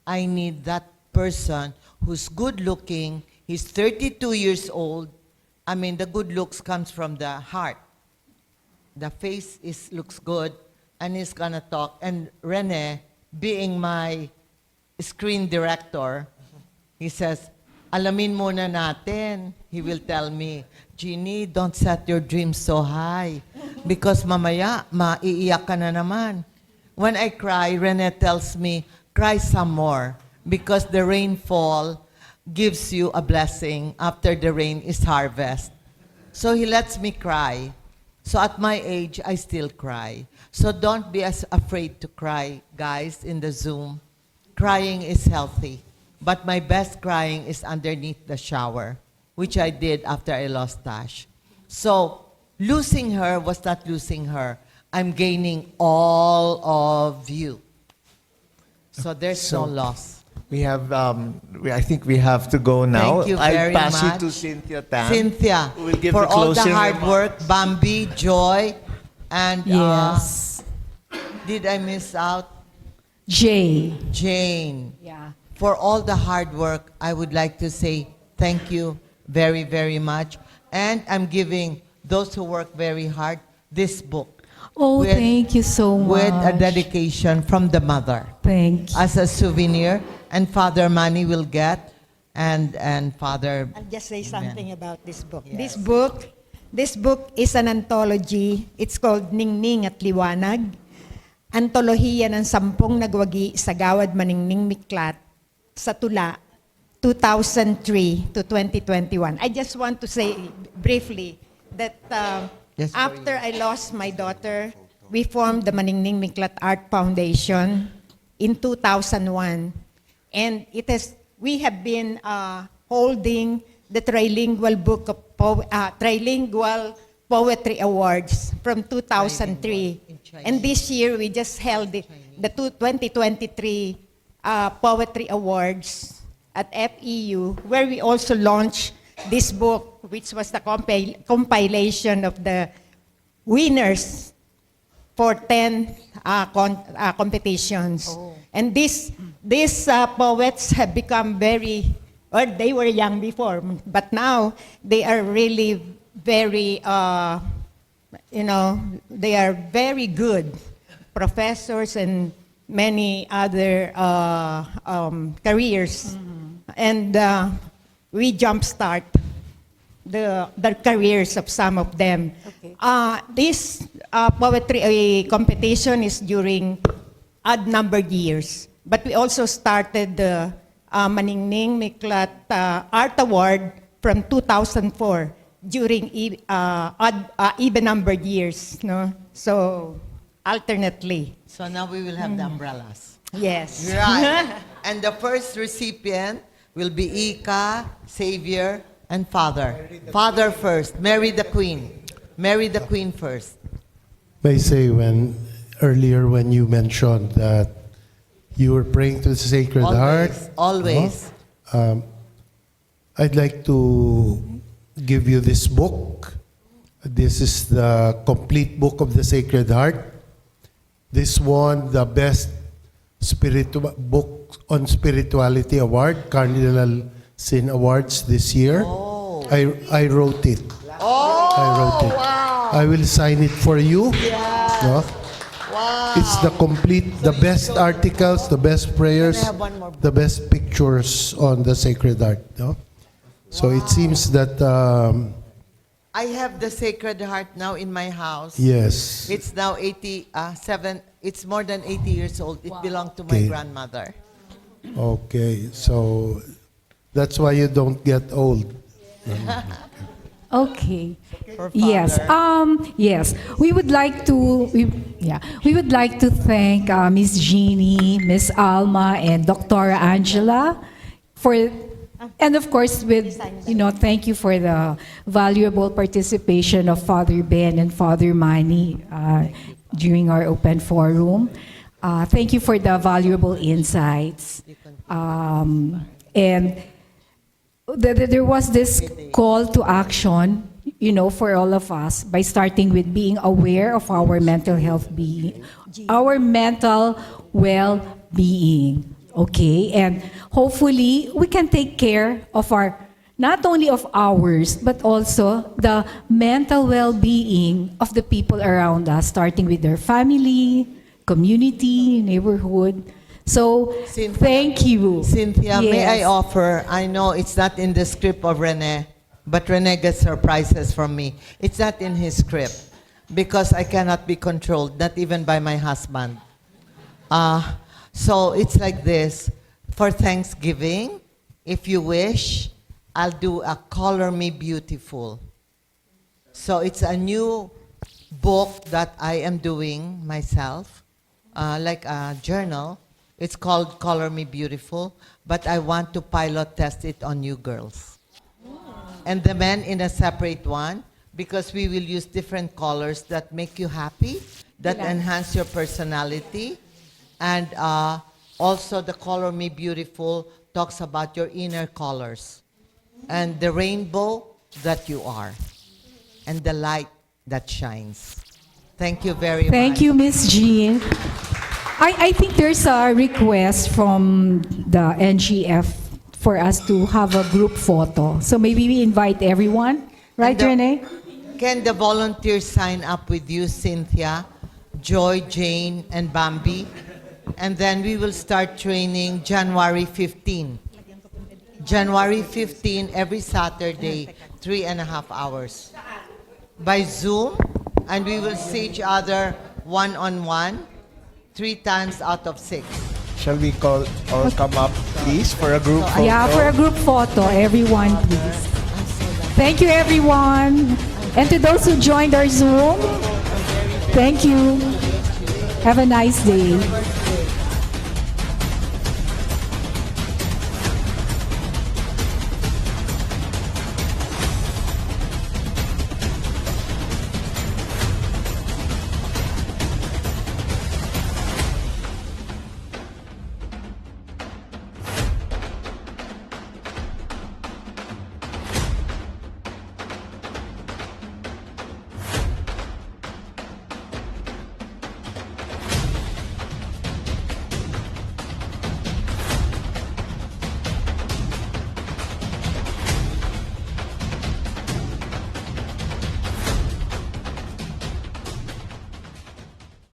I need that person who's good looking. He's 32 years old. I mean, the good looks comes from the heart. The face looks good, and he's gonna talk. And Rene, being my screen director, he says, alamin muna natin. He will tell me, Jeannie, don't set your dreams so high because mamaya, maiiyak ka na naman. When I cry, Rene tells me, cry some more because the rainfall gives you a blessing. After the rain is harvest. So he lets me cry. So at my age, I still cry. So don't be as afraid to cry, guys, in the Zoom. Crying is healthy. But my best crying is underneath the shower, which I did after I lost Tash. So losing her was not losing her. I'm gaining all of you. So there's no loss. We have, I think we have to go now. Thank you very I'll pass much. it to Cynthia Tan. Cynthia, who will give for the all the closing hard remarks. work, Bambi, Joy, and Yes. did I miss out? Jay. Jane. Yeah. For all the hard work, I would like to say thank you very, very much. And I'm giving those who work very hard this book Oh, With- thank you so much. with a dedication from the mother Thank you. as a souvenir. And Father Manny will get, and Father. I'll just say something about this book. Yes. This book is an anthology. It's called Ningning at Liwanag. Antolohiya ng 10 nagwagi sa Gawad Maningning Miklat sa Tula, 2003 to 2021. I just want to say briefly that Yes, for after I lost my daughter, we formed the Maningning Miklat Art Foundation in 2001. And we have been holding the Trilingual Trilingual Poetry Awards from 2003. In Chinese. And this year, we just held the 2023 Poetry Awards at FEU, where we also launched this book, which was the compilation of the winners for 10 competitions. And these poets have become they were young before, but now they are really very, they are very good professors and many other careers. And we jumpstart the careers of some of them. Okay. This poetry competition is during odd-numbered years. But we also started the Maningning Miklat Art Award from 2004 during even-numbered years. No? So, alternately. So now we will have the umbrellas. Yes. Right. And the first recipient will be Ika, Savior, and Father. Father first. Mary the Queen. Mary the Queen first. May I say earlier when you mentioned that you were praying to the Sacred Heart. Always. I'd like to give you this book. This is the complete book of the Sacred Heart. This won the best book on spirituality award, Cardinal Sin Awards this year. Oh. I wrote it. Oh, I wrote it. wow. I will sign it for you. Yeah. No? Wow. It's the best articles, the best prayers, Can I have one more? the best pictures on the Sacred Heart. No? So it seems that, I have the Sacred Heart now in my house. yes. It's now 87. It's more than 80 years old. It belonged to my Okay. grandmother. Okay, so that's why you don't get old. Okay. For Yes. Father. Yes. We would like to. We would like to thank Miss Jeannie, Miss Alma, and Dr. Angela for, and of course, thank you for the valuable participation of Father Ben and Father Manny during our open forum. Thank you for the valuable insights. And there was this call to action, for all of us by starting with being aware of our mental health our mental well-being, okay? And hopefully we can take care of not only of ours, but also the mental well-being of the people around us, starting with their family, community, neighborhood. So, Cynthia. thank you. Cynthia, may I Yes. offer? I know it's not in the script of Rene, but Rene gets surprises from me. It's not in his script because I cannot be controlled, not even by my husband. So it's like this. For Thanksgiving, if you wish, I'll do a Color Me Beautiful. So it's a new book that I am doing myself, like a journal. It's called Color Me Beautiful, but I want to pilot test it on you girls. And the men in a separate one, because we will use different colors that make you happy, that enhance your personality. And also the Color Me Beautiful talks about your inner colors and the rainbow that you are and the light that shines. Thank you very much. Thank you, Miss Jean. I think there's a request from the NGF for us to have a group photo. So maybe we invite everyone, right, And the- Renee? Can the volunteers sign up with you, Cynthia, Joy, Jane, and Bambi? And then we will start training January 15. January 15, every Saturday, 3.5 hours. By Zoom, and we will see each other one-on-one, 3 times out of 6. Shall we all come up, please, for a group photo? Yeah, for a group photo, everyone, please. Thank you, everyone. And to those who joined our Zoom, thank you. Have a nice day.